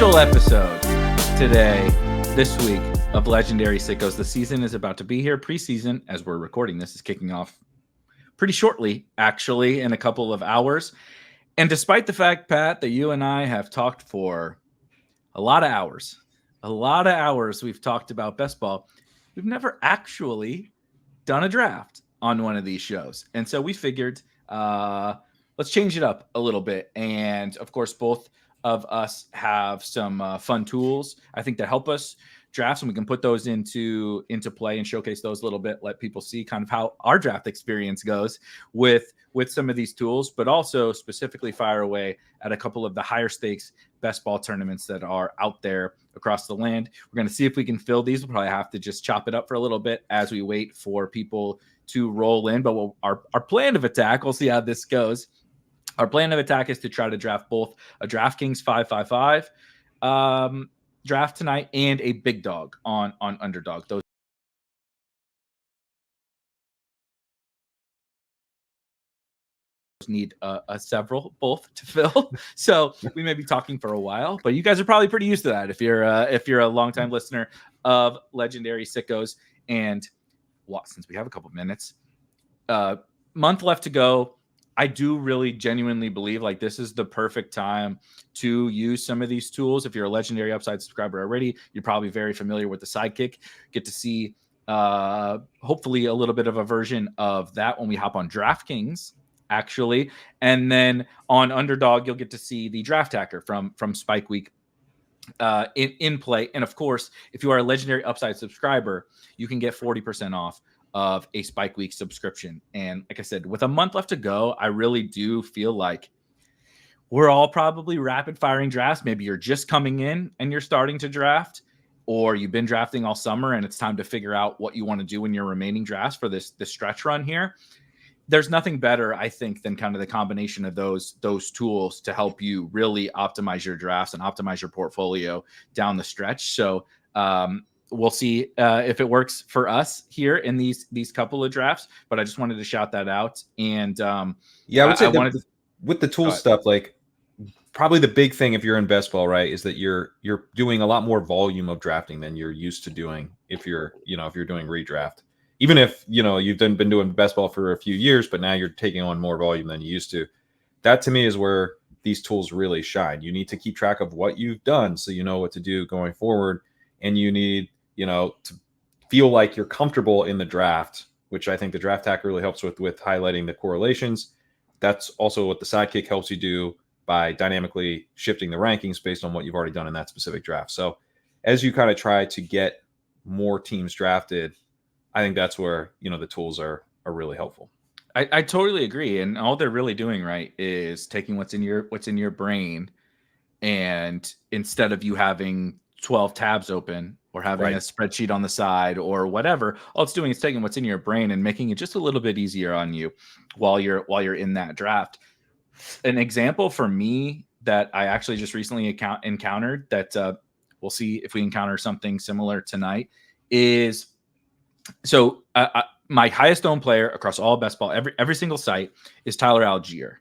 special episode today, this week of Legendary Sickos. The season is about to be here. Preseason, as we're recording this, is kicking off pretty shortly, actually, in a couple of hours. And despite the fact, Pat, that you and I have talked for a lot of hours we've talked about best ball, we've never actually done a draft on one of these shows. And so we figured let's change it up a little bit. And of course, both of us have some fun tools, I think, that help us drafts, and we can put those into play and showcase those a little bit, let people see kind of how our draft experience goes with some of these tools, but also specifically fire away at a couple of the higher stakes best ball tournaments that are out there across the land. We're going to see if we can fill these. We'll probably have to just chop it up for a little bit as we wait for people to roll in, but our plan of attack, we'll see how this goes. Our plan of attack is to try to draft both a DraftKings 555 draft tonight and a big dog on Underdog. Those need both to fill. So we may be talking for a while, but you guys are probably pretty used to that if you're a longtime listener of Legendary Sickos. And since we have a couple of minutes, month left to go, I do really genuinely believe like this is the perfect time to use some of these tools. If you're a Legendary Upside subscriber already, you're probably very familiar with the Sidekick. Get to see hopefully a little bit of a version of that when we hop on DraftKings, actually. And then on Underdog, you'll get to see the Draft Hacker from Spike Week in play. And of course, if you are a Legendary Upside subscriber, you can get 40% off of a Spike Week subscription. And like I said, with a month left to go, I really do feel like we're all probably rapid firing drafts. Maybe you're just coming in and you're starting to draft, or you've been drafting all summer and it's time to figure out what you want to do in your remaining drafts for this stretch run here. There's nothing better, I think, than kind of the combination of those tools to help you really optimize your drafts and optimize your portfolio down the stretch. So we'll see if it works for us here in these couple of drafts. But I just wanted to shout that out. And I would say with the tool stuff, like probably the big thing if you're in best ball, right, is that you're doing a lot more volume of drafting than you're used to doing if you're doing redraft. Even if, you've been doing best ball for a few years, but now you're taking on more volume than you used to. That to me is where these tools really shine. You need to keep track of what you've done so you know what to do going forward. And you need, to feel like you're comfortable in the draft, which I think the Draft Hacker really helps with highlighting the correlations. That's also what the Sidekick helps you do by dynamically shifting the rankings based on what you've already done in that specific draft. So as you kind of try to get more teams drafted, I think that's where, the tools are really helpful. I totally agree. And all they're really doing, right, is taking what's in your brain, and instead of you having 12 tabs open or having a spreadsheet on the side or whatever, all it's doing is taking what's in your brain and making it just a little bit easier on you while you're in that draft. An example for me that I actually just recently encountered that we'll see if we encounter something similar tonight is, so my highest owned player across all best ball, every single site, is Tyler Allgeiers.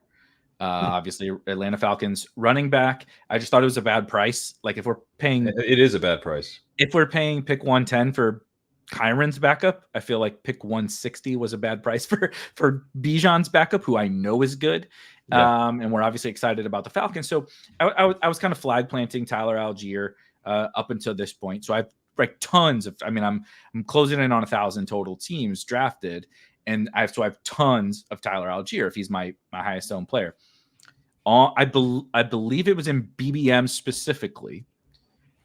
Obviously, Atlanta Falcons running back. I just thought it was a bad price. Like if we're paying, it is a bad price. If we're paying pick 110 for Kyron's backup, I feel like pick 160 was a bad price for Bijan's backup, who I know is good. Yeah. And we're obviously excited about the Falcons. So I was kind of flag planting Tyler Allgeiers up until this point. So I've tons of, I'm closing in on 1,000 total teams drafted. And I have tons of Tyler Allgeiers if he's my highest owned player. I believe it was in BBM specifically.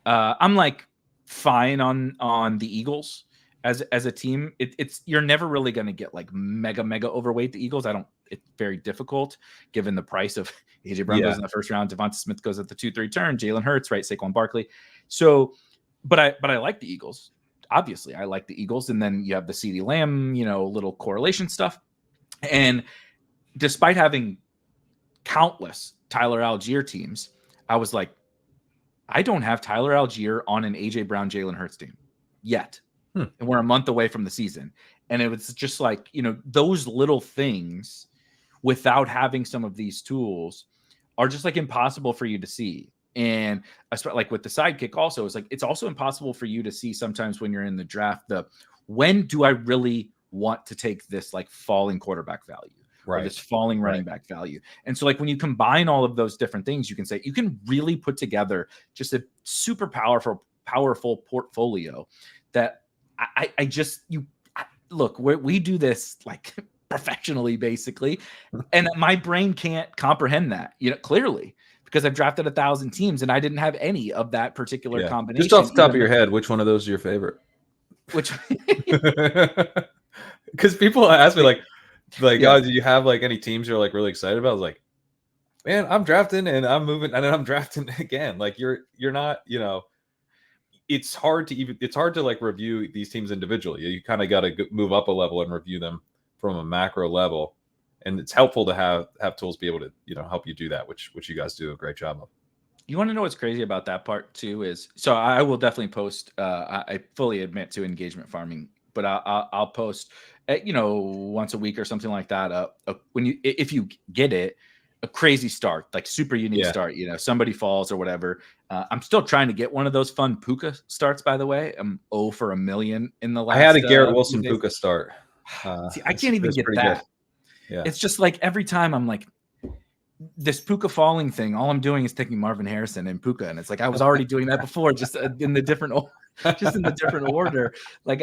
I'm like fine on the Eagles as a team. It's you're never really going to get like mega overweight the Eagles. It's very difficult given the price of AJ Brown goes in the first round, Devonta Smith goes at the 2-3 turn, Jalen Hurts, right, Saquon Barkley. So, but I like the Eagles. Obviously, I like the Eagles, and then you have the CeeDee Lamb, little correlation stuff. And despite having countless Tyler Allgeiers teams, I was like, I don't have Tyler Allgeiers on an AJ Brown, Jalen Hurts team yet. And we're a month away from the season. And it was just like, those little things without having some of these tools are just like impossible for you to see. And like with the sidekick also, it's like, it's also impossible for you to see sometimes when you're in the draft, when do I really want to take this like falling quarterback value or this falling running back value? And so like when you combine all of those different things, you can say, you can really put together just a super powerful portfolio that look, we do this like professionally basically. And my brain can't comprehend that, clearly, because I've drafted 1,000 teams and I didn't have any of that particular combination. Just off the top of your head, which one of those is your favorite? Which, because people ask me like, oh, do you have like any teams you're like really excited about? I was like, man, I'm drafting and I'm moving and then I'm drafting again. Like you're not, it's hard to like review these teams individually. You kind of got to move up a level and review them from a macro level. And it's helpful to have tools be able to, help you do that, which you guys do a great job of. You want to know what's crazy about that part too is, so I will definitely post, I fully admit to engagement farming, but I'll post, once a week or something like that. If you get it, a crazy start, like super unique start, somebody falls or whatever. I'm still trying to get one of those fun Puka starts, by the way. I'm 0 for a million in the last. I had a Garrett Wilson Puka start. See, I can't even get that. Good. Yeah. It's just like every time I'm like, this Puka falling thing, all I'm doing is taking Marvin Harrison and Puka, and it's like I was already doing that before, just in the different order. Like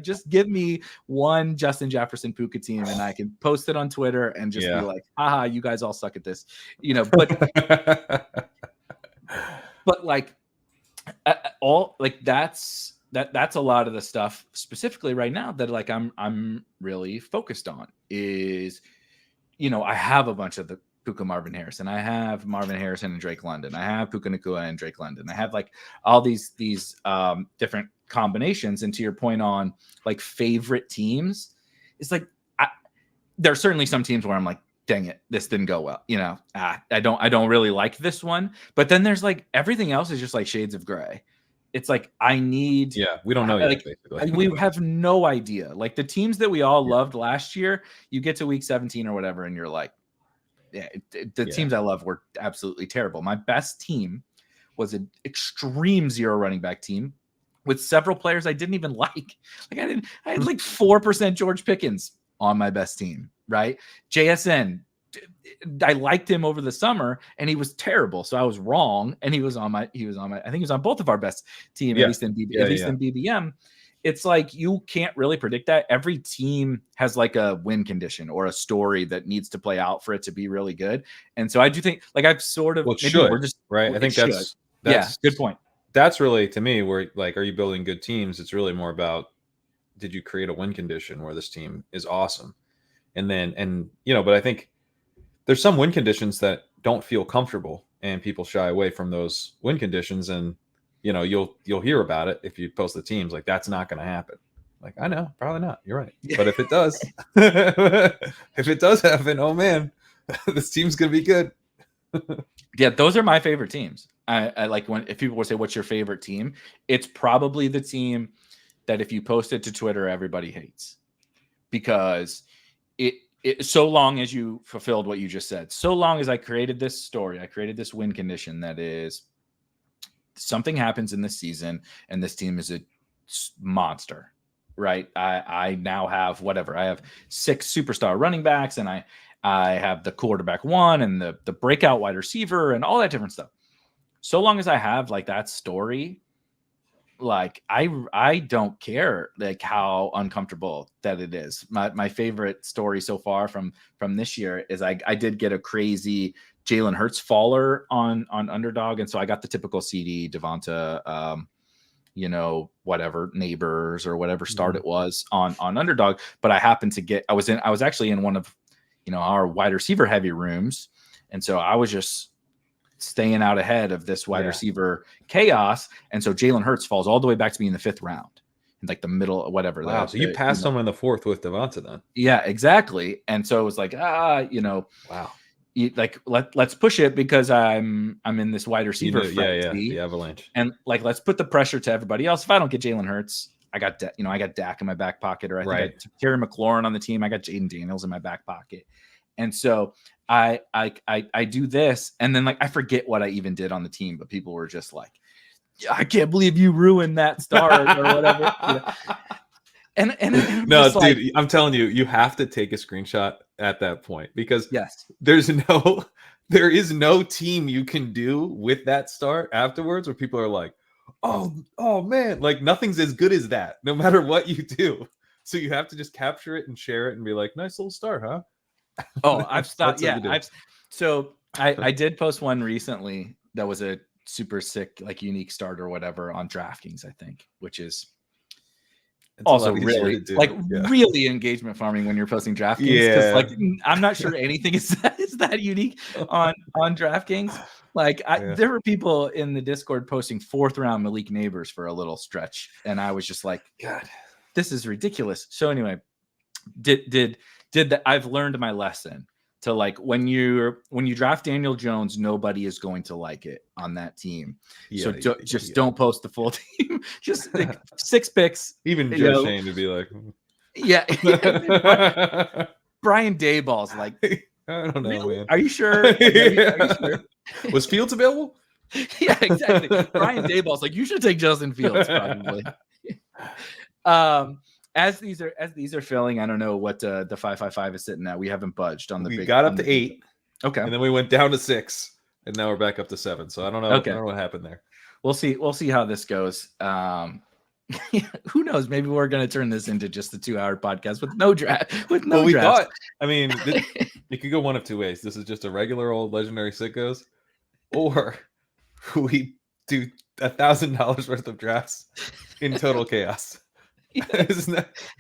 just give me one Justin Jefferson Puka team, and I can post it on Twitter and just be like, haha, you guys all suck at this, but like all like that's a lot of the stuff specifically right now that like I'm really focused on is, I have a bunch of the Puka Marvin Harrison. I have Marvin Harrison and Drake London. I have Puka Nacua and Drake London. I have like all these different combinations. And to your point on like favorite teams, it's like there are certainly some teams where I'm like, dang it, this didn't go well. I don't really like this one. But then there's like everything else is just like shades of gray. It's like we don't know yet, basically. We have no idea. Like the teams that we all loved last year, you get to week 17 or whatever, and you're like, teams I love were absolutely terrible. My best team was an extreme zero running back team with several players I didn't even like. Like I had like 4% George Pickens on my best team, right? JSN, I liked him over the summer and he was terrible. So I was wrong. And he was on my, I think he was on both of our best team, at least in BBM. It's like, you can't really predict that. Every team has like a win condition or a story that needs to play out for it to be really good. And so I do think like I've sort of, right. I think that's good point. That's really, to me, where like, are you building good teams? It's really more about, did you create a win condition where this team is awesome? And then, but I think there's some win conditions that don't feel comfortable and people shy away from those win conditions. And, you'll hear about it if you post the teams like that's not going to happen. Like, I know, probably not. You're right. But if it does, if it does happen, oh man, this team's going to be good. Yeah. Those are my favorite teams. I like if people would say, what's your favorite team? It's probably the team that if you post it to Twitter, everybody hates, because so long as you fulfilled what you just said, so long as I created this story, I created this win condition that is something happens in this season and this team is a monster, right? I now have whatever. I have 6 superstar running backs and I have the quarterback 1 and the breakout wide receiver and all that different stuff. So long as I have like that story, like I don't care like how uncomfortable that it is. My favorite story so far from this year is I did get a crazy Jalen Hurts faller on Underdog, and so I got the typical CD Devonta, whatever neighbors or whatever start it was on Underdog, but I happened to get I was actually in one of our wide receiver heavy rooms, and so I was just staying out ahead of this wide receiver chaos. And so Jalen Hurts falls all the way back to me in the 5th round, in like the middle, whatever. Wow. So you passed someone in the 4th with Devonta then. Yeah, exactly. And so it was like, wow. Like let's push it because I'm in this wide receiver. The avalanche. And like, let's put the pressure to everybody else. If I don't get Jalen Hurts, I got Dak in my back pocket, or I think I Terry McLaurin on the team. I got Jaden Daniels in my back pocket. And so I do this, and then like I forget what I even did on the team, but people were just like, I can't believe you ruined that start or whatever. And no, dude, like, I'm telling you, you have to take a screenshot at that point, because yes, there is no team you can do with that start afterwards where people are like, oh man, like nothing's as good as that, no matter what you do. So you have to just capture it and share it and be like, nice little start, huh? Oh, I've stopped. Yeah, I I did post one recently that was a super sick, like unique start or whatever on DraftKings, I think, which is also really really engagement farming when you're posting DraftKings, because like I'm not sure anything is that unique on DraftKings. Like there were people in the Discord posting 4th round Malik Neighbors for a little stretch, and I was just like, God, this is ridiculous. So anyway, did that. I've learned my lesson to like when you draft Daniel Jones, nobody is going to like it on that team. So don't post the full team. Just like 6 picks. Even Joe Shane would be like, yeah. Brian Dayball's like, I don't know, really? man. Are you sure? Are you sure? Was Fields available? Yeah, exactly. Brian Dayball's like, you should take Justin Fields probably. As these are filling, I don't know what the 555 is sitting at. We haven't budged on the. We got up to 8, okay, and then we went down to 6, and now we're back up to 7. So I don't know. Okay. I don't know what happened there. We'll see how this goes. Who knows? Maybe we're going to turn this into just a 2-hour podcast with no draft. Well, we thought. I mean, it could go one of 2 ways. This is just a regular old legendary Sickos, or we do $1,000 worth of drafts in total chaos. Because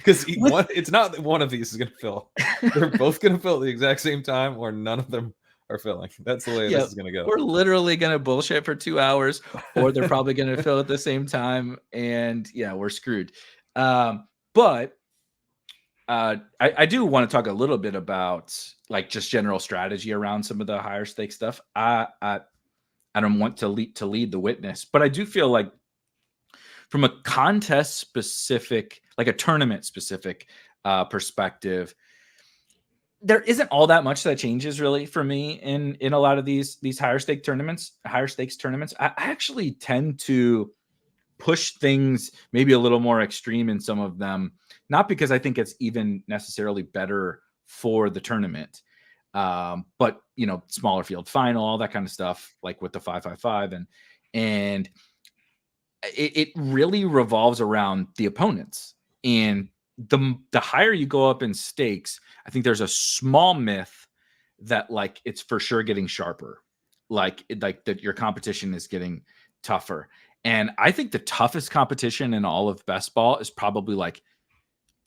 it's not that one of these is going to fill. They're both going to fill at the exact same time, or none of them are filling. That's the way this is going to go. We're literally going to bullshit for 2 hours, or they're probably going to fill at the same time, and yeah, we're screwed. But I do want to talk a little bit about like just general strategy around some of the higher stake stuff. I don't want to lead the witness, but I do feel like from a contest specific, like a tournament specific perspective, there isn't all that much that changes really for me in a lot of these higher stakes tournaments. I actually tend to push things maybe a little more extreme in some of them, not because I think it's even necessarily better for the tournament, but smaller field final, all that kind of stuff, like with the 555 and it really revolves around the opponents. And the higher you go up in stakes, I think there's a small myth that like it's for sure getting sharper, like that your competition is getting tougher. And I think the toughest competition in all of best ball is probably like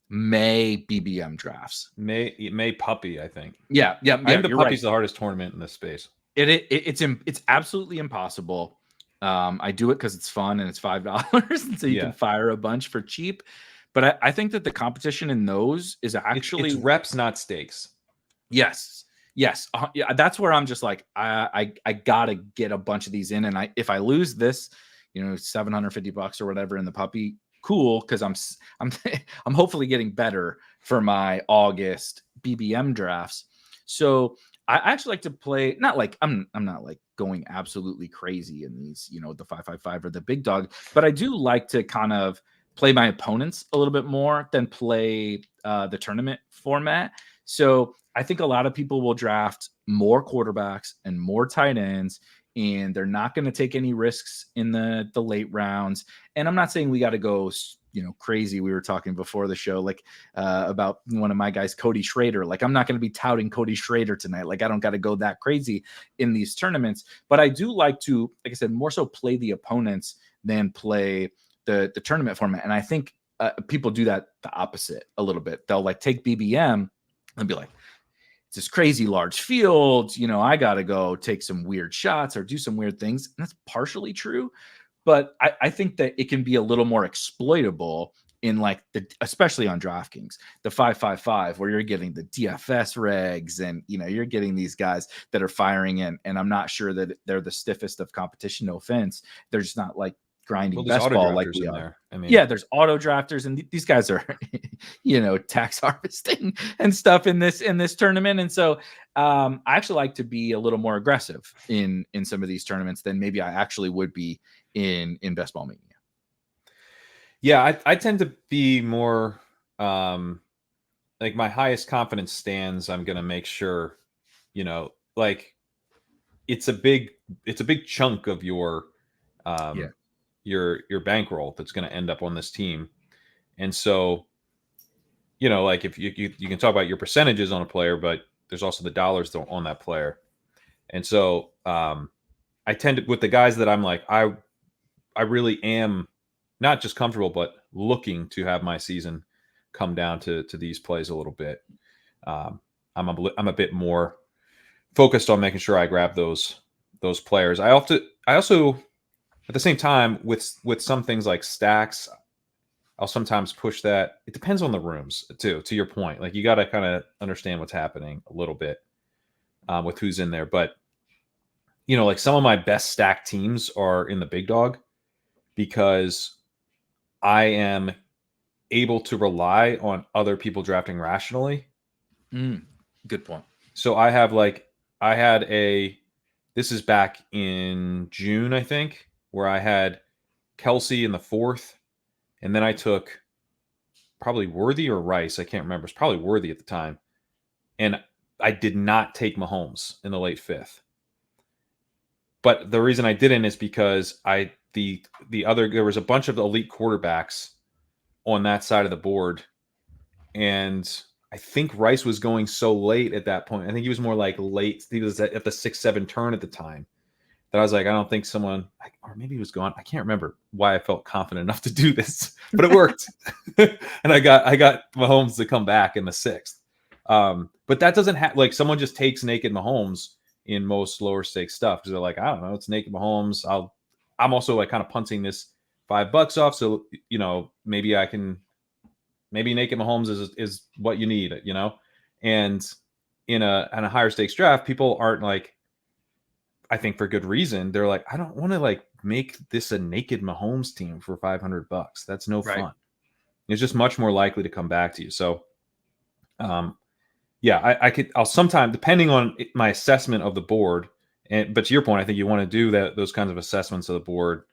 May BBM drafts. May Puppy, I think. Yeah. I think the Puppy's the hardest tournament in this space. It's absolutely impossible. I do it because it's fun and it's $5, and so you can fire a bunch for cheap. But I think that the competition in those is actually it's reps, not stakes. Yes. Yeah, that's where I'm just like I gotta get a bunch of these in, and if I lose this, $750 or whatever in the Puppy, cool, because I'm hopefully getting better for my August BBM drafts. So I actually like to play, not like I'm not like going absolutely crazy in these, the 555 or the big dog, but I do like to kind of play my opponents a little bit more than play the tournament format. So I think a lot of people will draft more quarterbacks and more tight ends, and they're not going to take any risks in the late rounds. And I'm not saying we got to go crazy. We were talking before the show, like about one of my guys, Cody Schrader. Like, I'm not going to be touting Cody Schrader tonight. Like, I don't got to go that crazy in these tournaments, but I do like to, like I said, more so play the opponents than play the tournament format. And I think people do that the opposite a little bit. They'll like take BBM and be like, it's this crazy large field, I got to go take some weird shots or do some weird things. And that's partially true. But I think that it can be a little more exploitable in like especially on DraftKings, the 555, where you're getting the DFS regs and, you're getting these guys that are firing in. And I'm not sure that they're the stiffest of competition. No offense. They're just not like grinding best ball like we are. There. I mean, yeah, there's auto drafters, and these guys are, tax harvesting and stuff in this tournament. And so I actually like to be a little more aggressive in some of these tournaments than maybe I actually would be in Best Ball Mania. Yeah, I tend to be more like my highest confidence stands. I'm going to make sure, like it's a big chunk of your your bankroll that's going to end up on this team. And so, like if you can talk about your percentages on a player, but there's also the dollars on that player. And so I tend to, with the guys that I'm like, I really am not just comfortable, but looking to have my season come down to these plays a little bit. I'm a bit more focused on making sure I grab those players. I also at the same time with some things like stacks, I'll sometimes push that. It depends on the rooms too, to your point. Like you got to kind of understand what's happening a little bit with who's in there. But like some of my best stacked teams are in the big dog because I am able to rely on other people drafting rationally. Good point. So this is back in June, I think, where I had Kelsey in the 4th, and then I took probably Worthy or Rice. I can't remember. It's probably Worthy at the time. And I did not take Mahomes in the late 5th. But the reason I didn't is because there was a bunch of elite quarterbacks on that side of the board. And I think Rice was going so late at that point. I think he was more like late. He was at the 6-7 turn at the time that I was like, I don't think or maybe he was gone. I can't remember why I felt confident enough to do this, but it worked. And I got Mahomes to come back in the 6th. But that doesn't have like someone just takes naked Mahomes in most lower stakes stuff because they're like, I don't know, it's naked Mahomes. I'm also like kind of punting this $5 off. So, maybe naked Mahomes is what you need, and in a higher stakes draft, people aren't like, I think for good reason. They're like, I don't want to like make this a naked Mahomes team for $500. That's no fun. It's just much more likely to come back to you. So, I'll sometimes, depending on my assessment of the board, but to your point, I think you want to do those kinds of assessments of the board,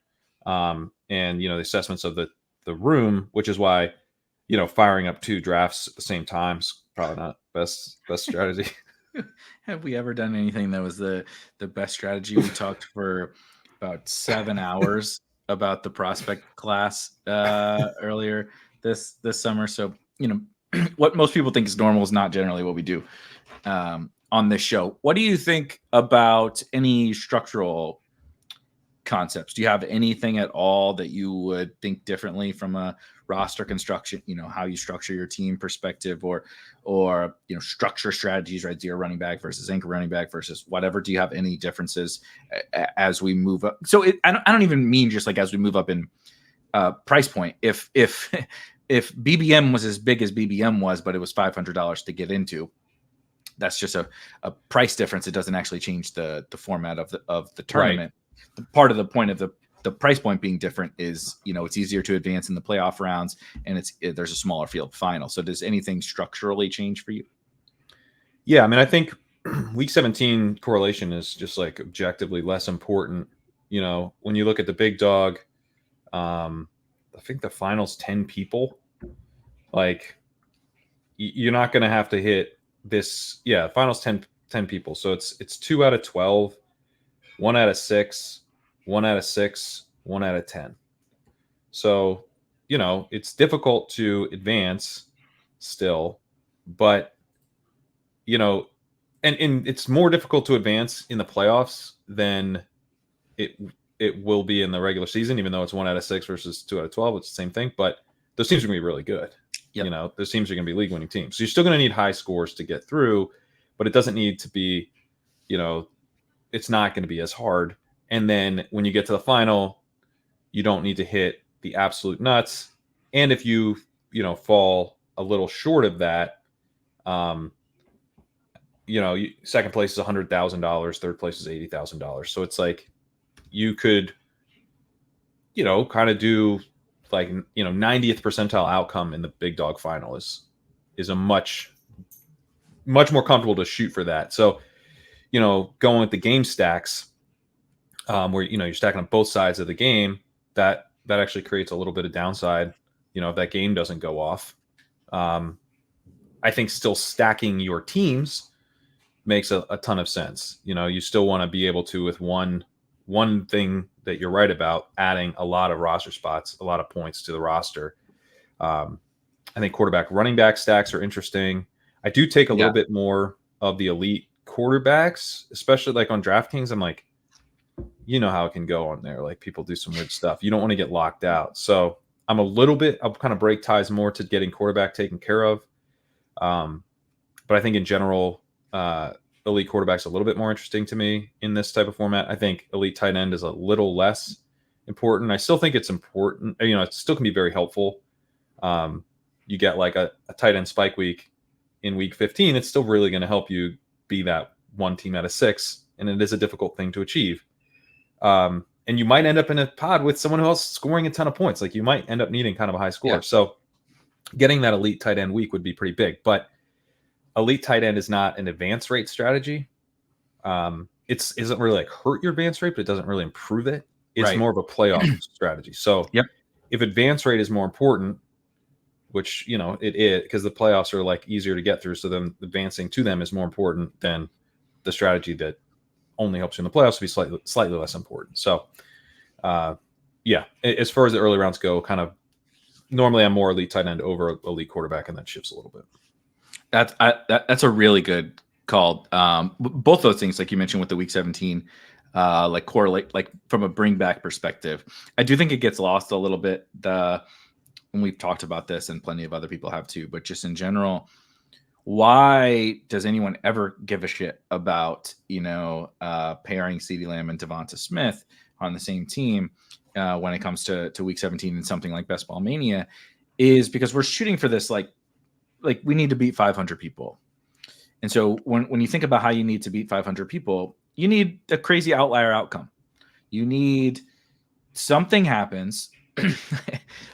and the assessments of the room, which is why, firing up 2 drafts at the same time is probably not best strategy. Have we ever done anything that was the best strategy? We talked for about 7 hours about the prospect class earlier this summer. So, what most people think is normal is not generally what we do on this show. What do you think about any structural concepts? Do you have anything at all that you would think differently from a roster construction, how you structure your team perspective or structure strategies, right? Zero running back versus anchor running back versus whatever. Do you have any differences as we move up? So I don't even mean just like as we move up in price point. If BBM was as big as BBM was, but it was $500 to get into, that's just a price difference. It doesn't actually change the format of the tournament. Right. The part of the point of the price point being different is, it's easier to advance in the playoff rounds, and there's a smaller field final. So does anything structurally change for you? Yeah, I mean, I think week 17 correlation is just like objectively less important. When you look at the big dog, I think the final's 10 people. Like, you're not going to have to hit this. Yeah, final's 10 people. So it's 2 out of 12, 1 out of 6, 1 out of 6, 1 out of 10. So, it's difficult to advance still, but, and it's more difficult to advance in the playoffs than it will be in the regular season, even though it's 1 out of 6 versus 2 out of 12. It's the same thing, but those teams are going to be really good. Yep. Those teams are going to be league winning teams. So you're still going to need high scores to get through, but it doesn't need to be, it's not going to be as hard. And then when you get to the final, you don't need to hit the absolute nuts. And if you, fall a little short of that, second place is $100,000, third place is $80,000. So it's like you could kind of do like 90th percentile outcome in the big dog final is a much more comfortable to shoot for that. So, going with the game stacks, where you're stacking on both sides of the game, that actually creates a little bit of downside. If that game doesn't go off, I think still stacking your teams makes a ton of sense. You still want to be able to, with one thing that you're right about, adding a lot of roster spots, a lot of points to the roster. I think quarterback, running back stacks are interesting. I do take a little bit more of the elite quarterbacks, especially like on DraftKings. I'm like, how it can go on there. Like, people do some weird stuff. You don't want to get locked out. So I'll kind of break ties more to getting quarterback taken care of. But I think in general, elite quarterback's a little bit more interesting to me in this type of format. I think elite tight end is a little less important. I still think it's important. It still can be very helpful. You get like a tight end spike week in week 15. It's still really going to help you be that one team out of 6. And it is a difficult thing to achieve. And you might end up in a pod with someone else scoring a ton of points. Like, you might end up needing kind of a high score. Yeah. So getting that elite tight end week would be pretty big. But elite tight end is not an advance rate strategy. It isn't really like hurt your advance rate, but it doesn't really improve it. It's more of a playoff strategy. So if advance rate is more important, which, it is, because the playoffs are like easier to get through. So then advancing to them is more important than the strategy that only helps you in the playoffs to be slightly less important. So, as far as the early rounds go, kind of normally I'm more elite tight end over elite quarterback, and that shifts a little bit. That's a really good call. Both those things, like you mentioned with the week 17, like correlate, like from a bring back perspective. I do think it gets lost a little bit. And we've talked about this, and plenty of other people have too, but just in general, why does anyone ever give a shit about, pairing CeeDee Lamb and Devonta Smith on the same team when it comes to week 17 and something like Best Ball Mania? Is because we're shooting for this, like we need to beat 500 people. And so when you think about how you need to beat 500 people, you need a crazy outlier outcome. You need something happens.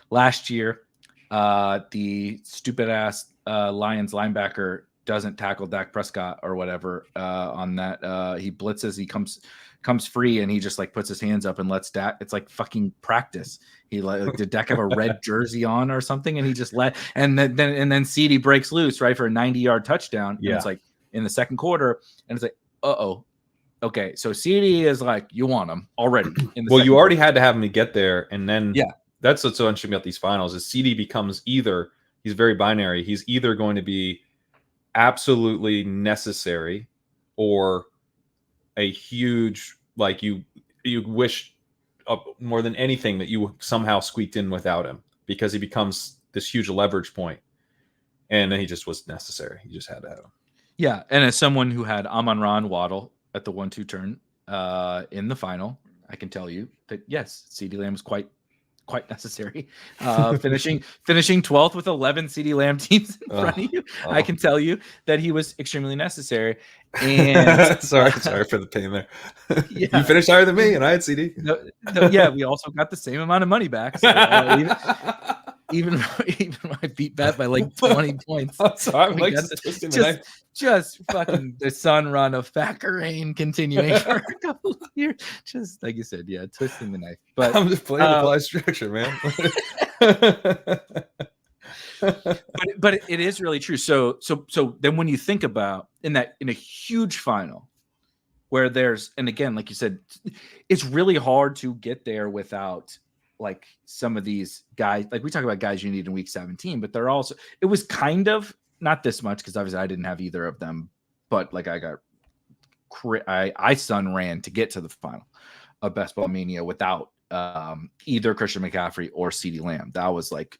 Last year, the stupid ass Lions linebacker doesn't tackle Dak Prescott or whatever on that. He blitzes, he comes free, and he just like puts his hands up and lets Dak. It's like fucking practice. He like, did Dak have a red jersey on or something? And he just and then CeeDee breaks loose, right, for a 90-yard touchdown. Yeah. And it's like in the second quarter, and it's like, okay, so CeeDee is like, you want him already. You already had to have him to get there, and then that's what's so interesting about these finals is CeeDee becomes he's very binary. He's either going to be absolutely necessary or a huge, like, you wish more than anything that you somehow squeaked in without him, because he becomes this huge leverage point, and then he just was necessary. You just had to have him. Yeah, and as someone who had Amon-Ra Waddle at the 1-2 turn in the final, I can tell you that yes, CeeDee Lamb is quite necessary. Finishing 12th with 11 CeeDee Lamb teams in front of you. I can tell you that he was extremely necessary. And sorry for the pain there. Yeah. You finished higher than me, and I had CeeDee. No, we also got the same amount of money back. So, even I beat Pat by like 20 points. I'm like just fucking the sun run of Thacker Rain continuing for a couple of years. Just like you said, twisting the knife. But I'm just playing the fly structure, man. but it is really true. So then when you think about in a huge final where there's, and again, like you said, it's really hard to get there without like some of these guys. Like we talk about guys you need in week 17, but they're also, it was kind of not this much because obviously I didn't have either of them, but like I sun ran to get to the final of Best Ball Mania without either Christian McCaffrey or CeeDee Lamb. That was like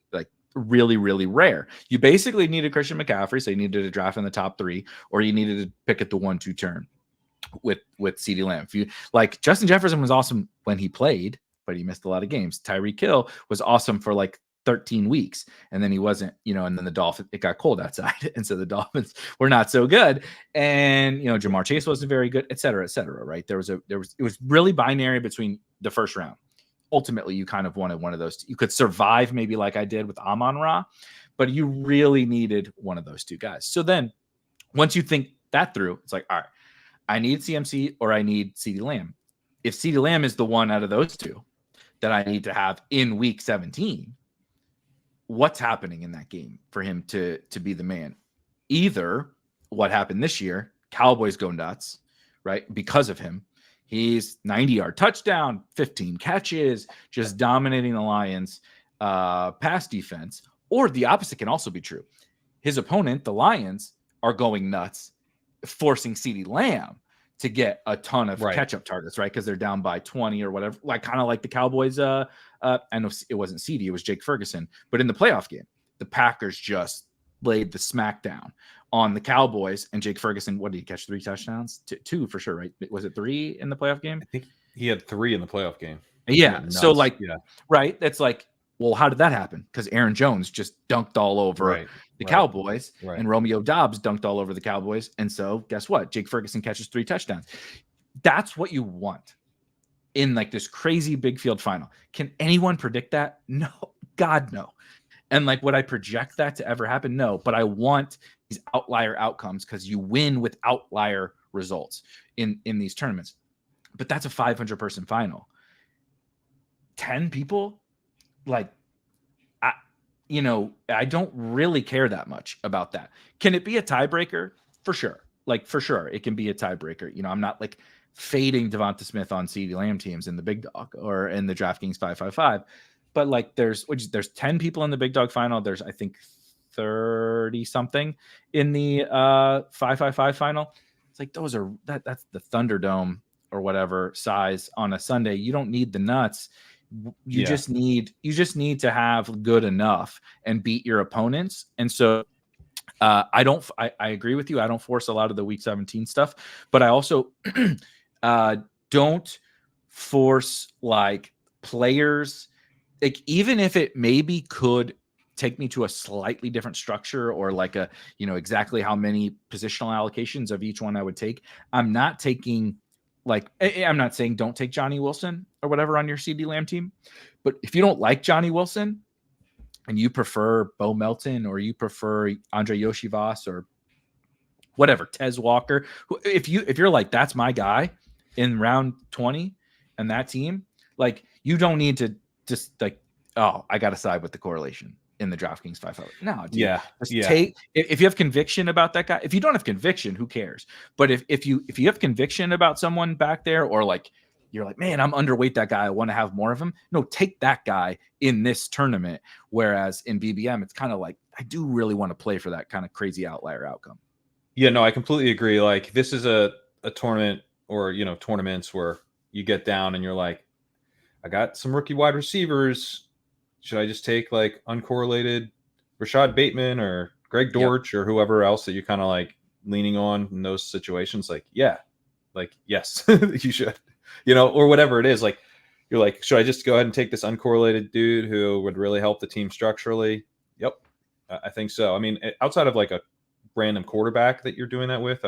really, really rare. You basically needed Christian McCaffrey, so you needed to draft in the top 3, or you needed to pick at the 1-2 turn with CeeDee Lamb. If you like, Justin Jefferson was awesome when he played, but he missed a lot of games. Tyreek Hill was awesome for like 13 weeks, and then he wasn't, and then the Dolphins, it got cold outside, and so the Dolphins were not so good, and Jamar Chase wasn't very good, et cetera, right? It was really binary between the first round, ultimately you kind of wanted one of those. You could survive maybe like I did with Amon-Ra, but you really needed one of those two guys. So then once you think that through, it's like, all right, I need CMC or I need CeeDee Lamb. If CeeDee Lamb is the one out of those two that I need to have in week 17, what's happening in that game for him to be the man? Either what happened this year, Cowboys go nuts, right? Because of him. He's 90-yard touchdown, 15 catches, just dominating the Lions pass defense. Or the opposite can also be true. His opponent, the Lions, are going nuts, forcing CeeDee Lamb to get a ton of catch-up targets, right? Because they're down by 20 or whatever, like kind of like the Cowboys. I know it wasn't CeeDee, it was Jake Ferguson. But in the playoff game, the Packers just laid the smackdown on the Cowboys, and Jake Ferguson, what did he catch? 3 touchdowns? Two for sure, right? Was it 3 in the playoff game? I think he had 3 in the playoff game. Yeah. So like, right. That's like, well, how did that happen? Because Aaron Jones just dunked all over the Cowboys, and Romeo Doubs dunked all over the Cowboys. And so guess what? Jake Ferguson catches 3 touchdowns. That's what you want in like this crazy big field final. Can anyone predict that? No, God, no. And like, would I project that to ever happen? No, but I want these outlier outcomes because you win with outlier results in these tournaments. But that's a 500 person final. 10 people, like, I don't really care that much about that. Can it be a tiebreaker? For sure. Like, for sure, it can be a tiebreaker. I'm not like fading Devonta Smith on CeeDee Lamb teams in the big dog or in the DraftKings 555. But like there's 10 people in the big dog final. There's, I think, 30 something in the 555 final. It's like that's the Thunderdome or whatever size on a Sunday. You don't need the nuts. You just need to have good enough and beat your opponents. And so I agree with you. I don't force a lot of the week 17 stuff, but I also don't force like players. Like, even if it maybe could take me to a slightly different structure or like a, exactly how many positional allocations of each one I would take. I'm not taking I'm not saying don't take Johnny Wilson or whatever on your CeeDee Lamb team, but if you don't like Johnny Wilson and you prefer Bo Melton or you prefer Andre Yoshivas or whatever, Tez Walker, if you're like, that's my guy in round 20 and that team, like, you don't need to just like, oh, I got to side with the correlation in the DraftKings 500. No, dude, take, if you have conviction about that guy. If you don't have conviction, who cares? But if you have conviction about someone back there, or like you're like, man, I'm underweight that guy, I want to have more of him. No, take that guy in this tournament. Whereas in BBM, it's kind of like, I do really want to play for that kind of crazy outlier outcome. Yeah, no, I completely agree. Like, this is a tournament or tournaments where you get down and you're like, I got some rookie wide receivers. Should I just take like uncorrelated Rashad Bateman or Greg Dortch or whoever else that you're kind of like leaning on in those situations? Like, yeah, like, yes, you should, or whatever it is. Like, you're like, should I just go ahead and take this uncorrelated dude who would really help the team structurally? Yep. I think so. I mean, outside of like a random quarterback that you're doing that with,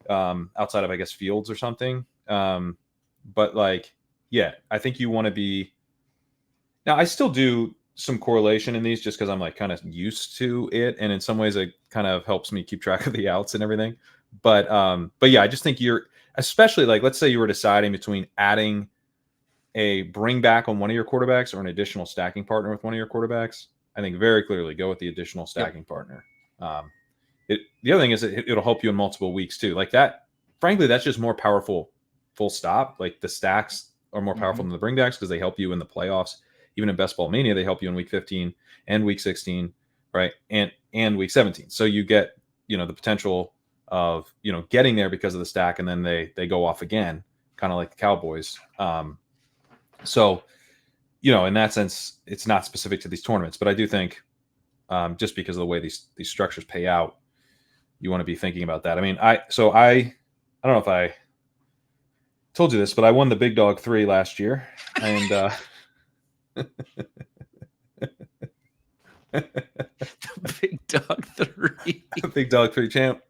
outside of, I guess, Fields or something. But like, yeah, I think you want to be. Now, I still do some correlation in these just because I'm like kind of used to it, and in some ways it kind of helps me keep track of the outs and everything. But yeah, I just think you're, especially like, let's say you were deciding between adding a bring back on one of your quarterbacks or an additional stacking partner with one of your quarterbacks. I think very clearly go with the additional stacking partner. The other thing is it'll help you in multiple weeks too. Like that, frankly, that's just more powerful. Full stop. Like, the stacks are more powerful than the bringbacks because they help you in the playoffs. Even in Best Ball Mania, they help you in week 15 and week 16, right? And week 17. So you get, the potential of, getting there because of the stack, and then they go off again, kind of like the Cowboys. So, in that sense, it's not specific to these tournaments, but I do think just because of the way these structures pay out, you want to be thinking about that. I mean, I don't know if I told you this, but I won the Big Dog 3 last year, and Big Dog 3. Big Dog 3 champ.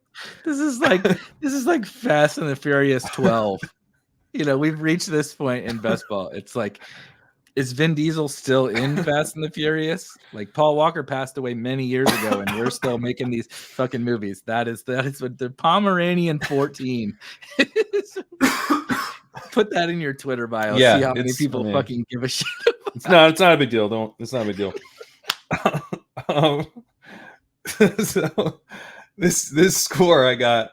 This is like Fast and the Furious 12. we've reached this point in best ball. It's like, is Vin Diesel still in Fast and the Furious? Like, Paul Walker passed away many years ago, and we're still making these fucking movies. That is what the Pomeranian 14. Put that in your Twitter bio. Yeah, see how many people fucking give a shit. It's not a big deal. It's not a big deal. So this score I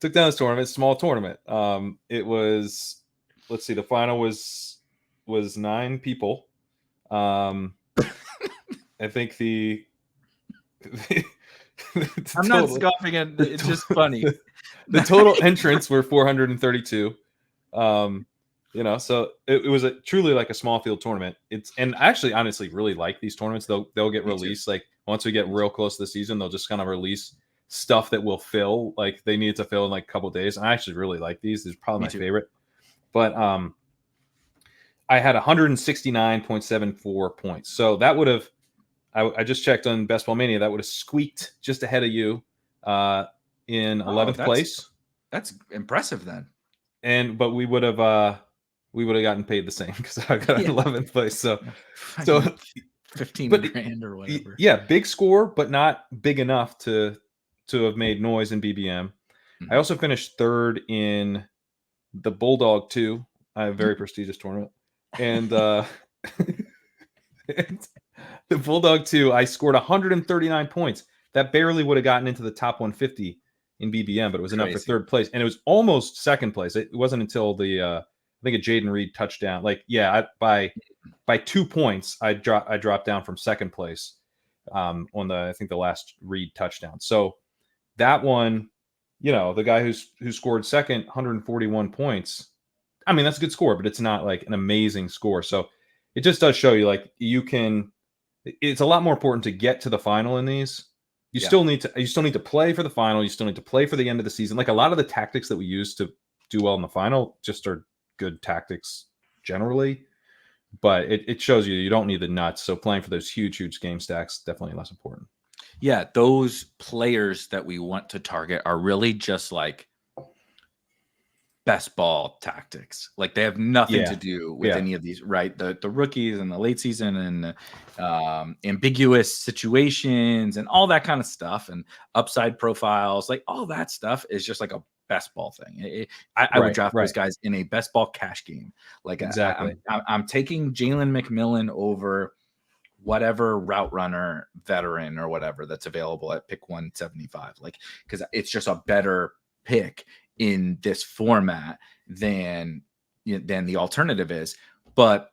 took down this tournament, small tournament. It was, let's see, the final was 9 people. I think I'm not scoffing at it. It's just funny. The total entrants were 432. So it was truly like a small field tournament. And I actually honestly really like these tournaments. They'll get released. Like once we get real close to the season, they'll just kind of release stuff that will fill, like they need to fill in like a couple days. I actually really like these. These are probably my favorite. But I had 169.74 points. So that would have, I just checked on Best Ball Mania, that would have squeaked just ahead of you in 11th place. That's impressive then. But we would have gotten paid the same because I got 11th place. So 15 grand or whatever. Yeah, big score, but not big enough to have made noise in BBM. Mm-hmm. I also finished 3rd in the Bulldog 2, a very prestigious tournament. And and the Bulldog 2, I scored 139 points. That barely would have gotten into the top 150 in BBM, but it was enough for 3rd place. And it was almost 2nd place. It wasn't until the I think a Jaden Reed touchdown. By 2 points, I dropped down from 2nd place on I think the last Reed touchdown. So that one, the guy who scored 2nd, 141 points. I mean, that's a good score, but it's not like an amazing score. So it just does show you like it's a lot more important to get to the final in these. You still need to play for the final. You still need to play for the end of the season. Like a lot of the tactics that we use to do well in the final just are good tactics generally, but it shows you don't need the nuts. So playing for those huge game stacks, definitely less important. Yeah. Those players that we want to target are really just like best ball tactics. Like they have nothing to do with any of these, right? The rookies and the late season and ambiguous situations and all that kind of stuff and upside profiles, like all that stuff is just like a best ball thing. I would draft those guys in a best ball cash game. Like exactly. I'm taking Jalen McMillan over whatever route runner veteran or whatever that's available at pick 175. Like, because it's just a better pick in this format than the alternative is. But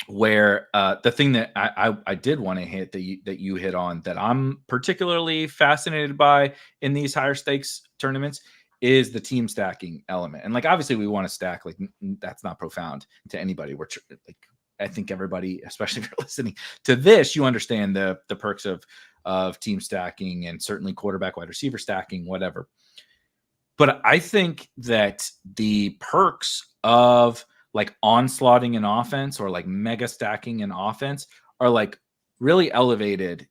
where the thing that I did want to hit that you hit on that I'm particularly fascinated by in these higher stakes tournaments is the team stacking element. And like obviously we want to stack, like that's not profound to anybody. We're like, I think everybody, especially if you're listening to this, you understand the perks of team stacking and certainly quarterback, wide receiver stacking, whatever. But I think that the perks of like onslaughting in offense or like mega stacking in offense are like really elevated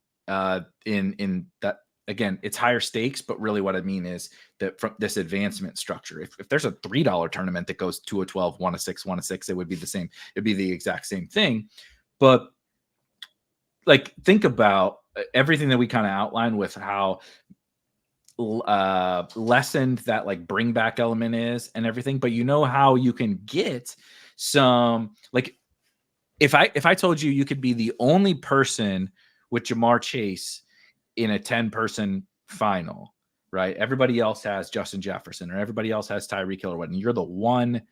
in that. Again, it's higher stakes, but really what I mean is that from this advancement structure, if there's a $3 tournament that goes 2 of 12, 1 of 6, 1 of 6, it would be the same. It'd be the exact same thing. But like, think about everything that we kind of outlined with how lessened that like bring back element is and everything. But you know how you can get some, like if I told you could be the only person with Jamar Chase in a 10-person final, right? Everybody else has Justin Jefferson or everybody else has Tyreek Hill or what, and you're the one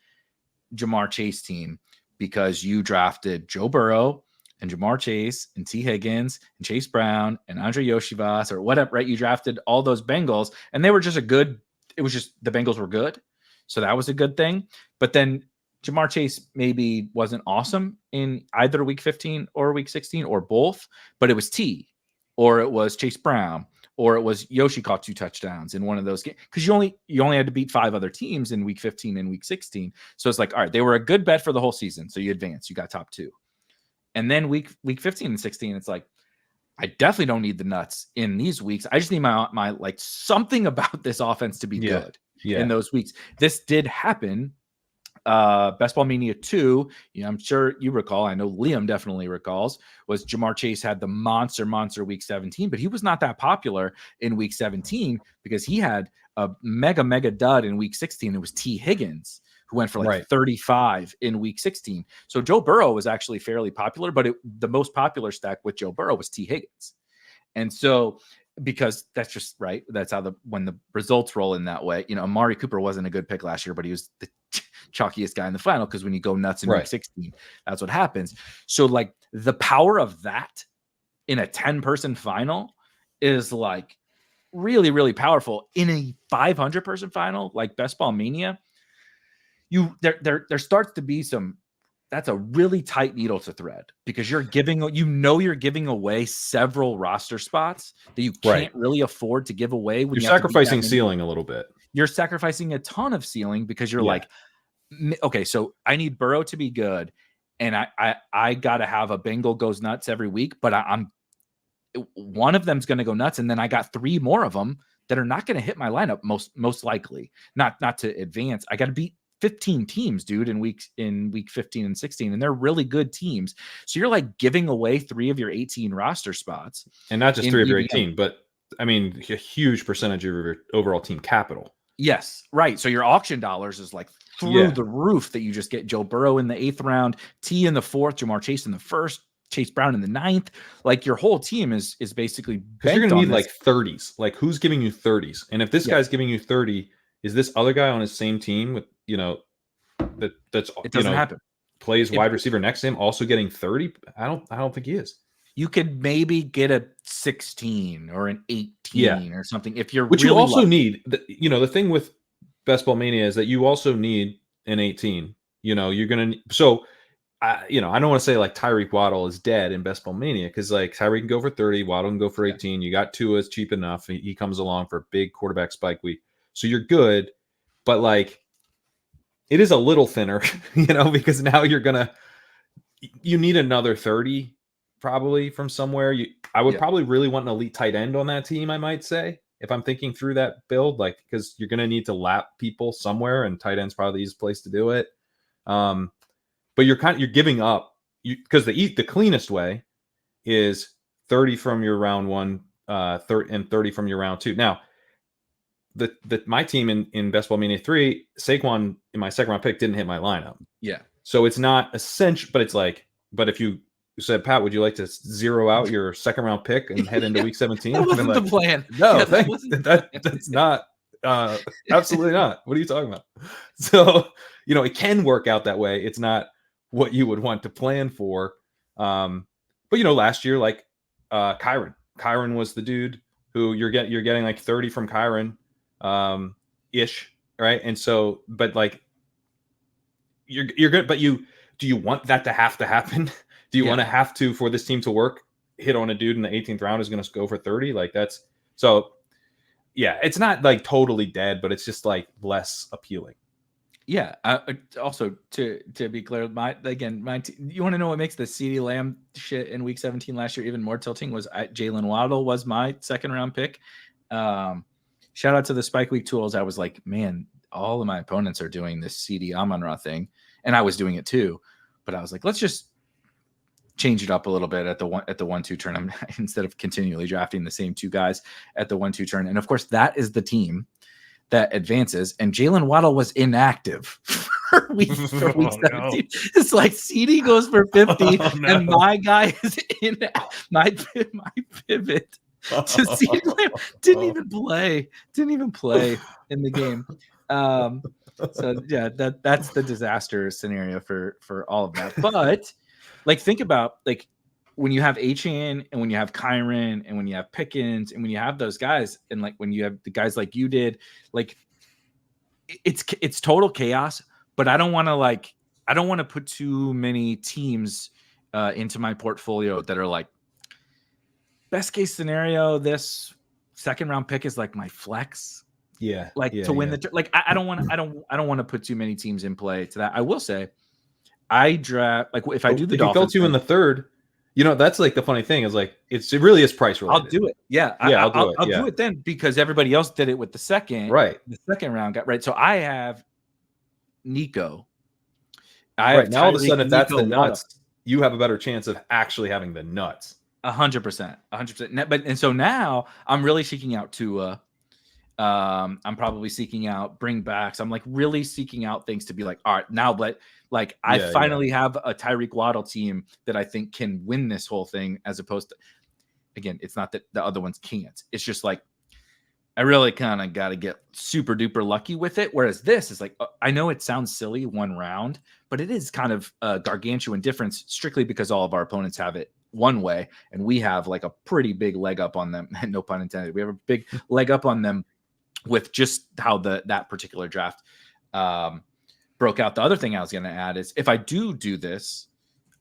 Jamar Chase team because you drafted Joe Burrow and Jamar Chase and T. Higgins and Chase Brown and Andre Yoshivas or whatever, right? You drafted all those Bengals and they were just the Bengals were good. So that was a good thing. But then Jamar Chase maybe wasn't awesome in either week 15 or week 16 or both, but it was T. Or it was Chase Brown, or it was Yoshi caught 2 touchdowns in one of those games. Because you only had to beat 5 other teams in week 15 and week 16. So it's like, all right, they were a good bet for the whole season. So you advance, you got top 2. And then week 15 and 16, it's like, I definitely don't need the nuts in these weeks. I just need my like something about this offense to be good in those weeks. This did happen Best Ball Mania 2, I'm sure you recall, I know Liam definitely recalls, was Jamar Chase had the monster week 17, but he was not that popular in week 17 because he had a mega dud in week 16. It was T. Higgins who went for like 35 in week 16. So Joe Burrow was actually fairly popular, but the most popular stack with Joe Burrow was T. Higgins. And so, because that's just right. That's how when the results roll in that way. Amari Cooper wasn't a good pick last year, but he was the chalkiest guy in the final because when you go nuts in week 16, that's what happens. So like the power of that in a 10-person final is like really, really powerful. In a 500-person final, like Best Ball Mania, there starts to be that's a really tight needle to thread because you're giving away several roster spots that you can't really afford to give away. When you're sacrificing ceiling a little bit. You're sacrificing a ton of ceiling because you're like, okay, so I need Burrow to be good, and I got to have a Bengal goes nuts every week, but I'm one of them's going to go nuts, and then I got 3 more of them that are not going to hit my lineup most likely. Not to advance. I got to beat 15 teams, dude, in week 15 and 16, and they're really good teams. So you're like giving away 3 of your 18 roster spots, and not just 3 of your 18, but I mean a huge percentage of your overall team capital. Yes, right. So your auction dollars is like through the roof that you just get Joe Burrow in the 8th round, T in the 4th, Jamar Chase in the 1st, Chase Brown in the 9th. Like your whole team is basically because you're going to need like 30s. Like who's giving you 30s? And if this guy's giving you 30, is this other guy on his same team with that's it doesn't happen. Plays wide receiver next to him also getting 30? I don't think he is. You could maybe get a 16 or an 18 or something if you're which really you also lucky. need. The thing with Best Ball Mania is that you also need an 18. You're gonna I don't want to say like Tyreek Waddle is dead in Best Ball Mania because like Tyreek can go for 30, Waddle can go for 18. You got Tua is cheap enough. He comes along for a big quarterback spike week, so you're good. But like, it is a little thinner, because now you need another 30 probably from somewhere. I would probably really want an elite tight end on that team, I might say, if I'm thinking through that build, like, because you're going to need to lap people somewhere, and tight end's probably the easiest place to do it. But you're giving up because the cleanest way is 30 from your round 1, 30 from your round 2. Now, my team in Best Ball Mania 3, Saquon in my 2nd round pick didn't hit my lineup. Yeah. So it's not essential, but it's like, but if you said, Pat, would you like to zero out your 2nd round pick and head into week 17? That wasn't the plan. No, that's not, absolutely not. What are you talking about? So, it can work out that way. It's not what you would want to plan for. But last year, like Kyron was the dude who you're getting like 30 from Kyron, ish, right? And so, but like you're good, but do you want that to happen? Do you want to have to, for this team to work, hit on a dude in the 18th round who's going to go for 30? Like that's so, yeah, it's not like totally dead, but it's just like less appealing. Yeah. Also, to be clear, you want to know what makes the CeeDee Lamb shit in week 17 last year even more tilting was Jalen Waddle was my 2nd round pick. Shout out to the Spike Week tools. I was like, man, all of my opponents are doing this CD Amon-Ra thing, and I was doing it too. But I was like, let's just change it up a little bit at the 1-2 turn. Instead of continually drafting the same 2 guys at the 1-2 turn. And of course, that is the team that advances. And Jalen Waddle was inactive for week 17. No. It's like CD goes for 50, and my guy is in my pivot. To see didn't even play in the game. So yeah, that's the disaster scenario for all of that. But like, think about like when you have Achane and when you have Kyron and when you have Pickens and when you have those guys, and like when you have the guys like you did, like it's total chaos. But I don't want to put too many teams into my portfolio that are like, best case scenario, this 2nd round pick is like my flex. Yeah. To win the like I don't want to put too many teams in play to that. I will say I draft, like if I do the if Dolphins, he fell 2 in the 3rd, that's like the funny thing is like it really is price related. I'll do it. Yeah. I'll do it then because everybody else did it with the 2nd. Right. The 2nd round got right. So I have Nico I right have now, all of a sudden, if that's the Nico nuts, you have a better chance of actually having the nuts. 100%, 100%. But and so now I'm really seeking out Tua. I'm probably seeking out bring backs. I'm like really seeking out things to be like, all right, now, but like I finally have a Tyreek Waddle team that I think can win this whole thing, as opposed to, again, it's not that the other ones can't. It's just like I really kind of got to get super duper lucky with it. Whereas this is like, I know it sounds silly, one round, but it is kind of a gargantuan difference strictly because all of our opponents have it one way and we have like a pretty big leg up on them. No pun intended. We have a big leg up on them with just how that particular draft broke out. The other thing I was going to add is if I do this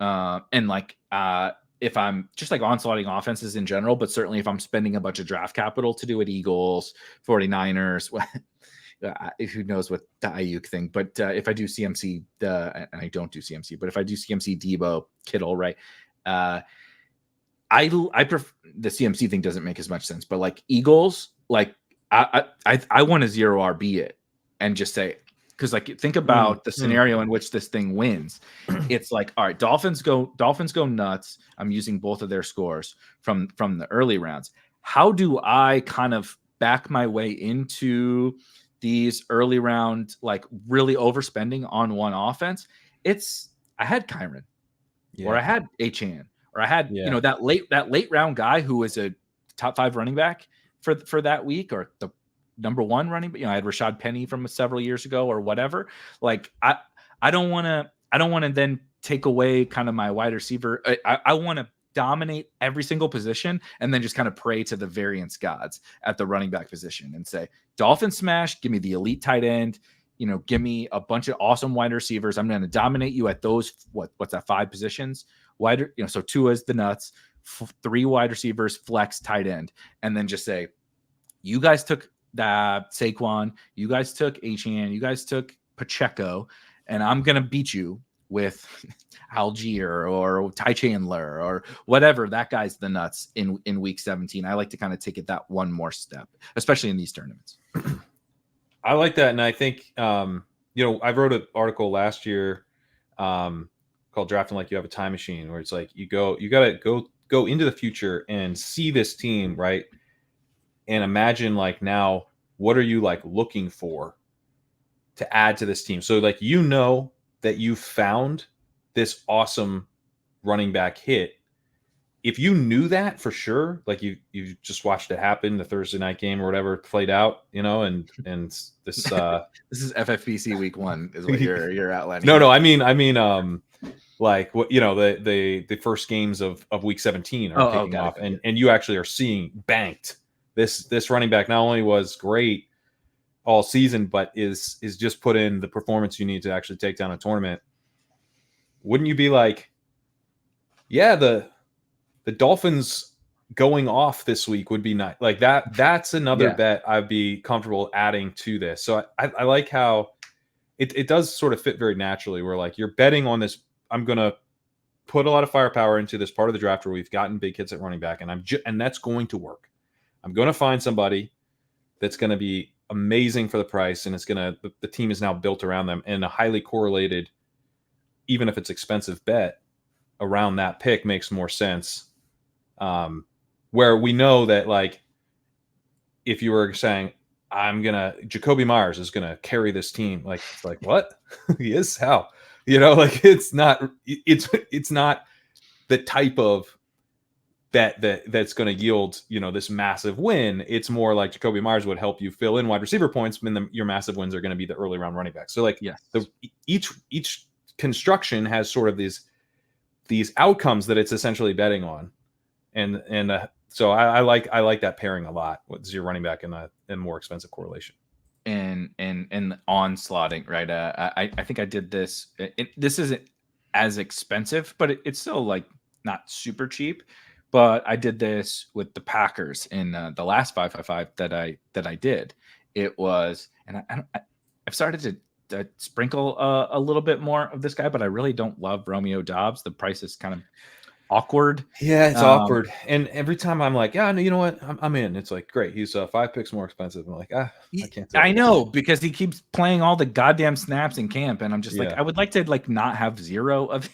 and like, if I'm just like onslaughting offenses in general, but certainly if I'm spending a bunch of draft capital to do it, Eagles, 49ers, who knows what the Aiyuk thing, but if I do CMC, and I don't do CMC, but if I do CMC, Debo, Kittle, right? I prefer the CMC thing doesn't make as much sense, but like Eagles, like I want to 0 RB it and just say, because like think about the scenario in which this thing wins. It's like, all right, Dolphins go nuts. I'm using both of their scores from the early rounds. How do I kind of back my way into these early round, like really overspending on one offense? I had Kyron, or I had Achane, or I had that late round guy who was a top 5 running back for that week, or the number 1 running, I had Rashad Penny from several years ago or whatever. Like I don't want to then take away kind of my wide receiver. I want to dominate every single position and then just kind of pray to the variance gods at the running back position and say, Dolphins smash, give me the elite tight end, give me a bunch of awesome wide receivers. I'm going to dominate you at those, what's that, 5 positions wider, so Tua's the nuts, 3 wide receivers, flex, tight end, and then just say, you guys took that Saquon, you guys took Achane, you guys took Pacheco, and I'm going to beat you with Allgeiers or Ty Chandler or whatever. That guy's the nuts in week 17. I like to kind of take it that one more step, especially in these tournaments. I like that. And I think, I wrote an article last year called Drafting Like You Have a Time Machine, where it's like, you got to go into the future and see this team, right? And imagine like now, what are you like looking for to add to this team? So like, that you found this awesome running back hit. If you knew that for sure, like you just watched it happen, the Thursday night game or whatever played out, and this this is FFPC week 1 is what you're outlining. No, I mean like what the first games of week 17 are kicking off, and you actually are seeing banked. This running back not only was great all season, but is just put in the performance you need to actually take down a tournament. Wouldn't you be like, yeah, the Dolphins going off this week would be nice. Like that's another bet I'd be comfortable adding to this. So I like how it does sort of fit very naturally, where like you're betting on this. I'm going to put a lot of firepower into this part of the draft where we've gotten big hits at running back, and that's going to work. I'm going to find somebody that's going to be amazing for the price, and the team is now built around them, and a highly correlated, even if it's expensive bet around that pick makes more sense. Where we know that, like, if you were saying, Jacoby Myers is going to carry this team, like, it's like, what? He is? How? Like it's not the type of bet that's going to yield, this massive win. It's more like Jacoby Myers would help you fill in wide receiver points, and your massive wins are going to be the early round running back. So like, each construction has sort of these outcomes that it's essentially betting on, and so I like that pairing a lot with your running back and more expensive correlation. And onslaughting, right? I think I did this. This isn't as expensive, but it's still like not super cheap. But I did this with the Packers in the last 555 that I did. It was, and I've started to sprinkle a little bit more of this guy, but I really don't love Romeo Doubs. The price is kind of awkward. Yeah, it's awkward. And every time I'm like, yeah, no, you know what? I'm in. It's like, great. He's 5 picks more expensive. I'm like, I can't. I know, because he keeps playing all the goddamn snaps in camp, and I'm just like, I would like to like not have zero of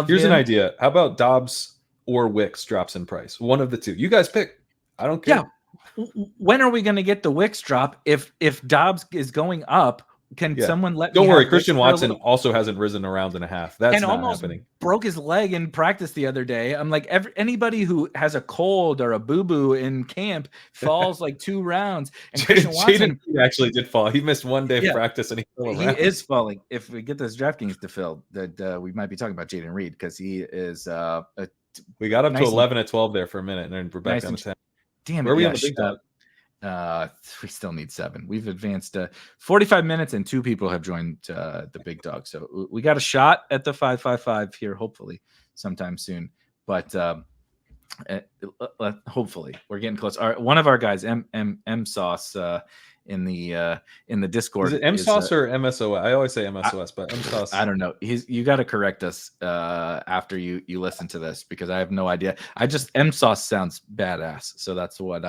Here's him. an idea. How about Dobbs or Wicks drops in price? One of the two. You guys pick. I don't care. Yeah. When are we going to get the Wicks drop? If Dobbs is going up, can someone let me? Don't worry. Christian Watson also hasn't risen a round and a half. That's not almost happening. Broke his leg in practice the other day. I'm like, anybody who has a cold or a boo-boo in camp falls like 2 rounds. And Christian Watson actually did fall. He missed 1 day of practice and he is falling. If we get this DraftKings to fill, that we might be talking about Jaden Reed, because he is we got up to 11 at 12 there for a minute, and then we're back down to 10. Damn it. Where are we on the big dog? We still need 7. We've advanced 45 minutes, and 2 people have joined the big dog. So we got a shot at the 555 here, hopefully sometime soon. But hopefully we're getting close. One of our guys, M Sauce, in the Discord. Is it M Sauce or MSOS? I always say MSOS, but M Sauce. I don't know. You got to correct us after you listen to this, because I have no idea. M Sauce sounds badass, so that's what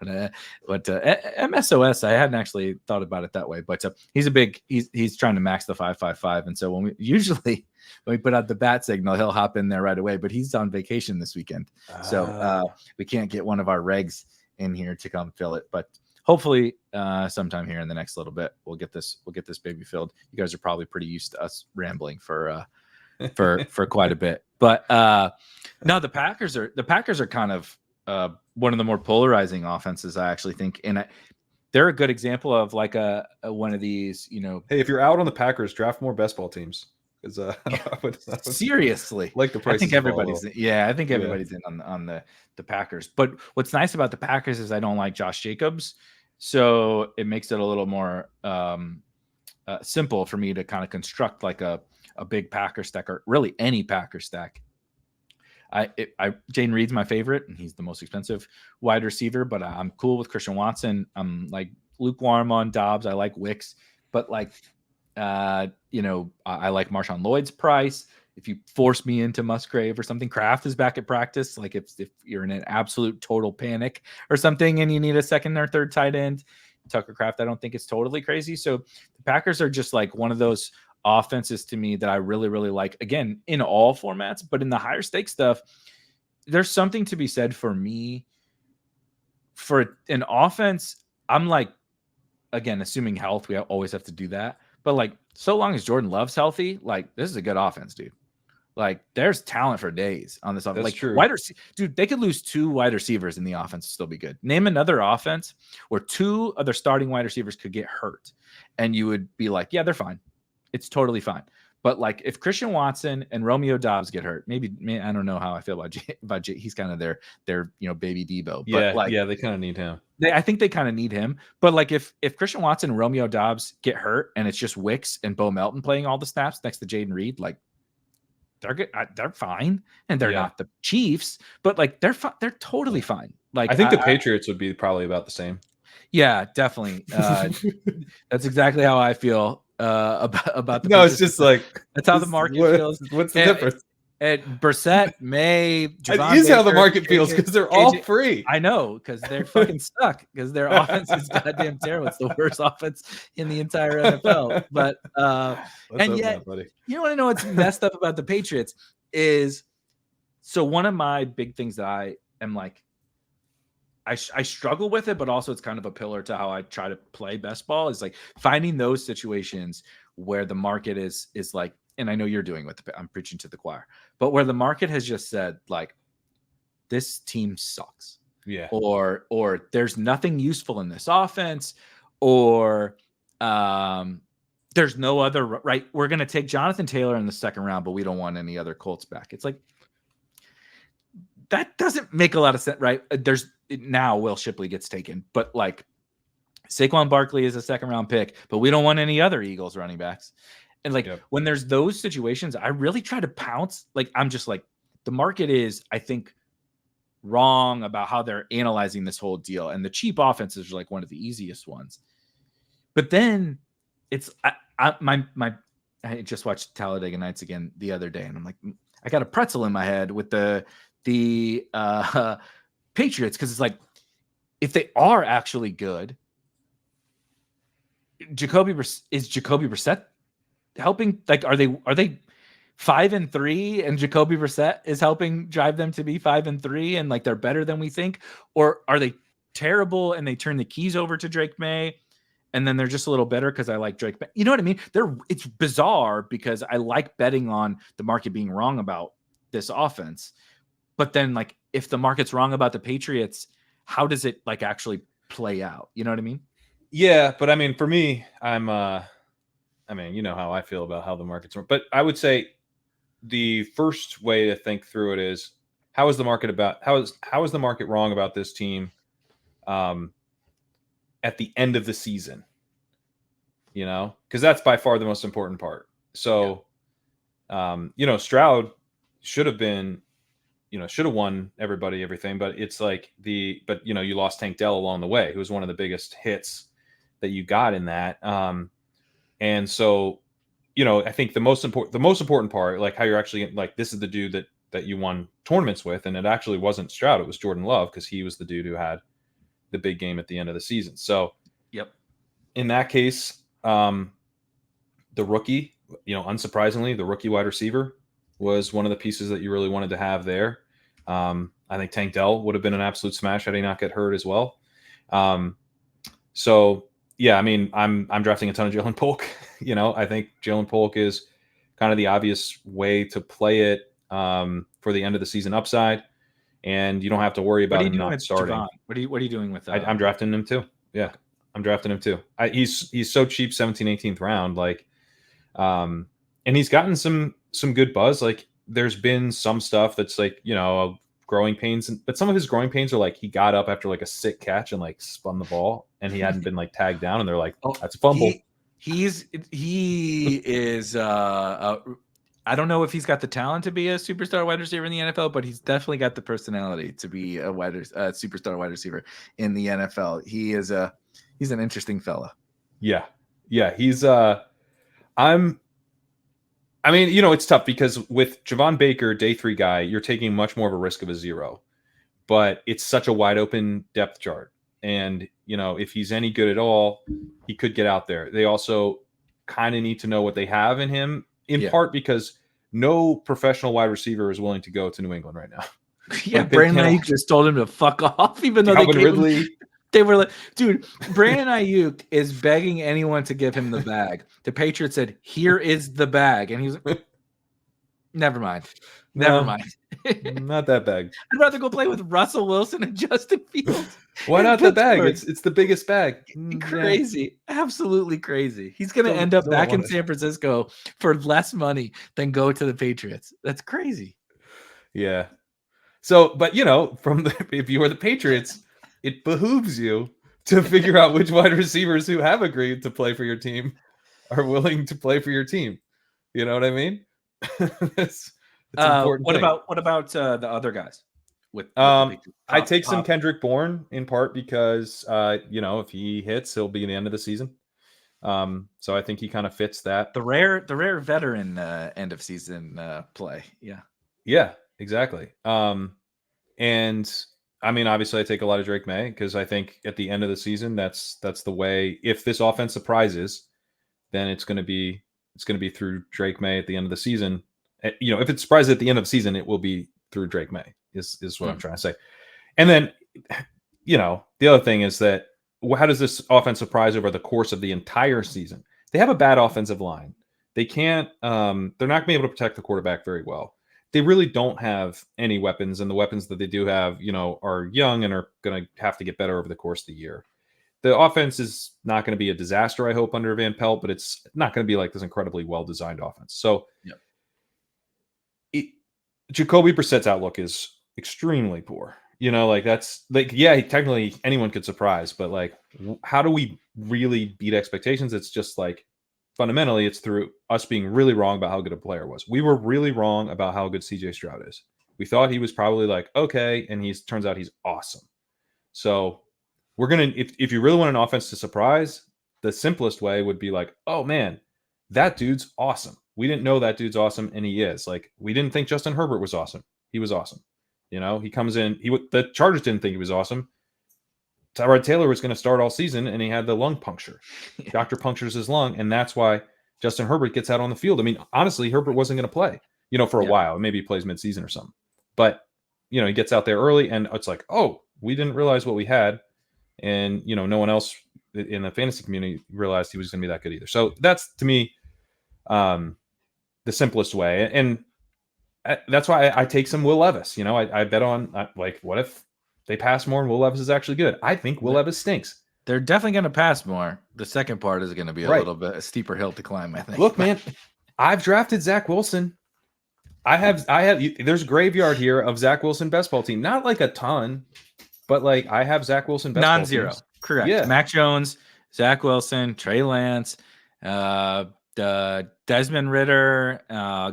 MSOS. I hadn't actually thought about it that way, but he's trying to max the 555, and so when we put out the bat signal, he'll hop in there right away. But he's on vacation this weekend, so we can't get one of our regs in here to come fill it, but. Hopefully, sometime here in the next little bit, we'll get this baby filled. You guys are probably pretty used to us rambling for quite a bit, but no, the Packers are kind of one of the more polarizing offenses, I actually think, and they're a good example of like a one of these. Hey, if you're out on the Packers, draft more best ball teams. Seriously, like the price. I think everybody's in on the Packers. But what's nice about the Packers is I don't like Josh Jacobs, so it makes it a little more simple for me to kind of construct like a big Packer stack, or really any Packer stack. Jaden Reed's my favorite, and he's the most expensive wide receiver. But I'm cool with Christian Watson. I'm like lukewarm on Dobbs. I like Wicks, but like. I like Marshawn Lloyd's price. If you force me into Musgrave or something, Kraft is back at practice. Like if you're in an absolute total panic or something and you need a second or third tight end, Tucker Kraft, I don't think it's totally crazy. So the Packers are just like one of those offenses to me that I really, really like, again, in all formats, but in the higher stake stuff, there's something to be said for me for an offense. I'm like, again, assuming health, we always have to do that. But like, so long as Jordan Love's healthy, like this is a good offense, dude. Like there's talent for days on this offense. Like true. Dude, they could lose 2 wide receivers in the offense and still be good. Name another offense where 2 of their starting wide receivers could get hurt, and you would be like, yeah, they're fine. It's totally fine. But like if Christian Watson and Romeo Dobbs get hurt, maybe I don't know how I feel about Jay. He's kind of their baby Debo. But they kind of need him. I think they kind of need him. But like if Christian Watson and Romeo Dobbs get hurt and it's just Wicks and Bo Melton playing all the snaps next to Jaden Reed, like they're good. They're fine, and they're not the Chiefs, but like they're totally fine. Like I think the Patriots would be probably about the same. Yeah, definitely. That's exactly how I feel about the. No, it's just like that's how the market feels. What's the difference? And Brissett, May, Javon Baker, how the market feels, because they're all free. I know, because they're fucking stuck, because their offense is goddamn terrible. It's the worst offense in the entire NFL. But and yet, you want to know what's messed up about the Patriots is, so one of my big things that I am like, I struggle with it, but also it's kind of a pillar to how I try to play best ball, is like finding those situations where the market is like, and I know you're doing with I'm preaching to the choir, but where the market has just said like, this team sucks. Yeah. Or there's nothing useful in this offense, or there's no other, right? We're going to take Jonathan Taylor in the second round, but we don't want any other Colts back. It's like, that doesn't make a lot of sense, right? Now Will Shipley gets taken, but like Saquon Barkley is a second round pick, but we don't want any other Eagles running backs. And like when there's those situations, I really try to pounce. Like I'm just like, the market is, I think, wrong about how they're analyzing this whole deal. And the cheap offenses are like one of the easiest ones. But then it's I just watched Talladega Nights again the other day, and I'm like, I got a pretzel in my head with the Patriots, because it's like, if they are actually good, is Jacoby Brissett helping? Like, are they 5-3 and Jacoby Brissett is helping drive them to be 5-3 and like they're better than we think? Or are they terrible and they turn the keys over to Drake Maye and then they're just a little better because I like Drake Maye? You know what I mean? It's bizarre because I like betting on the market being wrong about this offense. But then, like, if the market's wrong about the Patriots, how does it like actually play out? You know what I mean? Yeah, but I mean, for me, I mean, you know how I feel about how the markets work. But I would say the first way to think through it is, how is the market wrong about this team at the end of the season? You know, because that's by far the most important part. So, you know, Stroud should have won everything, but it's like but you know, you lost Tank Dell along the way, who was one of the biggest hits that you got in that. And so, you know, I think the most important part, like how you're actually like, this is the dude that you won tournaments with, and it actually wasn't Stroud, it was Jordan Love, because he was the dude who had the big game at the end of the season. So, in that case, the rookie, you know, unsurprisingly, the rookie wide receiver was one of the pieces that you really wanted to have there. I think Tank Dell would have been an absolute smash had he not get hurt as well. So yeah, I mean, I'm drafting a ton of Jalen Polk. You know, I think Jalen Polk is kind of the obvious way to play it for the end of the season upside, and you don't have to worry about him not starting. Javon? What are you doing with that? I'm drafting him too. Yeah, I'm drafting him too. He's so cheap, 17th, 18th round. Like, and he's gotten some good buzz. Like, there's been some stuff that's like, you know, growing pains, but some of his growing pains are like, he got up after like a sick catch and like spun the ball, and he hadn't been like tagged down, and they're like, oh, that's a fumble. He is I don't know if he's got the talent to be a superstar wide receiver in the NFL, but he's definitely got the personality to be a superstar wide receiver in the NFL. He's an interesting fella. Yeah. He's I mean, you know, it's tough because with Javon Baker, day 3 guy, you're taking much more of a risk of a 0, but it's such a wide open depth chart. And, you know, if he's any good at all, he could get out there. They also kind of need to know what they have in him, in part because no professional wide receiver is willing to go to New England right now. Yeah, like, Brandon Aiyuk just told him to fuck off, even though they were like, dude, Brandon Aiyuk is begging anyone to give him the bag. The Patriots said, here is the bag. And he was like, never mind. Not that bag. I'd rather go play with Russell Wilson and Justin Fields. Why not the bag? It's the biggest bag. Crazy. Yeah. Absolutely crazy. He's going to end up back in San Francisco for less money than go to the Patriots. That's crazy. Yeah. So, but you know, if you are the Patriots, it behooves you to figure out which wide receivers who have agreed to play for your team are willing to play for your team. You know what I mean? It's important. What about the other guys? I take some Kendrick Bourne in part because you know, if he hits, he'll be in the end of the season. So I think he kind of fits that. The rare veteran end of season play. Yeah. Yeah, exactly. And I mean, obviously, I take a lot of Drake Maye because I think at the end of the season, that's the way. If this offense surprises, then it's going to be through Drake Maye at the end of the season. You know, if it surprises at the end of the season, it will be through Drake Maye. Is what I'm trying to say. And then, you know, the other thing is that how does this offense surprise over the course of the entire season? They have a bad offensive line. They can't. They're not going to be able to protect the quarterback very well. They really don't have any weapons, and the weapons that they do have, you know, are young and are going to have to get better over the course of the year. The offense is not going to be a disaster, I hope, under Van Pelt, but it's not going to be like this incredibly well-designed offense. So, Jacoby Brissett's outlook is extremely poor. You know, like that's like, yeah, technically anyone could surprise, but like, how do we really beat expectations? It's just like, fundamentally, it's through us being really wrong about how good a player was. We were really wrong about how good CJ Stroud is. We thought he was probably like, okay, and turns out he's awesome. So we're going to, if you really want an offense to surprise, the simplest way would be like, oh man, that dude's awesome. we didn't know that dude's awesome, and he is. Like, we didn't think Justin Herbert was awesome. He was awesome. You know, he comes in. The Chargers didn't think he was awesome. Tyrod Taylor was going to start all season, and he had the lung puncture. Doctor punctures his lung, and that's why Justin Herbert gets out on the field. I mean, honestly, Herbert wasn't going to play, you know, for a while. Maybe he plays midseason or something. But, you know, he gets out there early, and it's like, oh, we didn't realize what we had. And, you know, no one else in the fantasy community realized he was going to be that good either. So that's, to me, the simplest way. And that's why I take some Will Levis. You know, I bet on, like, what if they pass more and Will Levis is actually good? I think Will Levis stinks. They're definitely going to pass more. The second part is going to be a little bit a steeper hill to climb, I think. Look, man, I've drafted Zach Wilson. I have. There's graveyard here of Zach Wilson best ball team. Not like a ton, but like I have Zach Wilson best non-zero. Ball teams. Correct. Yeah. Mac Jones, Zach Wilson, Trey Lance, Desmond Ridder.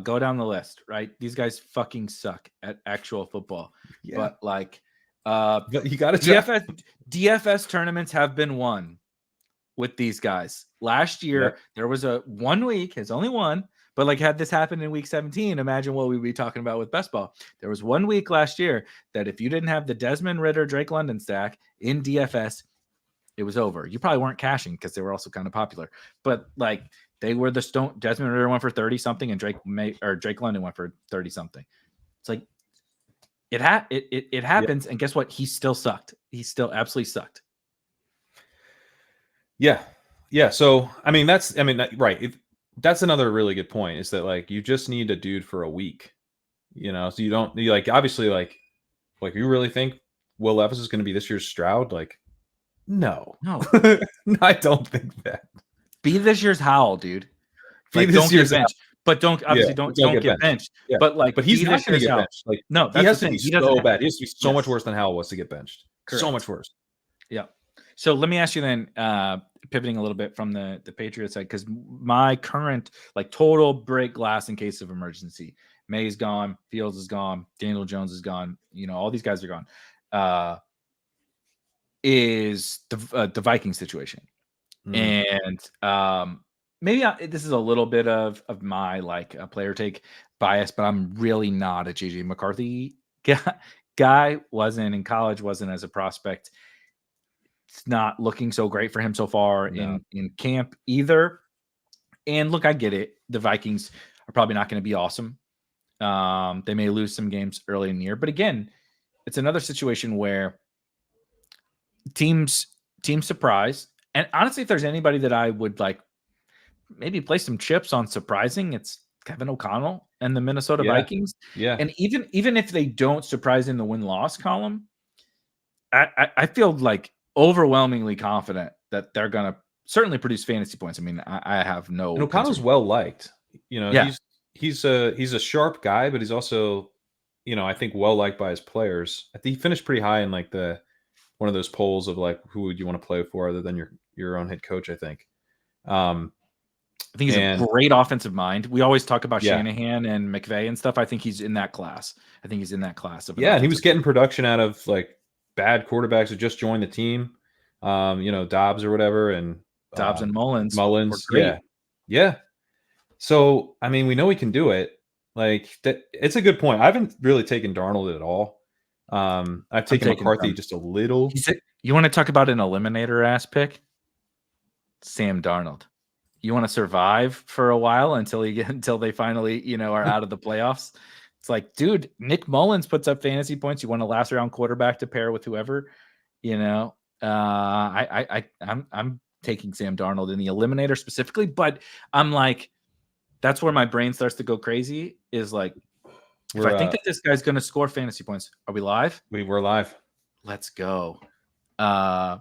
Go down the list. Right. These guys fucking suck at actual football. Yeah. But like, you got to DFS tournaments have been won with these guys. Last year, there was a 1 week, it's only one, but like had this happened in week 17, imagine what we'd be talking about with best ball. There was 1 week last year that if you didn't have the Desmond Ridder, Drake London stack in DFS, it was over. You probably weren't cashing because they were also kind of popular, but like they were the stone. Desmond Ridder went for 30 something and Drake London went for 30 something. It's like, it happens, and guess what? He still sucked. He still absolutely sucked. Yeah. So right. That's another really good point. Is that like you just need a dude for a week, you know? So you like obviously like you really think Will Levis is going to be this year's Stroud? Like, no, I don't think that. Be this year's Howell, dude. Like, don't get benched. But don't get benched. Yeah. But he's not going to get benched. Like, no, he has to be so bad. He has to be so much worse than Howell was to get benched. Correct. So much worse. Yeah. So let me ask you then, pivoting a little bit from the Patriots side, because my current like total break glass in case of emergency. May's gone, Fields is gone, Daniel Jones is gone. You know, all these guys are gone. Is the Viking situation, and maybe this is a little bit of my like a player take bias, but I'm really not a JJ McCarthy guy. Wasn't in college, wasn't as a prospect. It's not looking so great for him so far in camp either. And look, I get it. The Vikings are probably not going to be awesome. They may lose some games early in the year, but again, it's another situation where teams surprise. And honestly, if there's anybody that I would like maybe play some chips on surprising, it's Kevin O'Connell and the Minnesota Vikings. Yeah. And even if they don't surprise in the win-loss column, I feel like overwhelmingly confident that they're going to certainly produce fantasy points. I mean, I have no. And O'Connell's well liked. You know, he's a sharp guy, but he's also, you know, I think well liked by his players. I think he finished pretty high in like one of those polls of like who would you want to play for other than your own head coach, I think. I think he's a great offensive mind. We always talk about Shanahan and McVay and stuff. I think he's in that class. And he was getting production out of like bad quarterbacks who just joined the team. You know, Dobbs or whatever, and Dobbs and Mullins. Yeah. So I mean, we know he can do it. Like that, it's a good point. I haven't really taken Darnold at all. I've taken McCarthy just a little. You want to talk about an eliminator ass pick? Sam Darnold. You want to survive for a while until they finally, you know, are out of the playoffs. It's like, dude, Nick Mullins puts up fantasy points. You want a last round quarterback to pair with whoever, you know. I'm taking Sam Darnold in the eliminator specifically, but I'm like, that's where my brain starts to go crazy. Is like, if I think that this guy's going to score fantasy points, are we live? We're live. Let's go. Oh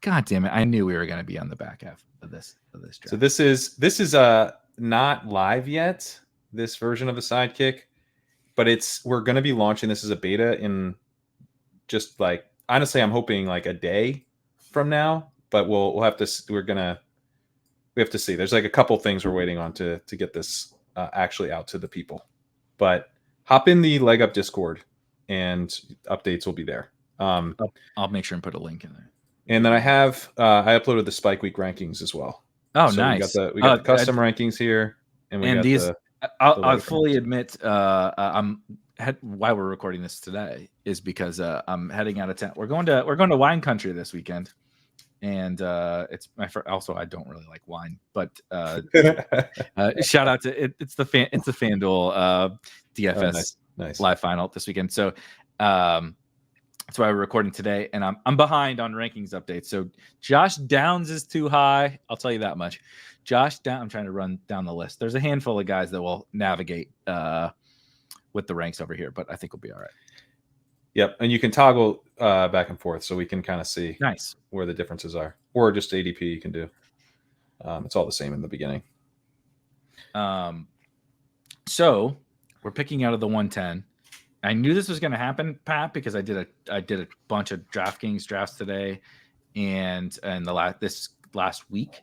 God damn it! I knew we were going to be on the back half of this draft. So this is not live yet. This version of the Sidekick, but we're going to be launching this as a beta in just like, honestly, I'm hoping like a day from now. But we'll have to. We have to see. There's like a couple things we're waiting on to get this actually out to the people. But hop in the Leg Up Discord, and updates will be there. I'll make sure and put a link in there. And then I have I uploaded the Spike Week rankings as well. Oh, so nice. We got the custom rankings here. and we and got these. the I'll fully admit, why we're recording this today is because I'm heading out of town. We're going to wine country this weekend, and it's my first. Also, I don't really like wine, but shout out to it. It's the FanDuel DFS nice live final this weekend. So that's why we're recording today, and I'm behind on rankings updates. So Josh Downs is too high. I'll tell you that much. I'm trying to run down the list. There's a handful of guys that will navigate with the ranks over here, but I think we'll be all right. Yep, and you can toggle back and forth so we can kind of see where the differences are, or just ADP you can do. It's all the same in the beginning. So we're picking out of the 110. I knew this was going to happen, Pat, because I did a bunch of DraftKings drafts today and this last week.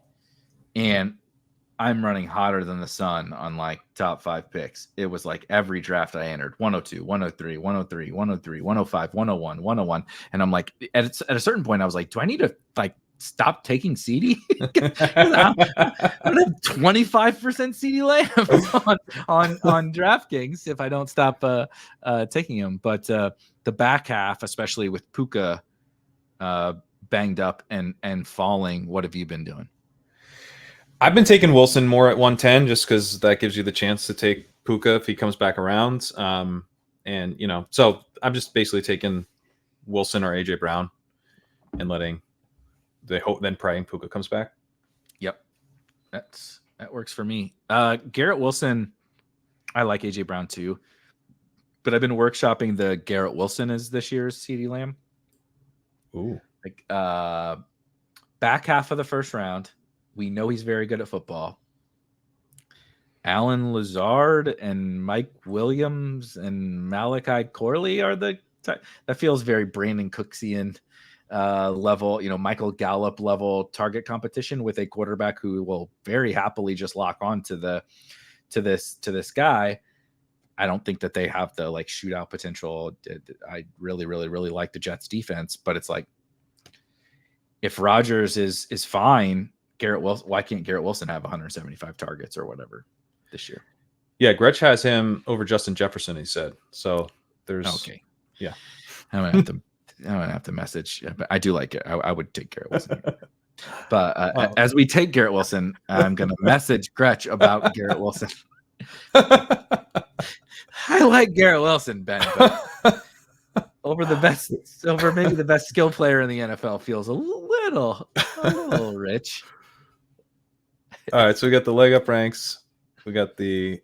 And I'm running hotter than the sun on like top 5 picks. It was like every draft I entered 102, 103, 103, 103, 105, 101, 101. And I'm like, at a certain point, I was like, do I need to like stop taking CD? I'm gonna have 25% CD land on DraftKings if I don't stop taking them. But the back half, especially with Puka banged up and falling, what have you been doing? I've been taking Wilson more at 110 just because that gives you the chance to take Puka if he comes back around. And, so I'm just basically taking Wilson or AJ Brown and then praying Puka comes back. Yep. That works for me. Garrett Wilson, I like AJ Brown too, but I've been workshopping the Garrett Wilson as this year's CeeDee Lamb. Ooh. Like back half of the first round. We know he's very good at football. Alan Lazard and Mike Williams and Malachi Corley are that feels very Brandon Cooksian level, Michael Gallup level target competition with a quarterback who will very happily just lock on to this guy. I don't think that they have the like shootout potential. I really, really, really like the Jets defense, but it's like if Rodgers is fine, Garrett Wilson, why can't Garrett Wilson have 175 targets or whatever this year? Yeah, Gretsch has him over Justin Jefferson, he said. So there's okay. Yeah. I'm gonna have to message, but I do like it. I would take Garrett Wilson. But as we take Garrett Wilson, I'm gonna message Gretsch about Garrett Wilson. I like Garrett Wilson, Ben, but over maybe the best skill player in the NFL feels a little rich. All right, so we got the leg up ranks. We got I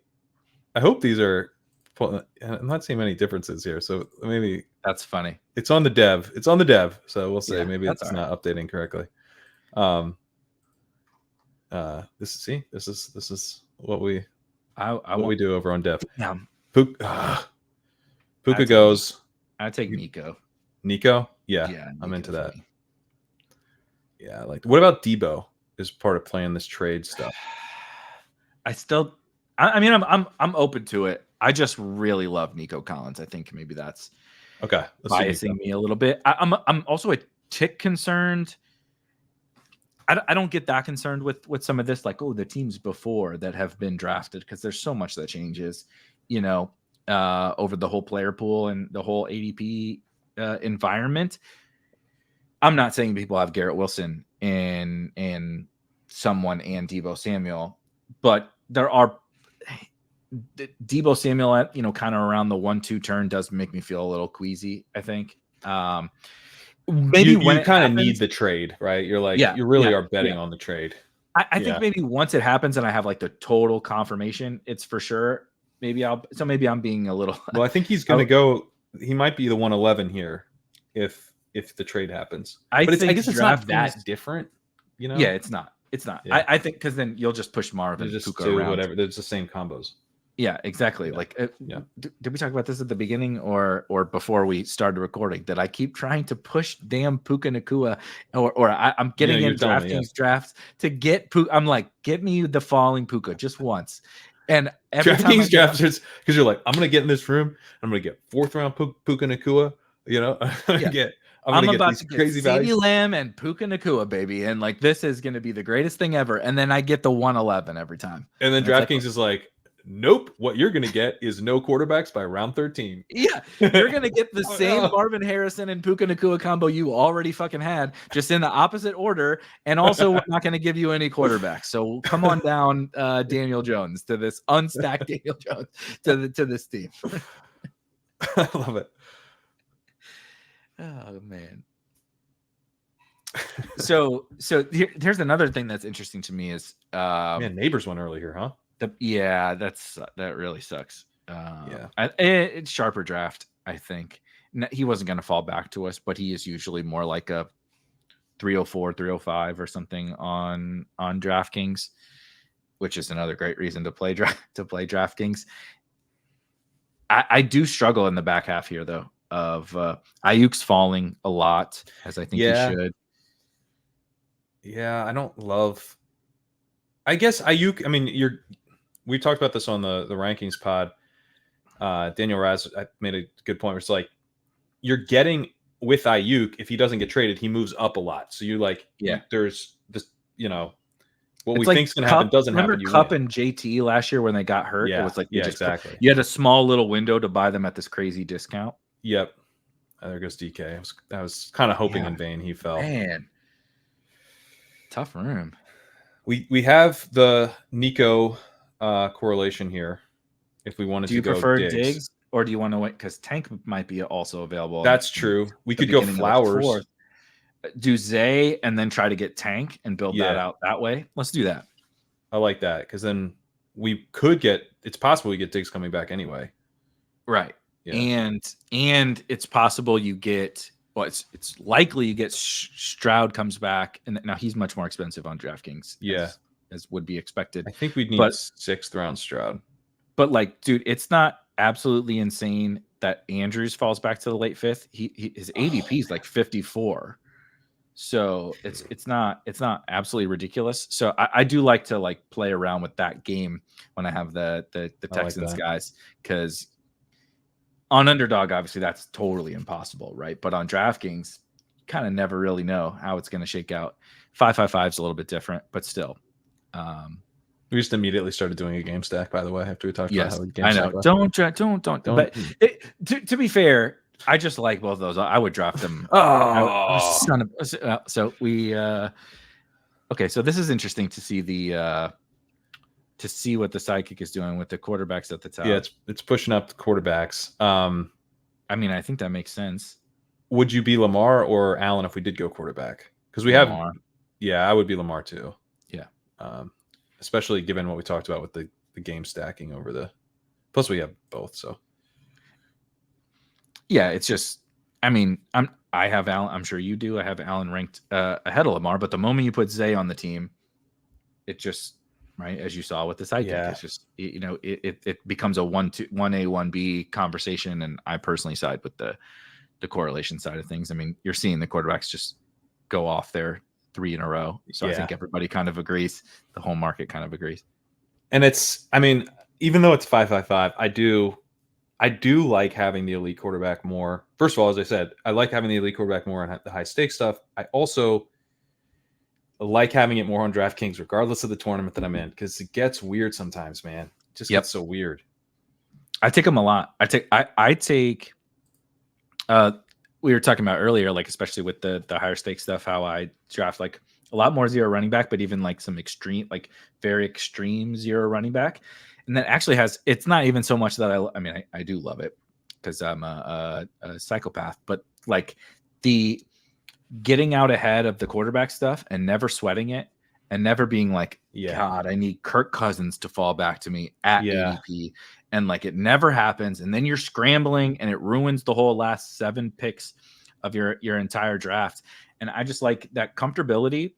hope these are. I'm not seeing many differences here, so maybe that's funny. It's on the dev. So we'll say maybe it's not updating correctly. This is what we do over on dev. Yeah. Puka goes. I take Nico. Nico? Yeah, I'm into that. Yeah, I like. What about Debo? Is part of playing this trade stuff. I'm open to it. I just really love Nico Collins. I think maybe that's okay. Biasing me a little bit. I'm also a tick concerned. I don't get that concerned with some of this, like, the teams before that have been drafted, because there's so much that changes, over the whole player pool and the whole ADP environment. I'm not saying people have Garrett Wilson and someone and Deebo Samuel, but there are Deebo Samuel at, kind of around the 1-2 turn does make me feel a little queasy, I think. Maybe you when kind of need the trade, right? You're like, you really are betting on the trade. I think maybe once it happens and I have like the total confirmation, it's for sure. Maybe I'm being a little. Well, I think he's going to go. He might be the 111 here if the trade happens. I guess it's not that different, Yeah, it's not. It's not. Yeah. I think because then you'll just push Marvin, just Puka around. Whatever. There's the same combos. Yeah, exactly. Yeah. Like, did we talk about this at the beginning or before we started recording? That I keep trying to push damn Puka Nacua, or I'm getting in DraftKings drafts to get Puka. I'm like, get me the falling Puka just once. And every DraftKings drafts, because you're like, I'm gonna get in this room. I'm gonna get 4th round Puka Nacua. I'm gonna I'm about to get CeeDee Lamb and Puka Nacua, baby. And like, this is going to be the greatest thing ever. And then I get the 111 every time. And then DraftKings is like, nope, what you're going to get is no quarterbacks by round 13. Yeah, you're going to get the same Marvin Harrison and Puka Nacua combo you already fucking had, just in the opposite order. And also, we're not going to give you any quarterbacks. So come on down, Daniel Jones, to this unstacked Daniel Jones to this team. I love it. Oh, man. So here's another thing that's interesting to me is man, neighbors went early here, huh? That really sucks. Yeah, it's sharper draft. I think he wasn't going to fall back to us, but he is usually more like a 304, 305 or something on DraftKings, which is another great reason to play DraftKings. I do struggle in the back half here though. Of Aiyuk's falling a lot, as I think he should. Yeah, I don't love. I guess Aiyuk. I mean, we talked about this on the rankings pod. Daniel Raz made a good point. Where it's like you're getting with Aiyuk, if he doesn't get traded, he moves up a lot. So you like, there's this, what we think's going to happen doesn't happen. Remember Cup and JT last year when they got hurt? Yeah, it was like exactly. You had a small little window to buy them at this crazy discount. Yep. There goes DK. I was kind of hoping in vain he fell. Man, tough room. We have the Nico correlation here. If we wanted to go, do you prefer Diggs or do you want to wait? Because Tank might be also available. That's true. We could go Flowers. Do Zay and then try to get Tank and build that out that way. Let's do that. I like that because then we could get. It's possible we get Diggs coming back anyway. Right. Yeah. And it's possible you get. Well, it's likely you get Stroud comes back, and now he's much more expensive on DraftKings. As would be expected. I think we'd need 6th round Stroud. But like, dude, it's not absolutely insane that Andrews falls back to the late 5th. His ADP is like 54, so it's not absolutely ridiculous. So I do like to like play around with that game when I have the Texans guys, because on Underdog, obviously, that's totally impossible, right? But on DraftKings, you kind of never really know how it's going to shake out. 555 is a little bit different, but still. We just immediately started doing a game stack, by the way, after we talked about how game I know. Stack Don't. But to be fair, I just like both of those. I would draft them. So we okay. So this is interesting to see to see what the sidekick is doing with the quarterbacks at the top. Yeah, it's pushing up the quarterbacks. I mean, I think that makes sense. Would you be Lamar or Allen if we did go quarterback? Because we Lamar. I would be Lamar too. Yeah. Especially given what we talked about with the game stacking over plus we have both. So yeah, it's just, I mean, I have Allen. I'm sure you do. I have Allen ranked ahead of Lamar, but the moment you put Zay on the team, it just, right, as you saw with the sidekick, it's just, it becomes a 1-2, 1A, 1B conversation, and I personally side with the correlation side of things. I mean, you're seeing the quarterbacks just go off there 3 in a row. So I think everybody kind of agrees. The whole market kind of agrees. And it's, I mean, even though it's 555, I do like having the elite quarterback more. First of all, as I said, I like having the elite quarterback more on the high stakes stuff. I also like having it more on DraftKings, regardless of the tournament that I'm in, because it gets weird sometimes, man. It just gets so weird. I take them a lot. I take we were talking about earlier, like especially with the higher stakes stuff, how I draft like a lot more zero running back, but even like some extreme, like very extreme zero running back. And that actually it's not even so much that I mean, I do love it because I'm a psychopath, but like the getting out ahead of the quarterback stuff and never sweating it and never being like, God, I need Kirk Cousins to fall back to me at ADP. And like it never happens. And then you're scrambling and it ruins the whole last 7 picks of your entire draft. And I just like that comfortability.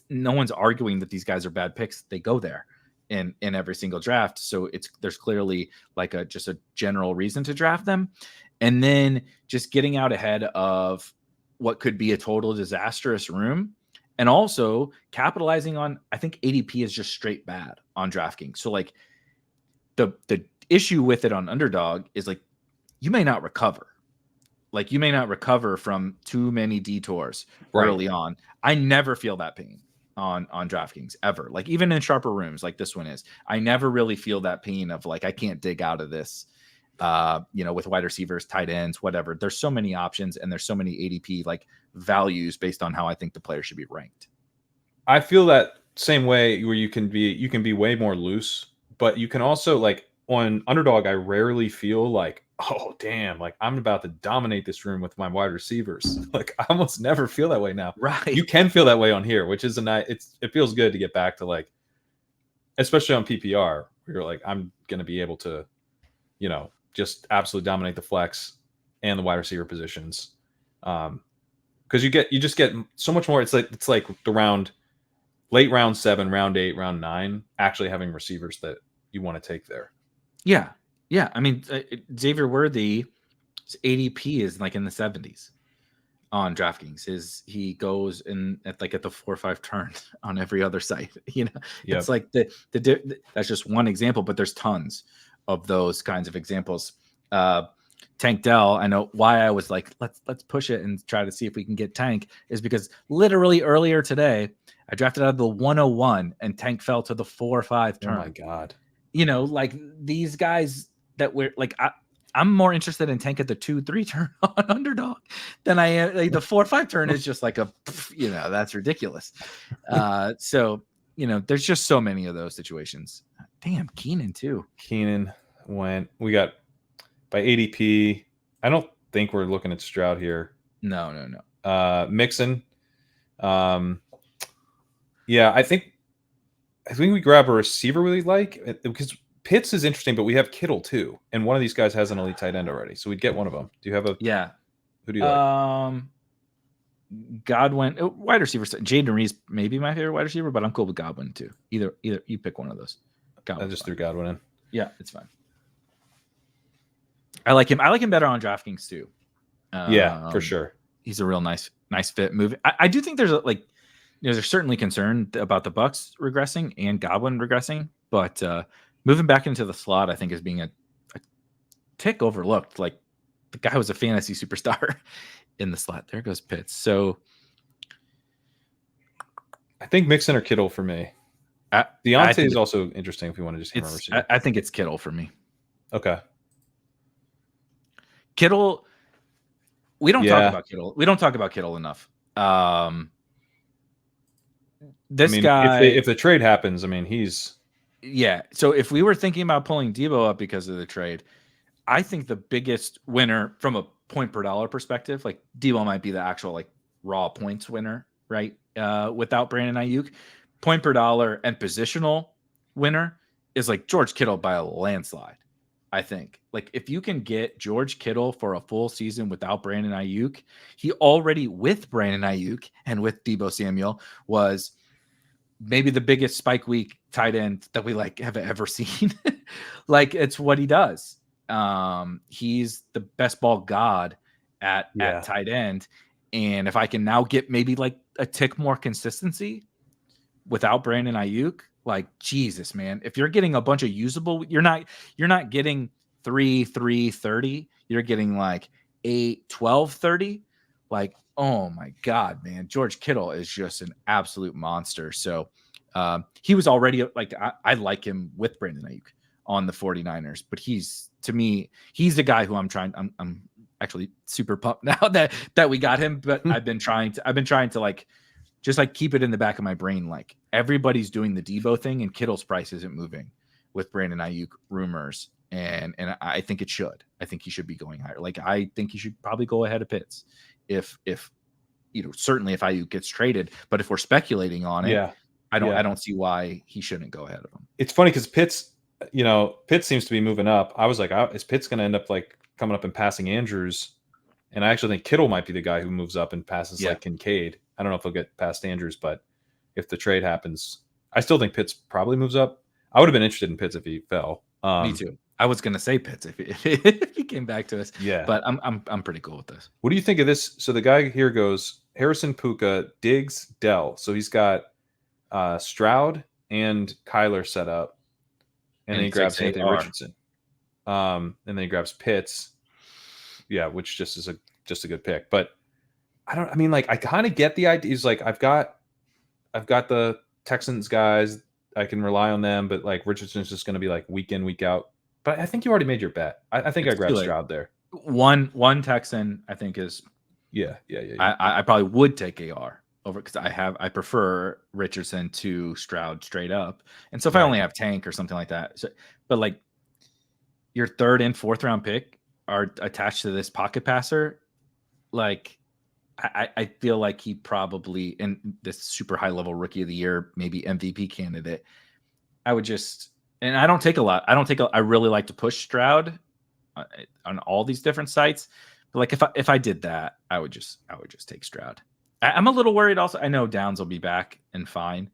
No one's arguing that these guys are bad picks. They go there in every single draft. So there's clearly like just a general reason to draft them. And then just getting out ahead of what could be a total disastrous room. And also capitalizing on, I think ADP is just straight bad on DraftKings. So like the issue with it on Underdog is like, you may not recover. Like you may not recover from too many detours early on. I never feel that pain on DraftKings ever. Like even in sharper rooms like this one is, I never really feel that pain of like, I can't dig out of this, with wide receivers, tight ends, whatever. There's so many options and there's so many ADP like values based on how I think the player should be ranked. I feel that same way where you can be way more loose, but you can also like on Underdog, I rarely feel like, oh damn, like I'm about to dominate this room with my wide receivers. Like I almost never feel that way now. Right. You can feel that way on here, which is it feels good to get back to like, especially on PPR, where you're like, I'm gonna be able to, just absolutely dominate the flex and the wide receiver positions. Because you just get so much more. It's like the late round 7, round 8, round 9, actually having receivers that you want to take there. Yeah. Yeah. I mean, Xavier Worthy's ADP is like in the 70s on DraftKings. He goes in at the 4 or 5 turn on every other site. It's like that's just one example, but there's tons of those kinds of examples. Tank Dell, I know why I was like, let's push it and try to see if we can get Tank is because literally earlier today, I drafted out of the 101 and Tank fell to the 4 or 5 turn. Oh my God. Like these guys that we're like, I'm more interested in Tank at the 2-3 turn on Underdog than I am. Like the 4 or 5 turn is just like that's ridiculous. So, there's just so many of those situations. Damn, Keenan too. Keenan we got by ADP. I don't think we're looking at Stroud here. No. Mixon. Yeah, I think we grab a receiver we like because Pitts is interesting, but we have Kittle too, and one of these guys has an elite tight end already, so we'd get one of them. Do you have a? Yeah. Who do you like? Godwin, wide receiver. Jaden Reed's maybe my favorite wide receiver, but I'm cool with Godwin too. Either you pick one of those. I just threw Godwin in. Yeah, it's fine. I like him. I like him better on DraftKings too. Yeah, for sure. He's a real nice fit move. I do think there's there's certainly concern about the Bucks regressing and Godwin regressing, but moving back into the slot, I think is being a tick overlooked. Like the guy was a fantasy superstar in the slot. There goes Pitts. So I think Mixon or Kittle for me. Deontay is also interesting if you want to just remember. I think it's Kittle for me. Okay. Kittle. We don't talk about Kittle. We don't talk about Kittle enough. This guy, if the trade happens, he's. Yeah. So if we were thinking about pulling Debo up because of the trade, I think the biggest winner from a point per dollar perspective, like Debo might be the actual like raw points winner, right? Without Brandon Aiyuk, point per dollar and positional winner is like George Kittle by a landslide. I think like if you can get George Kittle for a full season without Brandon Aiyuk, he already with Brandon Aiyuk and with Deebo Samuel was maybe the biggest spike week tight end that we like have ever seen. Like it's what he does. He's the best ball god at tight end. And if I can now get maybe like a tick more consistency without Brandon Aiyuk, like Jesus, man, if you're getting a bunch of usable, you're not getting 3-3-30. You're getting like 8-12-30. Like, oh my God, man, George Kittle is just an absolute monster. So he was already like, I like him with Brandon Aiyuk on the 49ers, but he's the guy who I'm actually super pumped now that we got him, but I've been trying to like, just like keep it in the back of my brain. Like everybody's doing the Debo thing and Kittle's price isn't moving with Brandon Aiyuk rumors. And I think it should. I think he should be going higher. Like I think he should probably go ahead of Pitts if certainly if Aiyuk gets traded. But if we're speculating on it, I don't see why he shouldn't go ahead of him. It's funny because Pitts seems to be moving up. I was like, is Pitts going to end up like coming up and passing Andrews? And I actually think Kittle might be the guy who moves up and passes like Kincaid. I don't know if he'll get past Andrews, but if the trade happens, I still think Pitts probably moves up. I would have been interested in Pitts if he fell. Me too. I was going to say Pitts if he came back to us. Yeah, but I'm pretty cool with this. What do you think of this? So the guy here goes Harrison, Puka, Diggs, Dell. So he's got Stroud and Kyler set up, and then he grabs Anthony Richardson. And then he grabs Pitts. Yeah, which just is a just a good pick. But I kind of get the idea. He's like, I've got the Texans guys. I can rely on them, but like Richardson's just going to be like week in, week out. But I think you already made your bet. I think I grabbed Stroud there. One Texan, I think is. Yeah. I probably would take AR over because I prefer Richardson to Stroud straight up. And so if I only have Tank or something like that, but like your third and fourth round pick are attached to this pocket passer, like I feel like he probably in this super high level rookie of the year, maybe MVP candidate. I would just, and I don't take a lot. I really like to push Stroud on all these different sites. But like if I did that, I would just take Stroud. I'm a little worried also. I know Downs will be back and fine.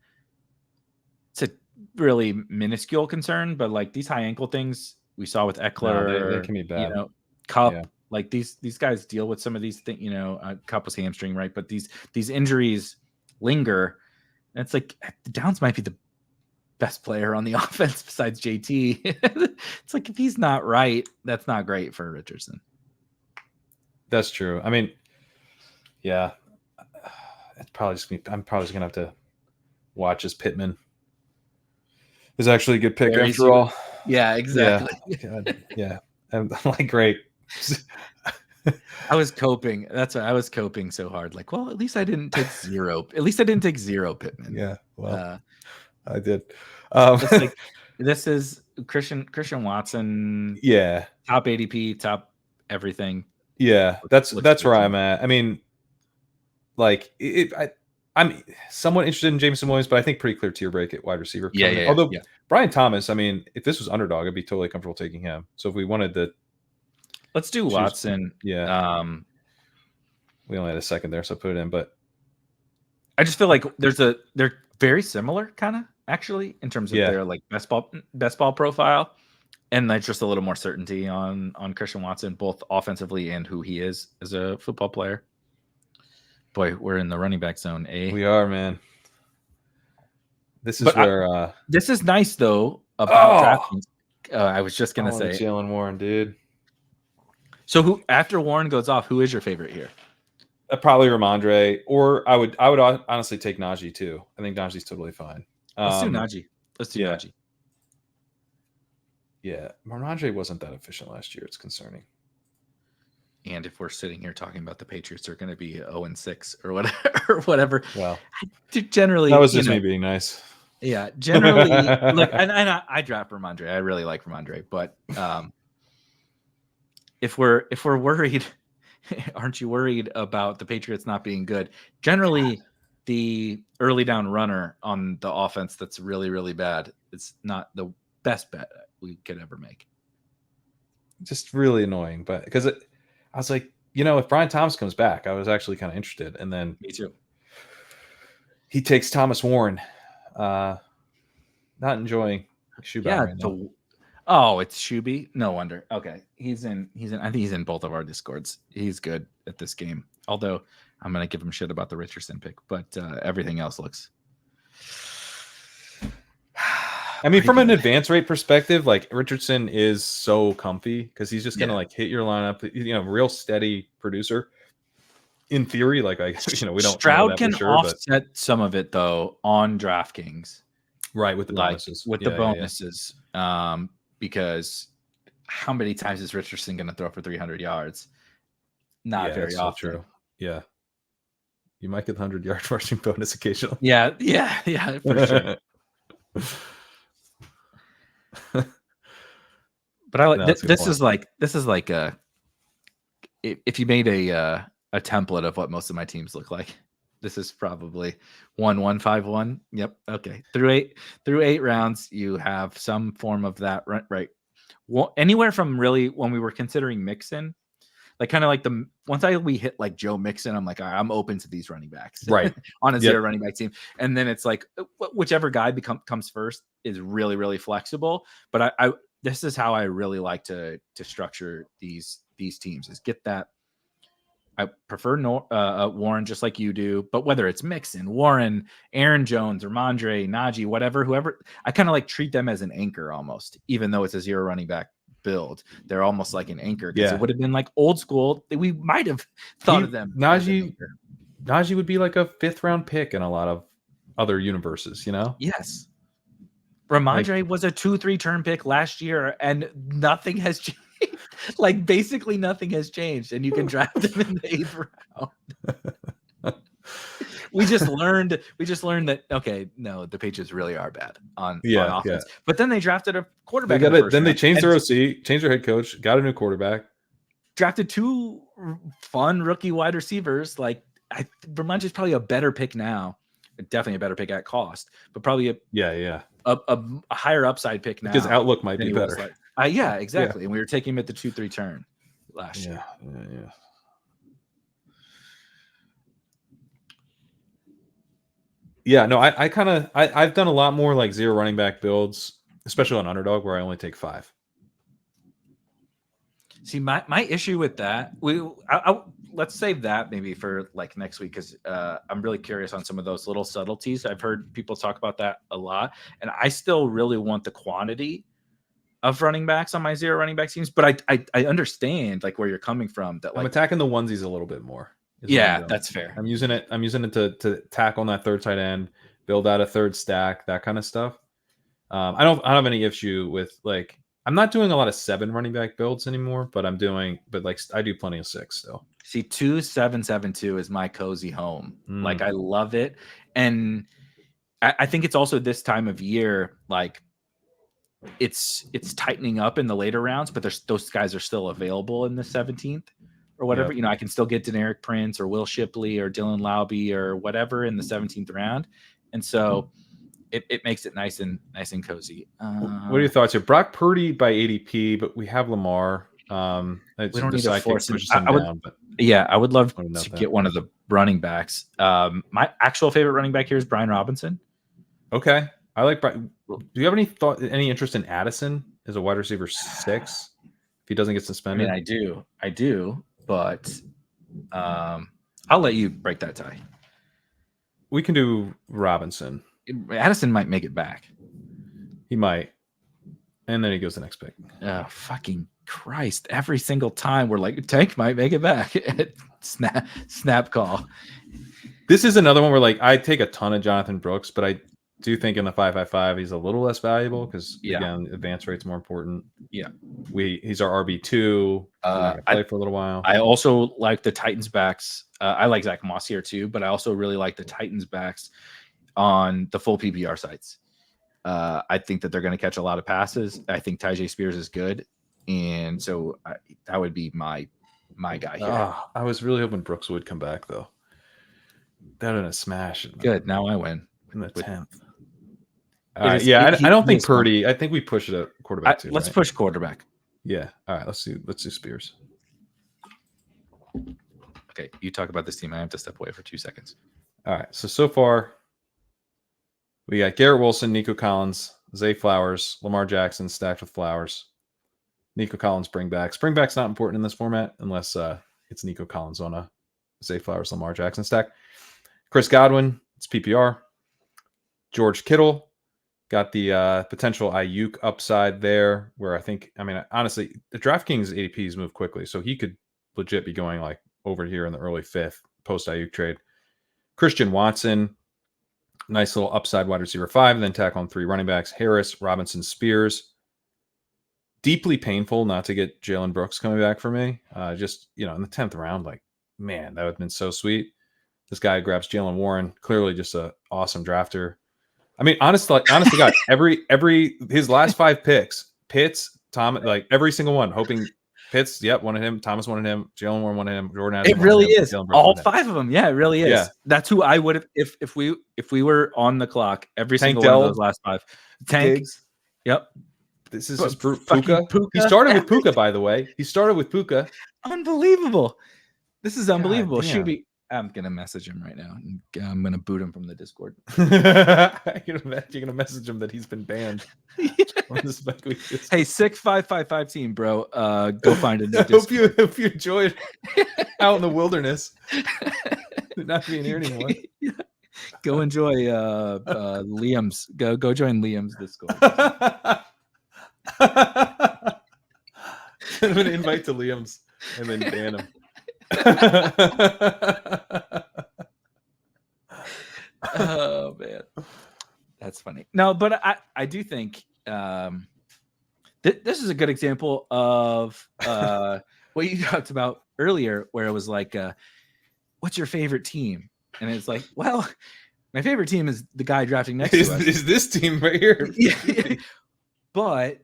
It's a really minuscule concern, but like these high ankle things we saw with Eckler, they can be bad. Cup, like these guys deal with some of these things. Cup was hamstring, right? But these injuries linger. And it's like Downs might be the best player on the offense besides JT. It's like if he's not right, that's not great for Richardson. That's true. I mean, yeah, it's probably just me. I'm probably just gonna have to watch as Pittman is actually a good pick after all. Yeah, exactly. Yeah. I'm like, great. I was coping. That's why I was coping so hard. Like, well, at least I didn't take zero. At least I didn't take zero Pittman. Yeah. Well, I did. This is Christian Watson. Yeah. Top ADP, top everything. Yeah, that's where I'm at. I mean, like I'm somewhat interested in Jameson Williams, but I think pretty clear tier break at wide receiver. Although Brian Thomas, I mean, if this was Underdog, I'd be totally comfortable taking him. So if we wanted to, let's do Watson. Yeah. We only had a second there, so put it in. But I just feel like they're very similar, kind of actually, in terms of their like best ball profile. And there's just a little more certainty on Christian Watson, both offensively and who he is as a football player. Boy, we're in the running back zone, eh? We are, man. This is where this is nice though about DraftKings. I was just gonna say Jalen Warren, dude. So who after Warren goes off, who is your favorite here? Probably Ramondre, or I would honestly take Najee too. I think Najee's totally fine. Let's do Najee. Najee. Yeah, Ramondre wasn't that efficient last year. It's concerning. And if we're sitting here talking about the Patriots are going to be 0-6 or whatever, well, generally that was just me being nice. Yeah, generally, look, and I draft Ramondre. I really like Ramondre, but if we're worried, aren't you worried about the Patriots not being good? Generally, the early down runner on the offense that's really, really bad, it's not the best bet we could ever make. Just really annoying, but because I was like, if Brian Thomas comes back, I was actually kind of interested, and then me too. He takes Thomas Warren. Not enjoying Shuby right now. Oh, it's Shuby. No wonder. Okay, he's in. I think he's in both of our Discords. He's good at this game. Although I'm gonna give him shit about the Richardson pick, but everything else looks. I mean, from an advance rate perspective, like Richardson is so comfy because he's just gonna like hit your lineup. Real steady producer. In theory, like we don't. Stroud can offset some of it though on DraftKings, right? With the bonuses, bonuses. Because how many times is Richardson going to throw for 300 yards? Not very often. True. Yeah, you might get the 100-yard rushing bonus occasionally. Yeah, for sure. But I like this is like a if you made a template of what most of my teams look like, this is probably 1-1-5-1. Yep. Okay. Through eight rounds, you have some form of that, right? Well, anywhere from really when we were considering Mixon, like kind of like once we hit like Joe Mixon, I'm like, I'm open to these running backs, right? On a zero running back team, and then it's like whichever guy comes first is really, really flexible. But I this is how I really like to structure these teams is get that. I prefer Warren just like you do, but whether it's Mixon, Warren, Aaron Jones, Ramondre, Najee, whoever, I kind of like treat them as an anchor almost, even though it's a zero running back build. They're almost like an anchor because it would have been like old school. We might have thought of them. Najee would be like a 5th round pick in a lot of other universes, you know? Yes. Ramondre was a 2-3 turn pick last year, and nothing has changed. Like basically nothing has changed, and you can draft him in the 8th round. We just learned that the Patriots really are bad on offense. But then they drafted a quarterback. They changed their OC, changed their head coach, got a new quarterback, drafted 2 fun rookie wide receivers. Like Ramondre is probably a better pick now, definitely a better pick at cost, but probably a higher upside pick now because outlook might be better. Exactly. And we were taking him at the 2-3 turn last year. Yeah, no, I've done a lot more like 0 running back builds, especially on Underdog, where I only take 5. See, my issue with that, let's save that maybe for like next week, because I'm really curious on some of those little subtleties. I've heard people talk about that a lot, and I still really want the quantity of running backs on my 0 running back teams, but I understand like where you're coming from. That like, I'm attacking the onesies a little bit more. Yeah, that's fair. I'm using it to tack on that 3rd tight end, build out a 3rd stack, that kind of stuff. I don't have any issue with like, I'm not doing a lot of 7 running back builds anymore, but I do plenty of 6 still. See, 2-7-7-2 is my cozy home. Like I love it. And I think it's also this time of year, like it's tightening up in the later rounds, but those guys are still available in the 17th. Or whatever, I can still get Deneric Prince or Will Shipley or Dylan Laube or whatever in the 17th round, and so it makes it nice and cozy. What are your thoughts here? Brock Purdy by ADP, but we have Lamar. We don't need to force him down. I would love to get one of the running backs. My actual favorite running back here is Brian Robinson. Okay, I like Brian. Do you have any interest in Addison as a wide receiver 6 if he doesn't get suspended? I mean, I do. But I'll let you break that tie. We can do Robinson. Addison might make it back. He might. And then he goes the next pick. Oh, fucking Christ. Every single time we're like, Tank might make it back. Snap call. This is another one where like I take a ton of Jonathan Brooks, but I do think in the 5-5-5 he's a little less valuable because again, advance rate's more important. Yeah, he's our RB2. Play for a little while. I also like the Titans backs. I like Zach Moss here too, but I also really like the Titans backs on the full PPR sites. I think that they're going to catch a lot of passes. I think Tyjae Spears is good, and so that would be my guy here. I was really hoping Brooks would come back though. That in a smash. Good. Now I win in the 10th. I don't think Purdy. I think we push it at quarterback too. Let's push quarterback. Yeah. All right. Let's do Spears. Okay. You talk about this team. I have to step away for 2 seconds. All right. So far, we got Garrett Wilson, Nico Collins, Zay Flowers, Lamar Jackson stacked with Flowers. Nico Collins bringback. Bringback's not important in this format unless it's Nico Collins on a Zay Flowers, Lamar Jackson stack. Chris Godwin, it's PPR. George Kittle. Got the potential Aiyuk upside there where honestly, the DraftKings ADPs move quickly. So he could legit be going like over here in the early 5th post Aiyuk trade. Christian Watson, nice little upside wide receiver 5, and then tack on 3 running backs, Harris, Robinson, Spears. Deeply painful not to get Jalen Brooks coming back for me. In the 10th round, like, man, that would have been so sweet. This guy grabs Jalen Warren, clearly just an awesome drafter. I mean, honestly, God, his last 5 picks, Pitts, Tom, like every single one, hoping Pitts, wanted him, Thomas wanted him, Jalen Warren wanted him, Jordan Addison. It really is all 5 of them. Yeah, it really is. Yeah. That's who I would have if we were on the clock. Every single one of those last 5. Tank. Diggs. Yep. This is just Puka. He started with Puka, by the way. Unbelievable. This is unbelievable. Should be. I'm gonna message him right now. I'm gonna boot him from the Discord. You're gonna message him that he's been banned. Hey, sick 555 team, bro. Go find it. Hope you enjoyed out in the wilderness. Not being here anymore. Go enjoy Liam's. Go join Liam's Discord. Send him an invite to Liam's and then ban him. Oh man, that's funny. No, but I do think this is a good example of what you talked about earlier, where it was like, what's your favorite team? And it's like, well, my favorite team is the guy drafting next to us. Is this team right here? Yeah. But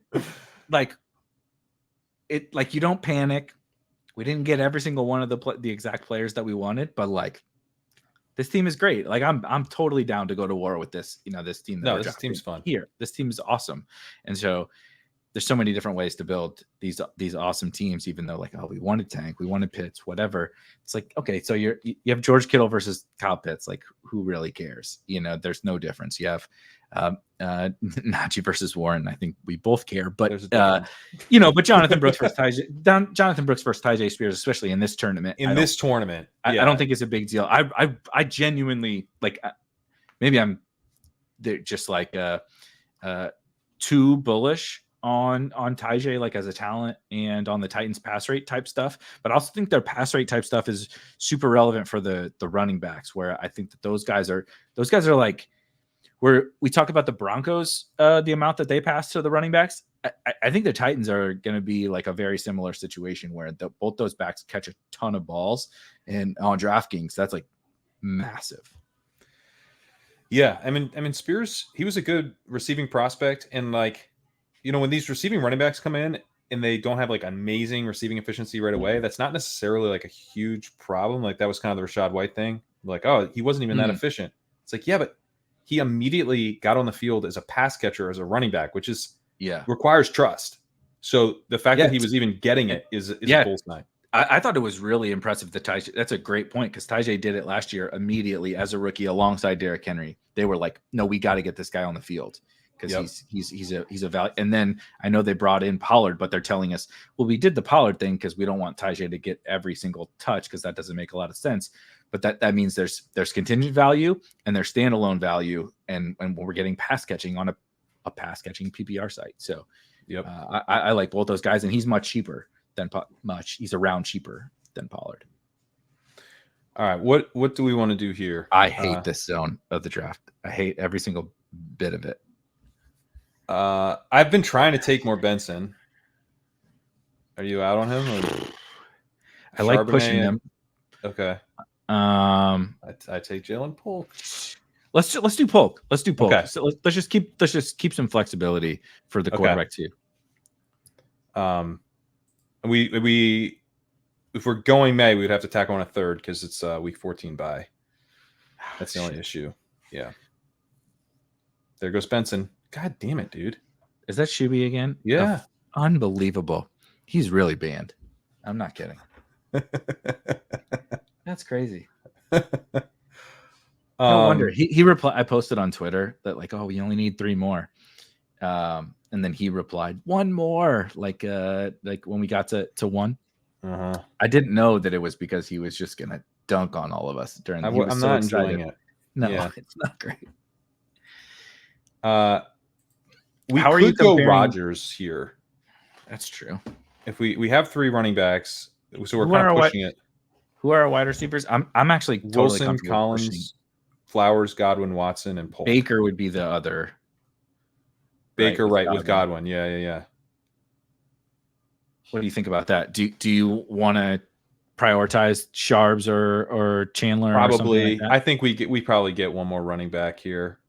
like you don't panic. We didn't get every single one of the exact players that we wanted, but like this team is great. Like I'm totally down to go to war with this, this team. This team's fun. Here, this team is awesome. And so there's so many different ways to build these awesome teams, even though like, oh, we wanted Tank, we wanted Pitts, whatever. It's like, okay, so you have George Kittle versus Kyle Pitts. Like, who really cares? There's no difference. You have Najee versus Warren. I think we both care, but but Jonathan Brooks versus Tyjae Spears, especially in this tournament. I don't think it's a big deal. I genuinely like. Maybe I'm just like too bullish on Tyjae, like as a talent, and on the Titans pass rate type stuff, but I also think their pass rate type stuff is super relevant for the running backs, where I think that those guys are like, where we talk about the Broncos, the amount that they pass to the running backs. I think the Titans are going to be like a very similar situation where both those backs catch a ton of balls, and on DraftKings, that's like massive. Yeah. I mean, Spears, he was a good receiving prospect, and like, when these receiving running backs come in and they don't have like amazing receiving efficiency right away, that's not necessarily like a huge problem. Like that was kind of the Rachaad White thing. Like, oh, he wasn't even that efficient. It's like, yeah, but he immediately got on the field as a pass catcher, as a running back, which is requires trust. So the fact that he was even getting it is a bull sign. I thought it was really impressive that Tyjae. That's a great point, because Tyjae did it last year immediately as a rookie alongside Derrick Henry. They were like, no, we got to get this guy on the field, because he's a value. And then I know they brought in Pollard, but they're telling us, well, we did the Pollard thing because we don't want Tyjae to get every single touch, because that doesn't make a lot of sense. But that means there's contingent value and there's standalone value, and we're getting pass catching on a pass catching PPR site. So I like both those guys, and he's much cheaper than he's around cheaper than Pollard. All right, what do we want to do here? I hate this zone of the draft. I hate every single bit of it. I've been trying to take more Benson. Are you out on him? I like pushing him. Okay. I take Jalen Polk. Let's do Polk. Let's do Polk. Okay. So let's just keep some flexibility for the quarterback too. We if we're going May, we'd have to tack on a third, because it's week 14 bye. That's the only issue. Yeah. There goes Benson. God damn it, dude. Is that Shuby again? Yeah. Oh, unbelievable. He's really banned. I'm not kidding. That's crazy. No wonder. He replied. I posted on Twitter that like, oh, we only need 3 more. And then he replied, 1 more. Like when we got to 1. Uh-huh. I didn't know that it was because he was just gonna dunk on all of us during. I'm not enjoying it. No, it's not great. We could go Rodgers here. That's true. If we have 3 running backs, so we're kind of pushing it. Who are our wide receivers? I'm actually totally Wilson, Collins, Flowers, Godwin, Watson, and Polk. Baker would be the other. Baker, right, with Godwin. Yeah. What do you think about that? Do you want to prioritize Sharps or Chandler? Probably. Like I think we probably get 1 more running back here.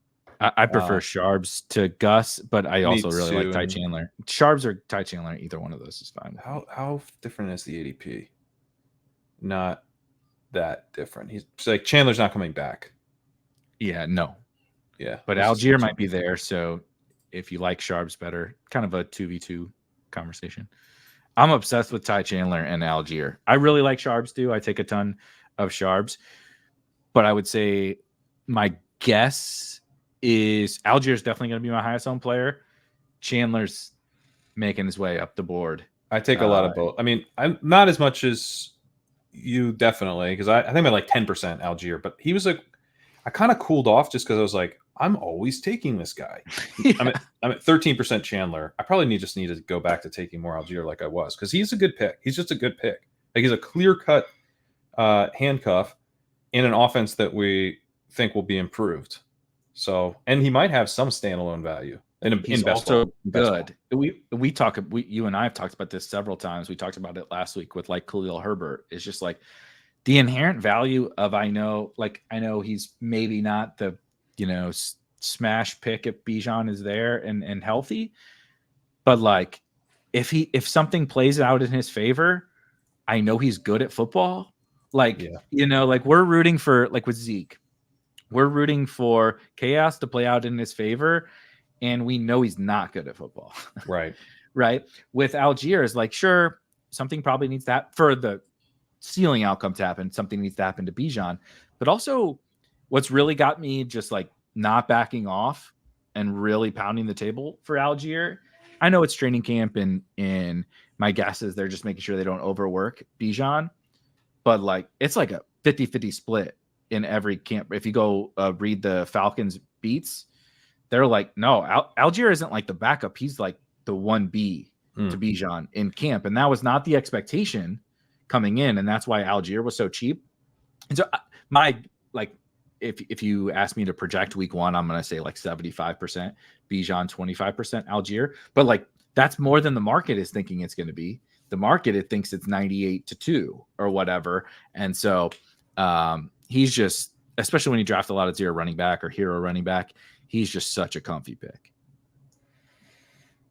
I prefer Sharps to Gus, but I also really like Ty Chandler. Sharps or Ty Chandler, either one of those is fine. How different is the ADP? Not that different. He's like, Chandler's not coming back. Yeah, no. Yeah. But Allgeiers might be there, so if you like Sharps better, kind of a 2v2 conversation. I'm obsessed with Ty Chandler and Allgeiers. I really like Sharps too. I take a ton of Sharps, but I would say my guess is Allgeiers definitely going to be my highest owned player. Chandler's making his way up the board. I take a lot of both. I mean, I'm not as much as you, definitely, because I think I'm at like 10% Allgeiers, but he was I kind of cooled off just because I was like, I'm always taking this guy. Yeah. I'm at 13% Chandler. I probably just need to go back to taking more Allgeier like I was, because he's a good pick. He's just a good pick. Like, he's a clear-cut handcuff in an offense that we think will be improved. So, and he might have some standalone value. He's in also good. You and I have talked about this several times. We talked about it last week with like Khalil Herbert. It's just like the inherent value of I know he's maybe not the smash pick if Bijan is there and healthy, but like if something plays out in his favor, I know he's good at football. Like like we're rooting for, like with Zeke, we're rooting for chaos to play out in his favor. And we know he's not good at football. Right. Right. With Allgeiers, like, sure, something probably needs to happen for the ceiling outcome to happen. Something needs to happen to Bijan. But also, what's really got me just like not backing off and really pounding the table for Allgeier, I know it's training camp, and my guess is they're just making sure they don't overwork Bijan. But like, it's like a 50-50 split in every camp. If you go read the Falcons beats, they're like, no, Allgeier isn't like the backup. He's like the 1B to Bijan in camp. And that was not the expectation coming in. And that's why Allgeier was so cheap. And so if you ask me to project week 1, I'm going to say like 75% Bijan, 25% Allgeier. But like, that's more than the market is thinking it's going to be. The market, it thinks it's 98-2 or whatever. And so he's just, especially when you draft a lot of zero running back or hero running back, he's just such a comfy pick.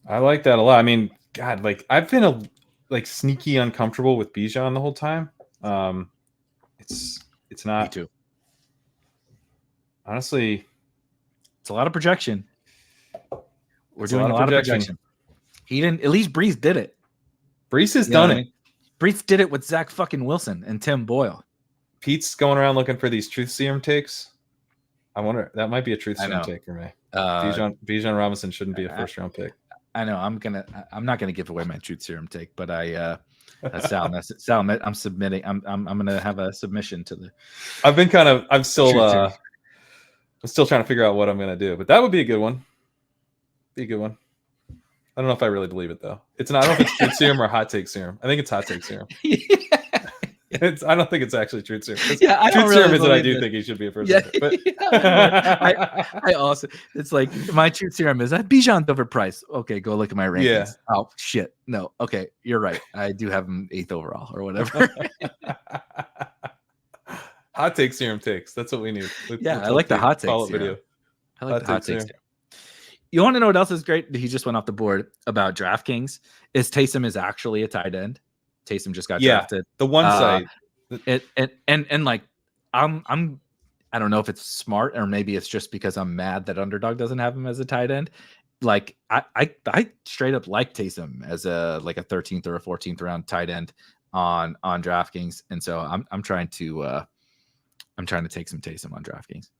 I like that a lot. I mean, God, like I've been sneaky uncomfortable with Bijan the whole time. It's not. Me too. Honestly, it's a lot of projection. We're doing a lot of projection. He didn't. At least Brees did it. Brees has done it. Brees did it with Zach fucking Wilson and Tim Boyle. Pete's going around looking for these truth serum takes. I wonder, that might be a truth serum take for me. Bijan Robinson shouldn't be a first round pick. I know. I'm not gonna give away my truth serum take, but that's Sal. I'm submitting. I'm gonna have a submission to the. I'm still trying to figure out what I'm gonna do, but that would be a good one. Be a good one. I don't know if I really believe it though. It's not. I don't know if it's truth serum or hot take serum. I think it's hot take serum. I don't think it's actually truth serum. Yeah, truth serum is that I do think he should be a first round pick. But I also, it's like my truth serum is that Bijan's overpriced. Okay, go look at my rankings. Yeah. Oh shit, no. Okay, you're right. I do have him 8th overall or whatever. Hot take serum takes. That's what we need. I like the hot take video. I like the hot take serum. You want to know what else is great? He just went off the board about DraftKings. Is Taysom is actually a tight end. Taysom just got drafted. The one site. And like I don't know if it's smart or maybe it's just because I'm mad that Underdog doesn't have him as a tight end. Like I straight up like Taysom as a 13th or a 14th round tight end on DraftKings, and so I'm trying to take some Taysom on DraftKings.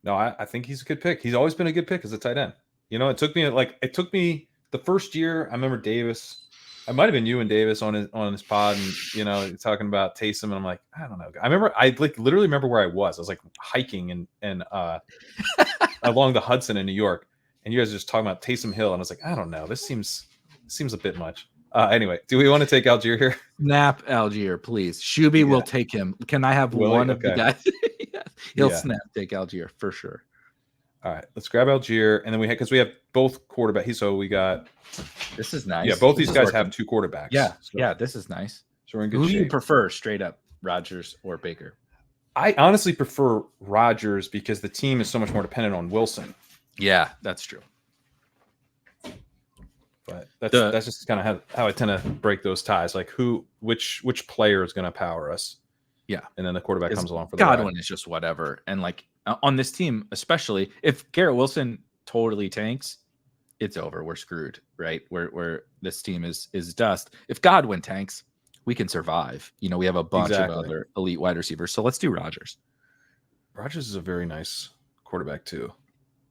No, I think he's a good pick. He's always been a good pick as a tight end. It took me the first year. I remember Davis. I might have been you and Davis on his pod, and talking about Taysom, and I'm like, I don't know. I literally remember where I was. I was like hiking and along the Hudson in New York, and you guys are just talking about Taysom Hill, and I was like, I don't know. This seems a bit much. Anyway, do we want to take Allgeier here? Snap Allgeier, please. Shuby will take him. Can I have one of the guys? Yes. He'll snap take Allgeier for sure. All right, let's grab Allgeier, and then because we have both quarterbacks. So we got. This is nice. Yeah, both these guys have 2 quarterbacks. Yeah, this is nice. So we're in good shape. Who do you prefer, straight up, Rodgers or Baker? I honestly prefer Rodgers because the team is so much more dependent on Wilson. Yeah, that's true. But that's just kind of how I tend to break those ties. Like which player is going to power us? Yeah, and then the quarterback comes along for the Godwin ride. is just whatever. And like on this team, especially if Garrett Wilson totally tanks, it's over. We're screwed, right? Where this team is dust. If Godwin tanks, we can survive. We have a bunch of other elite wide receivers. So let's do Rodgers. Rodgers is a very nice quarterback too,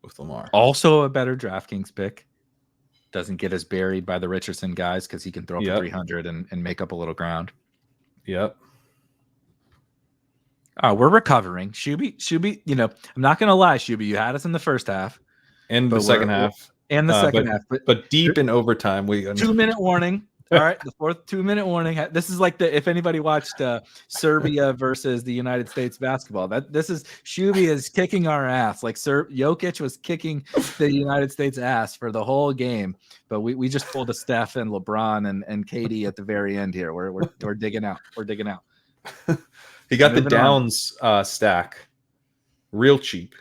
with Lamar. Also a better DraftKings pick. Doesn't get us buried by the Richardson guys because he can throw for 300 and make up a little ground. Yep. We're recovering. Shuby, I'm not going to lie, Shuby, you had us in the first half. And the second half. And the second half. But deep in overtime. 2-minute warning. All right, the fourth 2-minute warning. This is like if anybody watched Serbia versus the United States basketball, this is Shuby is kicking our ass. Like Jokic was kicking the United States ass for the whole game, but we just pulled a Steph and LeBron and KD at the very end here. We're digging out. We're digging out. He got the Downs stack real cheap.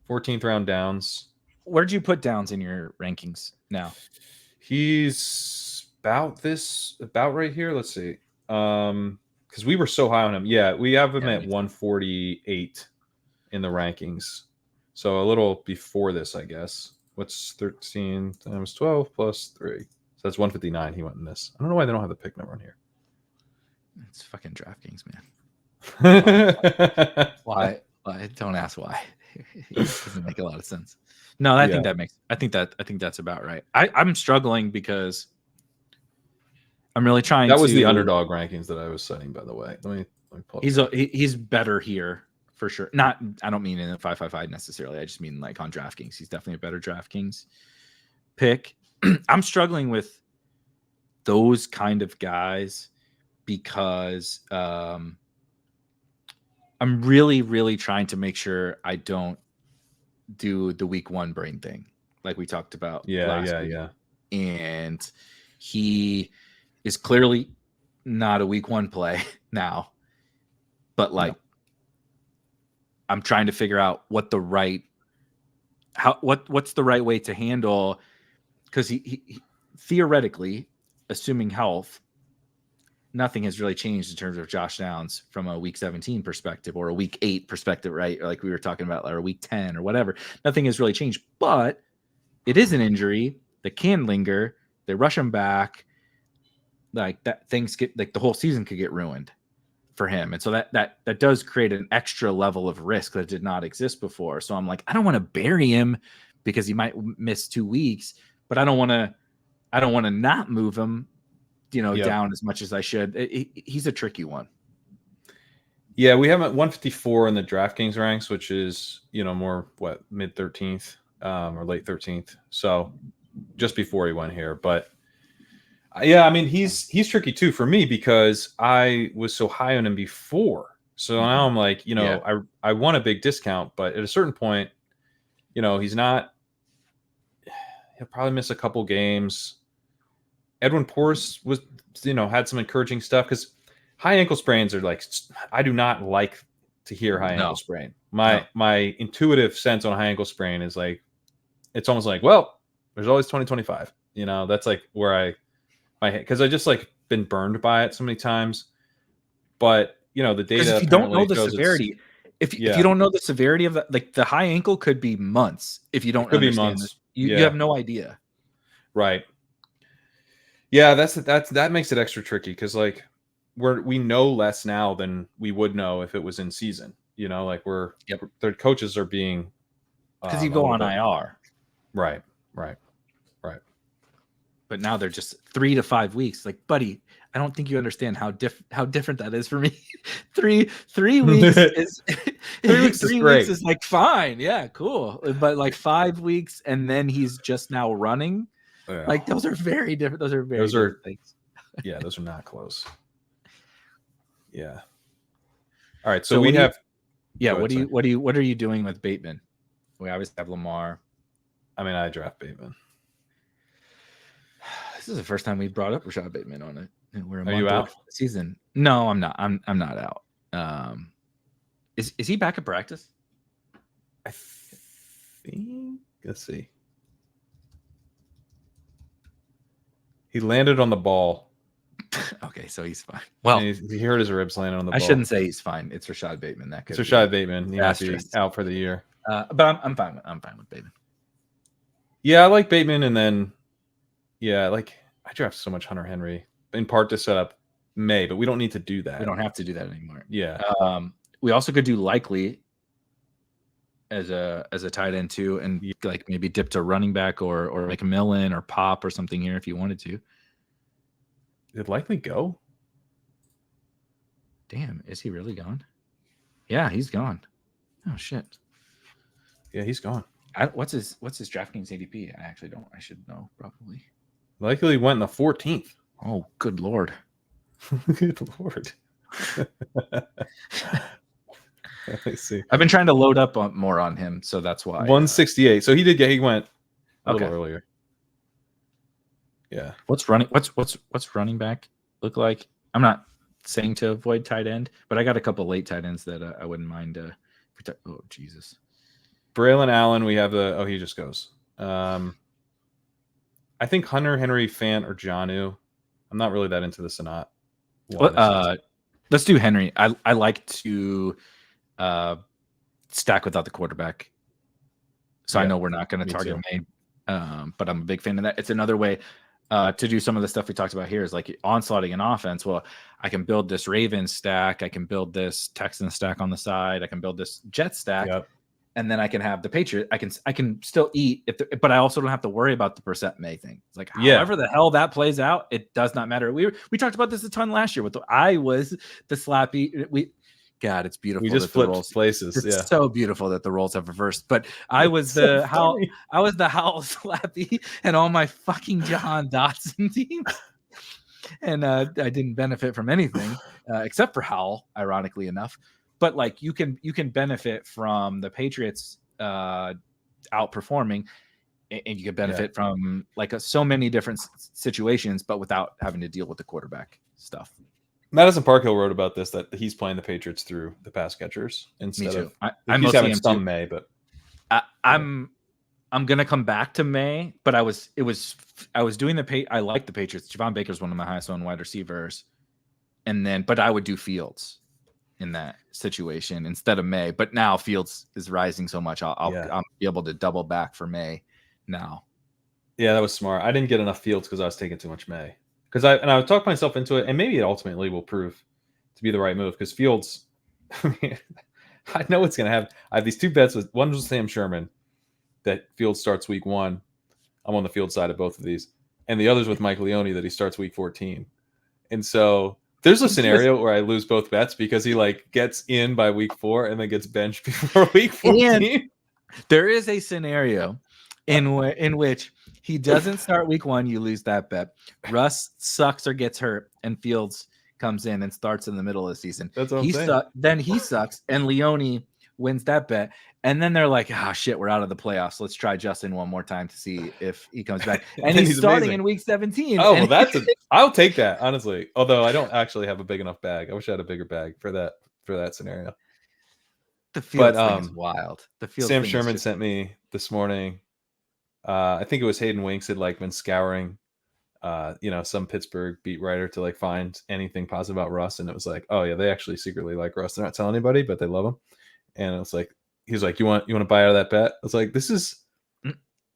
14th round Downs. Where'd you put Downs in your rankings now? He's about right here. Let's see. Because we were so high on him. Yeah, we have him at 148 in the rankings. So a little before this, I guess. What's 13 times 12 plus 3? So that's 159. He went in this. I don't know why they don't have the pick number on here. It's fucking DraftKings, man. Why? Don't ask why. It doesn't make a lot of sense. No, I think that's about right. I'm struggling because I'm really trying. That was the underdog rankings that I was setting, by the way. Let me pull up. He's better here for sure. I don't mean in a 555 necessarily. I just mean like on DraftKings. He's definitely a better DraftKings pick. I'm struggling with those kind of guys because I'm really, really trying to make sure I don't do the week one brain thing like we talked about last week. And he is clearly not a week one play now, but I'm trying to figure out what's the right way to handle, because he theoretically, assuming health, nothing has really changed in terms of Josh Downs from a week 17 perspective or a week 8 perspective, right? Or like we were talking about, or week 10 or whatever. Nothing has really changed, but it is an injury that can linger. They rush him back. Like that, things get like the whole season could get ruined for him. And so that does create an extra level of risk that did not exist before. So I'm like, I don't want to bury him because he might miss 2 weeks, but I don't want to not move him, down as much as I should. He's a tricky one. Yeah, we have him at 154 in the DraftKings ranks, which is, more mid 13th or late 13th. So just before he went here. But yeah, I mean, he's tricky too for me because I was so high on him before. So now I'm like, I want a big discount, but at a certain point, he's not. He'll probably miss a couple games. Edwin Porras was, had some encouraging stuff because high ankle sprains are like, I do not like to hear high ankle sprain. My intuitive sense on a high ankle sprain is like, it's almost like, well, there's always 2025. That's like where because I just like been burned by it so many times. But the data. If you don't know the severity, if you don't know the severity of that, like the high ankle could be months. If you don't understand this, you have no idea. Right. Yeah, that makes it extra tricky because like we know less now than we would know if it was in season. Like their coaches are being because you go on IR. Right. But now they're just 3 to 5 weeks. Like, buddy, I don't think you understand how different that is for me. 3 weeks is 3 weeks. 3 weeks is like fine, yeah, cool. But like 5 weeks, and then he's just now running. Yeah. Like those are very different. Those are different things. Yeah, those are not close. Yeah. All right, so we have. What are you doing with Bateman? We obviously have Lamar. I mean, I draft Bateman. This is the first time we brought up Rashad Bateman on it. Are you out? Season? No, I'm not. I'm not out. Is he back at practice? I think. Let's see. He landed on the ball. Okay, so he's fine. Well, he hurt his ribs landing on the ball. I shouldn't say he's fine. It's Rashad Bateman. It's Rashad Bateman. He might be out for the year. But I'm fine. I'm fine with Bateman. Yeah, I like Bateman, and then I draft so much Hunter Henry in part to set up May, but we don't need to do that. We don't have to do that anymore. Yeah. We also could do Likely as a tight end too, and like maybe dip to running back or make a Millen or Pop or something here if you wanted to. Did Likely go? Damn, is he really gone? Yeah, he's gone. Oh shit. Yeah, he's gone. What's his DraftKings ADP? I actually don't. I should know probably. Likely went in the 14th. Oh, good lord. Good lord. Let's see. I've been trying to load up more on him, so that's why. 168. So he went a little earlier. Yeah. What's running back look like? I'm not saying to avoid tight end, but I got a couple late tight ends that I wouldn't mind. Oh Jesus. Braylon Allen, we have he just goes. I think Hunter, Henry, Fant, or Jonnu. I'm not really that into the Sonat. Let's do Henry. I like to stack without the quarterback. So I know we're not going to target May, but I'm a big fan of that. It's another way to do some of the stuff we talked about here is like onslaughting an offense. Well, I can build this Ravens stack. I can build this Texan stack on the side. I can build this Jet stack. Yep. And then I can have the Patriot. I can still eat, but I also don't have to worry about the percent May thing. It's like however the hell that plays out, it does not matter. We talked about this a ton last year. I was the slappy. God, it's beautiful. We just flipped places. It's so beautiful that the roles have reversed. But I was the Howell slappy and all my fucking Jahan Dotson teams, and I didn't benefit from anything except for Howell, ironically enough. But like you can benefit from the Patriots outperforming, and you can benefit from like so many different situations, but without having to deal with the quarterback stuff. Madison Parkhill wrote about this, that he's playing the Patriots through the pass catchers instead of he's having some May, but I'm gonna come back to May, but I was doing I like the Patriots. Javon Baker's one of my highest owned wide receivers, but I would do Fields in that situation instead of May. But now Fields is rising so much, I'll be able to double back for May now. Yeah, that was smart. I didn't get enough Fields because I was taking too much May. Because I talked myself into it, and maybe it ultimately will prove to be the right move. Because Fields, I know what's going to happen. I have these two bets. One was Sam Sherman, that Fields starts week 1. I'm on the Field side of both of these, and the other's with Mike Leone that he starts week 14. And so there's a scenario where I lose both bets because he like gets in by week 4 and then gets benched before week 14. And there is a scenario in which he doesn't start week 1, you lose that bet. Russ sucks or gets hurt, and Fields comes in and starts in the middle of the season. That's what I'm saying. Then he sucks, and Leone wins that bet. And then they're like, shit, we're out of the playoffs. Let's try Justin one more time to see if he comes back. And he's starting in week 17. Oh, well, I'll take that, honestly. Although I don't actually have a big enough bag. I wish I had a bigger bag for that scenario. The Fields thing is wild. Sam Sherman sent me this morning. I think it was Hayden Winks had like been scouring, some Pittsburgh beat writer to like find anything positive about Russ, and it was like, oh yeah, they actually secretly like Russ. They're not telling anybody, but they love him. And it was like, he was like, you want to buy out of that bet? I was like, this is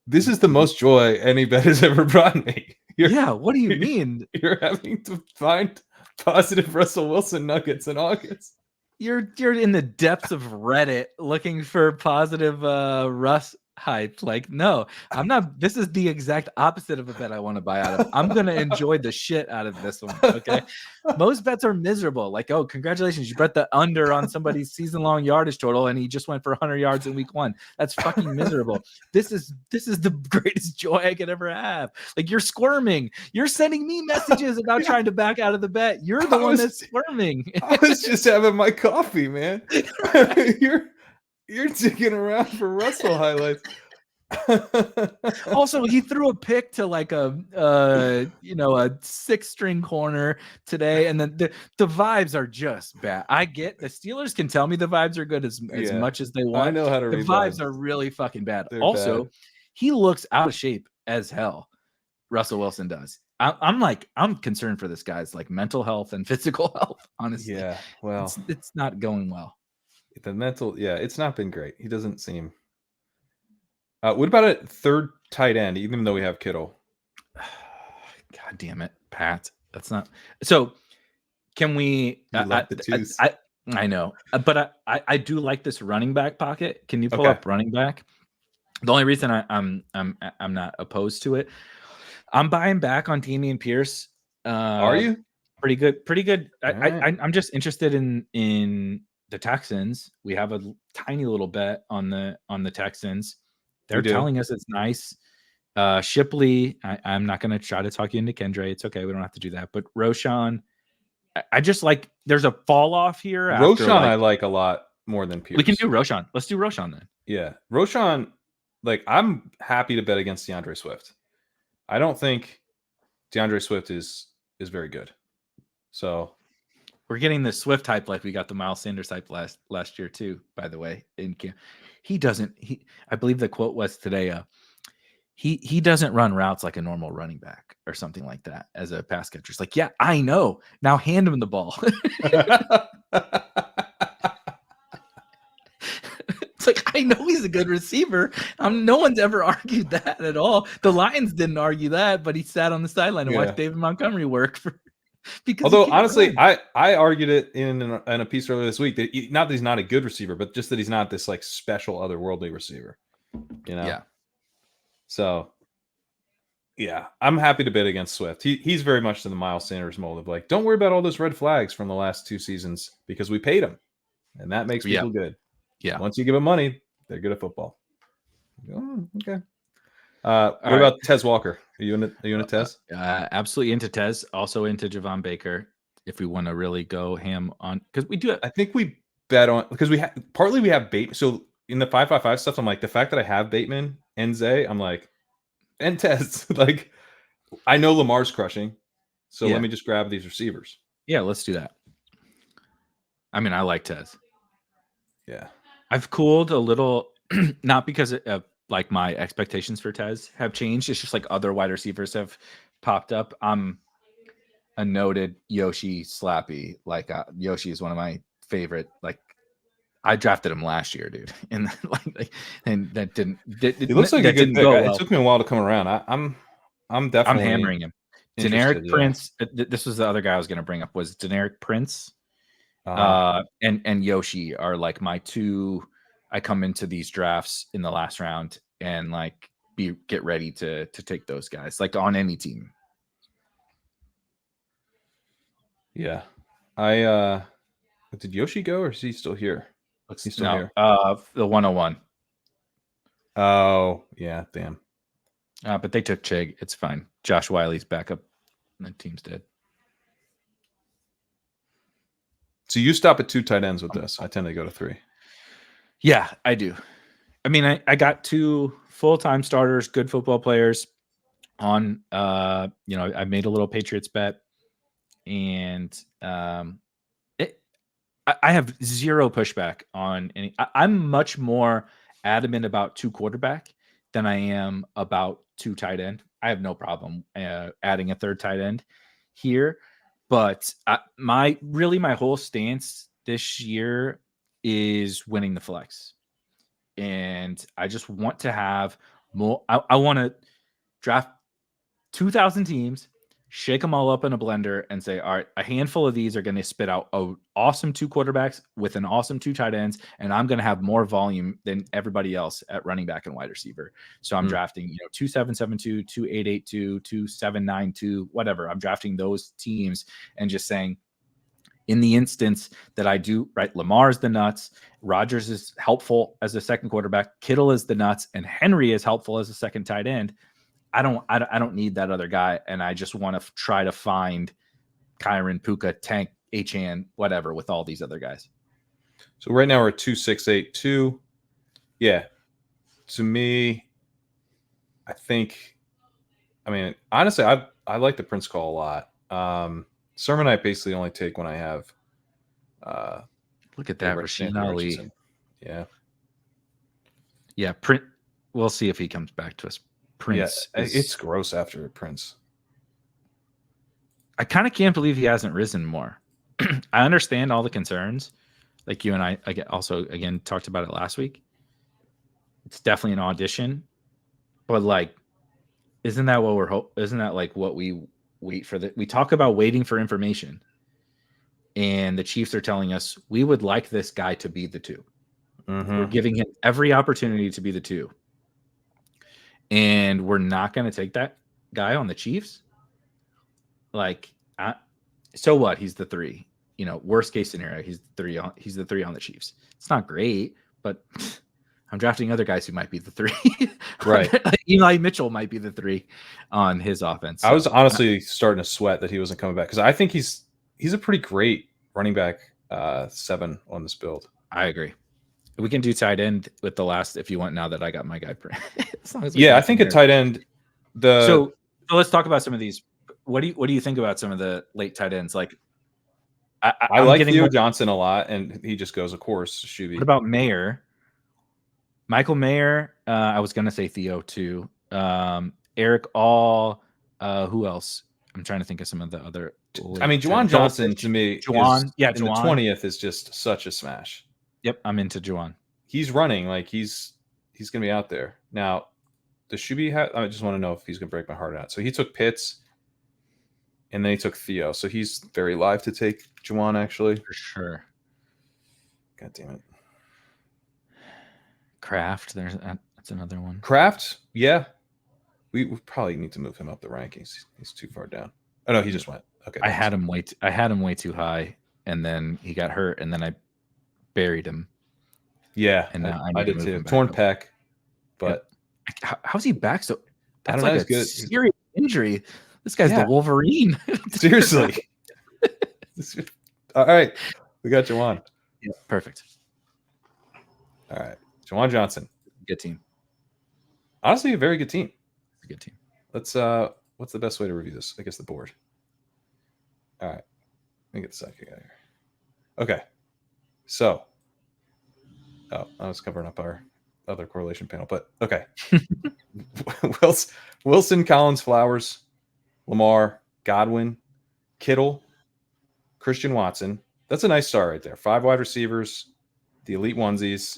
the most joy any bet has ever brought me. What do you mean? You're having to find positive Russell Wilson nuggets in August. You're in the depths of Reddit looking for positive Russ hype. Like, no, I'm not. This is the exact opposite of a bet I want to buy out of. I'm gonna enjoy the shit out of this one. Okay. Most bets are miserable. Like, oh, congratulations, you bet the under on somebody's season-long yardage total and he just went for 100 yards in week 1. That's fucking miserable. This is the greatest joy I could ever have. Like, you're squirming. You're sending me messages about trying to back out of the bet. You're the one that's squirming. I was just having my coffee, man. You're digging around for Russell highlights. Also, he threw a pick to like a 6-string corner today, and then the vibes are just bad. I get the Steelers can tell me the vibes are good as much as they want. I know how to read. The vibes are really fucking bad. They're also, bad. He looks out of shape as hell. Russell Wilson does. I'm concerned for this guy's like mental health and physical health. Honestly, yeah. Well, it's not going well. The mental, it's not been great. He doesn't seem. What about a third tight end? Even though we have Kittle. God damn it, Pat. That's not. So, can we? I know, but I do like this running back pocket. Can you pull up running back? The only reason I'm not opposed to it, I'm buying back on Damian Pierce. Are you? Pretty good? Right. I'm just interested in the Texans. We have a tiny little bet on the Texans. They're telling us it's nice. Shipley, I'm not going to try to talk you into Kendre. It's okay. We don't have to do that. But Roshan, I just like there's a fall off here. Roshan, I like a lot more than Pierce. We can do Roshan. Let's do Roshan then. Yeah, Roshan. Like, I'm happy to bet against DeAndre Swift. I don't think DeAndre Swift is very good. So we're getting the Swift hype like we got the Miles Sanders hype last year too. By the way, I believe the quote was today. He doesn't run routes like a normal running back or something like that as a pass catcher. It's like, yeah, I know. Now hand him the ball. It's like, I know he's a good receiver. No one's ever argued that at all. The Lions didn't argue that, but he sat on the sideline and watched David Montgomery work because. Although honestly, I argued it in a piece earlier this week that not that he's not a good receiver, but just that he's not this like special otherworldly receiver. Yeah. So, yeah, I'm happy to bet against Swift. He's very much in the Miles Sanders mold of like, don't worry about all those red flags from the last 2 seasons because we paid him, and that makes people good. Yeah. Once you give them money, they're good at football. Oh, okay. What about Tez Walker? Are you into Tez? Absolutely into Tez. Also into Javon Baker. If we want to really go ham on, because we do it. I think we bet on because we have Bateman. So in the 5-5-5 stuff, I'm like the fact that I have Bateman and Zay, I'm like, and Tez. Like, I know Lamar's crushing, so let me just grab these receivers. Yeah, let's do that. I mean, I like Tez. Yeah, I've cooled a little, not because of like my expectations for Tez have changed. It's just like other wide receivers have popped up. I'm a noted Yoshi slappy. Like Yoshi is one of my favorite. Like, I drafted him last year, dude, and and that didn't. It looks like a good pick. Well. It took me a while to come around. I'm definitely hammering him. Generic Prince. This was the other guy I was going to bring up. Was Generic Prince, and Yoshi are like my two. I come into these drafts in the last round and like get ready to take those guys like on any team. Yeah, did Yoshi go or is he still here? He's still here. The 101. Oh, yeah, damn. But they took Chig. It's fine. Josh Wiley's backup. And the team's dead. So you stop at 2 tight ends with this. I tend to go to 3. Yeah, I do. I mean, I got 2 full-time starters, good football players on, I made a little Patriots bet. And I have zero pushback on any. I'm much more adamant about 2 quarterback than I am about 2 tight end. I have no problem adding a 3rd tight end here, but my whole stance this year is winning the flex, and I just want to have more. I want to draft 2,000 teams. Shake them all up in a blender and say, all right, a handful of these are going to spit out an awesome 2 quarterbacks with an awesome 2 tight ends, and I'm going to have more volume than everybody else at running back and wide receiver. So I'm drafting, 2772, 2882, 2792, whatever. I'm drafting those teams and just saying, in the instance that I do, right, Lamar's the nuts, Rodgers is helpful as a 2nd quarterback, Kittle is the nuts, and Henry is helpful as a 2nd tight end. I don't need that other guy, and I just want to try to find Kyron, Puka, Tank, Achane, whatever with all these other guys. So right now we're at 2682. Yeah, to me, I think. I mean, honestly, I like the Prince call a lot. Sermon I basically only take when I have. Look at that, Rasheen Ali. Yeah, Print. We'll see if he comes back to us. Prince. Yeah, it's gross after Prince. I kind of can't believe he hasn't risen more. I understand all the concerns. Like you and I also, again, talked about it last week. It's definitely an audition. But, like, isn't that like what we wait for? We talk about waiting for information. And the Chiefs are telling us, we would like this guy to be the 2. Mm-hmm. We're giving him every opportunity to be the 2. And we're not going to take that guy on the Chiefs. Like, so what? He's the 3. worst case scenario, he's the 3 on the Chiefs. It's not great, but I'm drafting other guys who might be the 3. Right. Eli Mitchell might be the 3 on his offense. So. I was honestly starting to sweat that he wasn't coming back because I think he's a pretty great running back 7 on this build. I agree. We can do tight end with the last if you want. Now that I got my guy, I think at tight end. So let's talk about some of these. What do you think about some of the late tight ends? Like, I like Theo Johnson a lot, and he just goes, of course, Shuby. What about Mayer? Michael Mayer. I was gonna say Theo too. Eric All. Who else? I'm trying to think of some of the other. I mean, Juwan Johnson to me, in the 20th is just such a smash. Yep, I'm into Juwan. He's running like he's gonna be out there now. The Shuby, I just want to know if he's gonna break my heart or not. So he took Pitts, and then he took Theo. So he's very live to take Juwan actually for sure. God damn it. Kraft, that's another one. Kraft, yeah. We probably need to move him up the rankings. He's too far down. Oh no, he just went. Okay. I had him way too high, and then he got hurt, and then I buried him. Yeah, and now I did too. Torn pec, but how's he back? So that's like a good serious injury. This guy's the Wolverine. Seriously. All right, we got Juwan. Yeah, perfect. All right, Juwan Johnson. Good team. Honestly, a very good team. A good team. Let's what's the best way to review this? I guess the board. All right. Let me get the sidekick out of here. Okay. So I was covering up our other correlation panel, but okay. Wilson, Collins, Flowers, Lamar, Godwin, Kittle, Christian Watson. That's a nice start right there. 5 wide receivers, the elite onesies.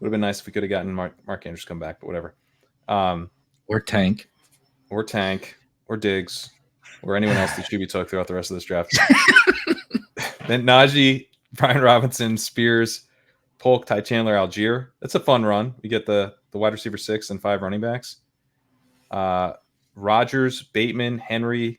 Would have been nice if we could have gotten Mark Andrews come back, but whatever. Or Tank, or Diggs, or anyone else that Shuby took throughout the rest of this draft. Then Najee, Brian Robinson, Spears, Polk, Ty Chandler, Allgeier. That's a fun run. We get the wide receiver 6 and 5 running backs. Rodgers, Bateman, Henry.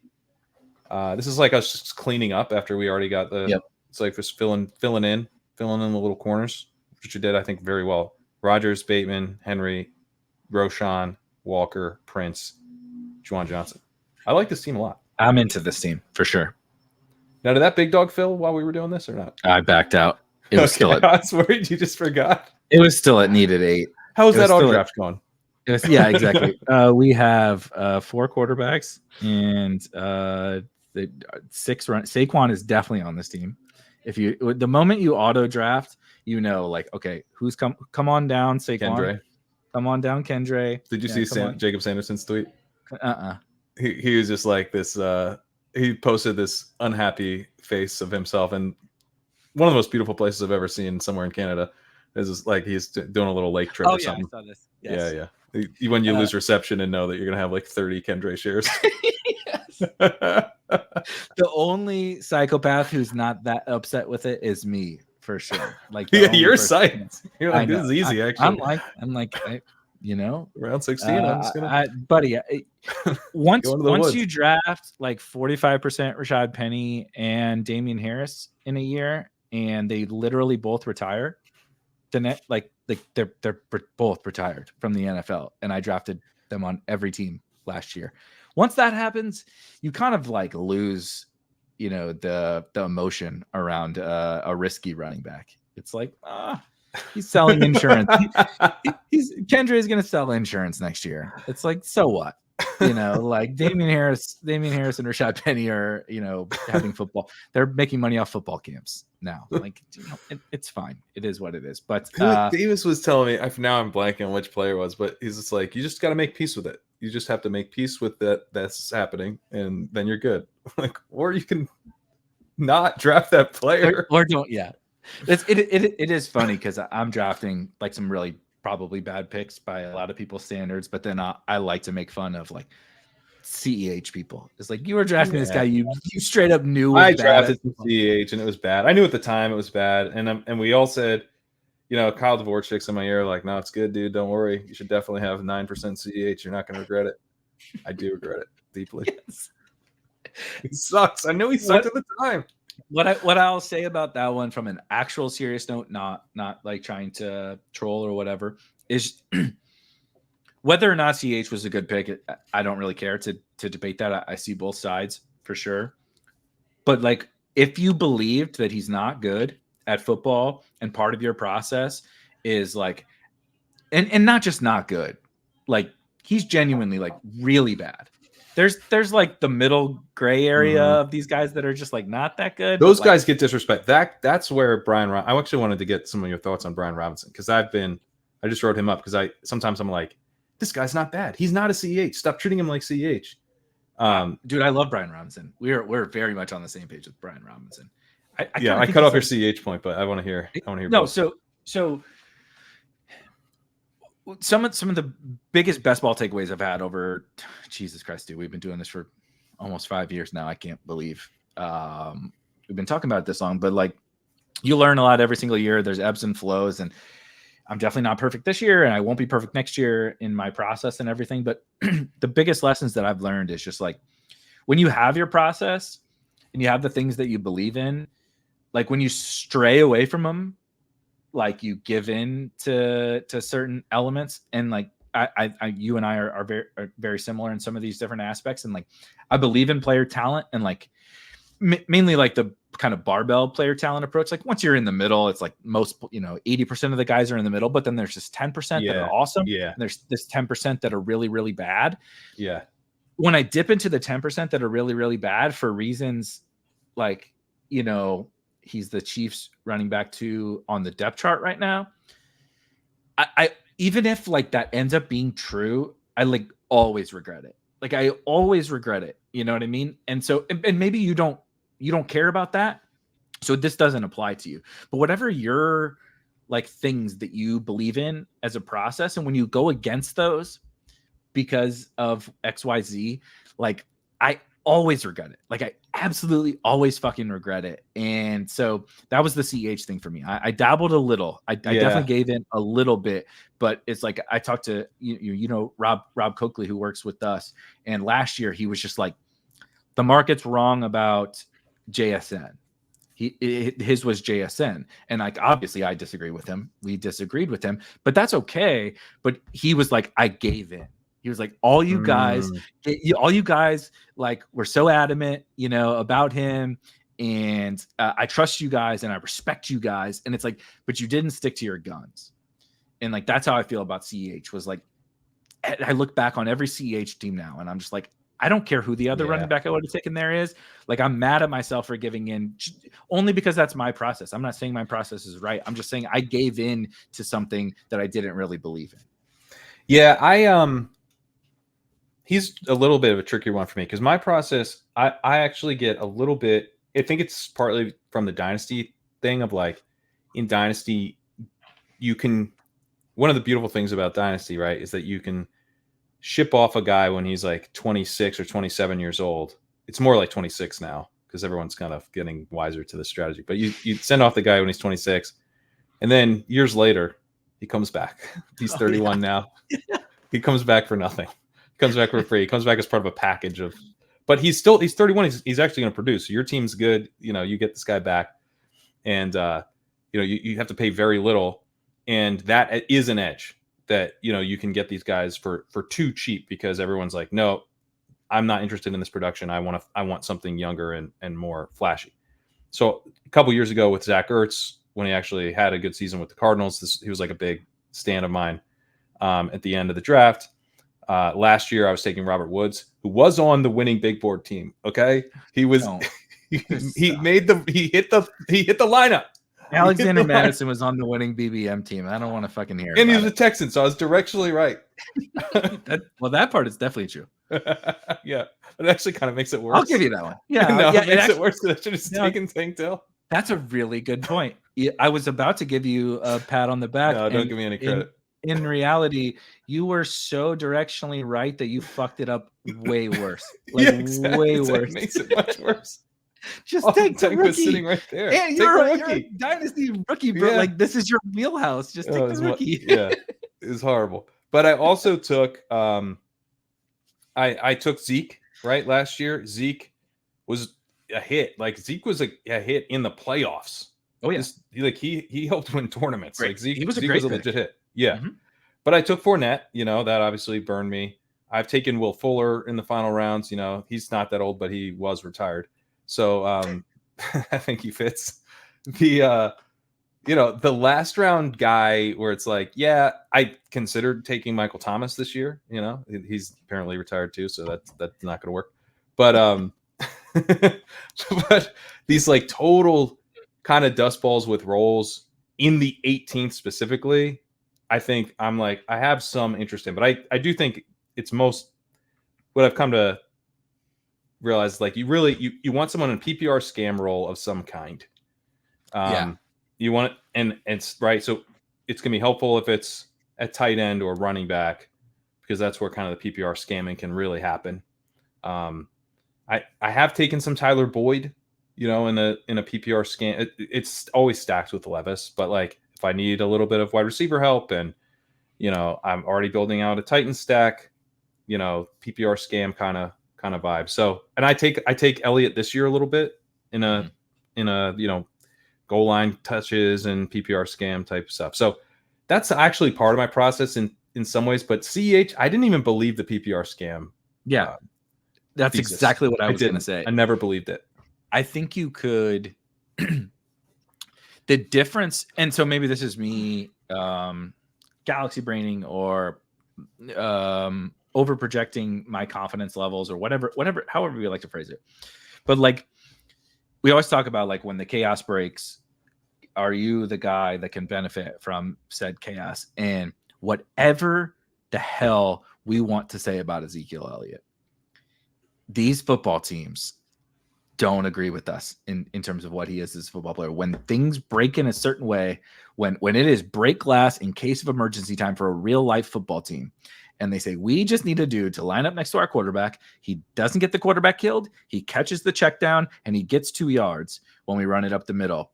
This is like us just cleaning up after we already got the. Yep. It's like just filling in the little corners, which you did, I think, very well. Rodgers, Bateman, Henry, Roshan, Walker, Prince, Juwan Johnson. I like this team a lot. I'm into this team for sure. Now, did that big dog fill while we were doing this or not? I backed out. It was still I was worried you just forgot. It was still at needed 8. How was that all draft going? Yeah, exactly. We have 4 quarterbacks and the 6 run. Saquon is definitely on this team. The moment you auto draft, like, okay, who's come on down, Saquon. Kendre. Come on down, Kendre. Did you see Jacob Sanderson's tweet? Uh-uh. He was just like this. He posted this unhappy face of himself, and one of the most beautiful places I've ever seen somewhere in Canada is just like he's doing a little lake trip or something. I saw this. Yes. Yeah. When you lose reception and know that you're gonna have like 30 Kendre shares. Yes. The only psychopath who's not that upset with it is me, for sure. Like, you're psyched. You're like, this is easy. Actually, I'm like. Around 16. I'm just gonna, buddy. Once you draft like 45% Rashad Penny and Damian Harris in a year, and they literally both retire, then they're both retired from the NFL, and I drafted them on every team last year. Once that happens, you kind of like lose, the emotion around a risky running back. It's like, he's selling insurance. Kendre is going to sell insurance next year. It's like, so what? Like Damian Harris and Rashad Penny are, having football. They're making money off football camps now. Like, it's fine. It is what it is. But Davis was telling me, now I'm blanking on which player it was, but he's just like, you just got to make peace with it. You just have to make peace with that's happening, and then you're good. Like, or you can not draft that player, or don't. Yeah. It is funny because I'm drafting like some really probably bad picks by a lot of people's standards, but then I like to make fun of like CEH people. It's like, you were drafting this guy you straight up knew. I drafted CEH and it was bad. I knew at the time it was bad, and we all said, Kyle Dvorak's in my ear, like, no, it's good, dude. Don't worry. You should definitely have 9% CEH. You're not going to regret it. I do regret it deeply. Yes. He sucks. I knew he sucked at the time. What I'll say about that one from an actual serious note, not like trying to troll or whatever, is whether or not CH was a good pick. I don't really care to debate that. I see both sides for sure. But like, if you believed that he's not good at football, and part of your process is like, and not just not good, like he's genuinely like really bad. There's like the middle gray area of these guys that are just like not that good. Those guys get disrespect. That's where I actually wanted to get some of your thoughts on Brian Robinson, because I just wrote him up because sometimes I'm like, this guy's not bad. He's not a CH. Stop treating him like CH. Dude, I love Brian Robinson. We're very much on the same page with Brian Robinson. I cut off your CH point, but I want to hear. No, both. so some of the biggest best ball takeaways I've had over, Jesus Christ, dude, we've been doing this for almost 5 years now. I can't believe we've been talking about it this long, but like, you learn a lot every single year. There's ebbs and flows, and I'm definitely not perfect this year, and I won't be perfect next year in my process and everything. But the biggest lessons that I've learned is just like, when you have your process and you have the things that you believe in, like when you stray away from them, like you give in to certain elements, and like you and I are very similar in some of these different aspects. And like, I believe in player talent, and like mainly like the kind of barbell player talent approach. Like once you're in the middle, it's like most, 80% of the guys are in the middle, but then there's just 10% that are awesome. Yeah. And there's this 10% that are really, really bad. Yeah. When I dip into the 10% that are really, really bad for reasons like, he's the Chiefs running back 2 on the depth chart right now. I even if like that ends up being true, I like always regret it. Like I always regret it. You know what I mean? And so, and maybe you don't care about that, so this doesn't apply to you. But whatever your like things that you believe in as a process, and when you go against those because of XYZ, like I always regret it. Like I absolutely always fucking regret it. And so that was the CH thing for me. I dabbled a little. I definitely gave in a little bit, but it's like I talked to Rob Coakley, who works with us, and last year he was just like, the market's wrong about JSN. His was JSN, and like obviously I disagree with him. We disagreed with him, but that's okay. But he was like, I gave in. He was like, all you guys like were so adamant, about him, and I trust you guys and I respect you guys. And it's like, but you didn't stick to your guns. And like, that's how I feel about CH. Was like, I look back on every CH team now, and I'm just like, I don't care who the other running back I would have taken there is. Like, I'm mad at myself for giving in, only because that's my process. I'm not saying my process is right. I'm just saying I gave in to something that I didn't really believe in. Yeah, he's a little bit of a trickier one for me, because my process, I actually get a little bit, I think it's partly from the dynasty thing of like, in dynasty, one of the beautiful things about dynasty, right, is that you can ship off a guy when he's like 26 or 27 years old. It's more like 26 now, because everyone's kind of getting wiser to the strategy. But you send off the guy when he's 26, and then years later, he comes back. He's 31 now. He comes back for nothing. He comes back for free. He comes back as part of a package of, but he's 31. He's actually going to produce. So your team's good. You get this guy back, and you have to pay very little, and that is an edge that you can get these guys for too cheap, because everyone's like, no, I'm not interested in this production. I want something younger and more flashy. So a couple years ago with Zach Ertz, when he actually had a good season with the Cardinals, he was like a big stand of mine at the end of the draft. Last year I was taking Robert Woods, who was on the winning big board team. Okay. He was, he hit the lineup. Alexander Madison was on the winning BBM team. I don't want to fucking hear it. And he was a Texan, so I was directionally right. that part is definitely true. Yeah, it actually kind of makes it worse. I'll give you that one. Yeah, no, it makes it worse because I should have taken Tanktail. That's a really good point. I was about to give you a pat on the back. No, don't give me any credit. In reality, you were so directionally right that you fucked it up way worse. Like, way worse. It makes it much worse. Just take the rookie. Was sitting right there. Yeah, you're a dynasty rookie, bro. Yeah. Like, this is your wheelhouse. Just take the rookie. Yeah, it was horrible. But I also took I took Zeke right last year. Zeke was a hit. Like Zeke was a hit in the playoffs. Oh yeah, he helped win tournaments. Right. Like Zeke He was a Zeke great was a pick. legit hit. Yeah, Mm-hmm. but I took Fournette. That obviously burned me. I've taken Will Fuller in the final rounds. He's not that old, but he was retired. So I think he fits. The the last round guy where it's like, yeah, I considered taking Michael Thomas this year. He's apparently retired too, so that's not going to work. But but these like total kind of dust balls with rolls in the 18th specifically, I think I have some interest in, but I do think it's most what I've come to realize, like you want someone in PPR scam role of some kind. You want it, and it's right. So it's going to be helpful if it's at tight end or running back, because that's where kind of the PPR scamming can really happen. I have taken some Tyler Boyd, in a PPR scam. It's always stacked with Levis, but like if I need a little bit of wide receiver help and, I'm already building out a Titan stack, PPR scam kind of vibe. So, and I take Elliott this year a little bit in a goal line touches and PPR scam type stuff. So that's actually part of my process in some ways. But CEH, I didn't even believe the PPR scam. Yeah, that's thesis. Exactly what I was going to say. I never believed it. I think you could. The difference, and so maybe this is me galaxy braining or over projecting my confidence levels or whatever, however we like to phrase it. But like, we always talk about like when the chaos breaks, are you the guy that can benefit from said chaos? And whatever the hell we want to say about Ezekiel Elliott, these football teams don't agree with us in terms of what he is as a football player. When things break in a certain way, when it is break glass in case of emergency time for a real life football team, and they say, we just need a dude to line up next to our quarterback. He doesn't get the quarterback killed. He catches the check down and he gets 2 yards when we run it up the middle.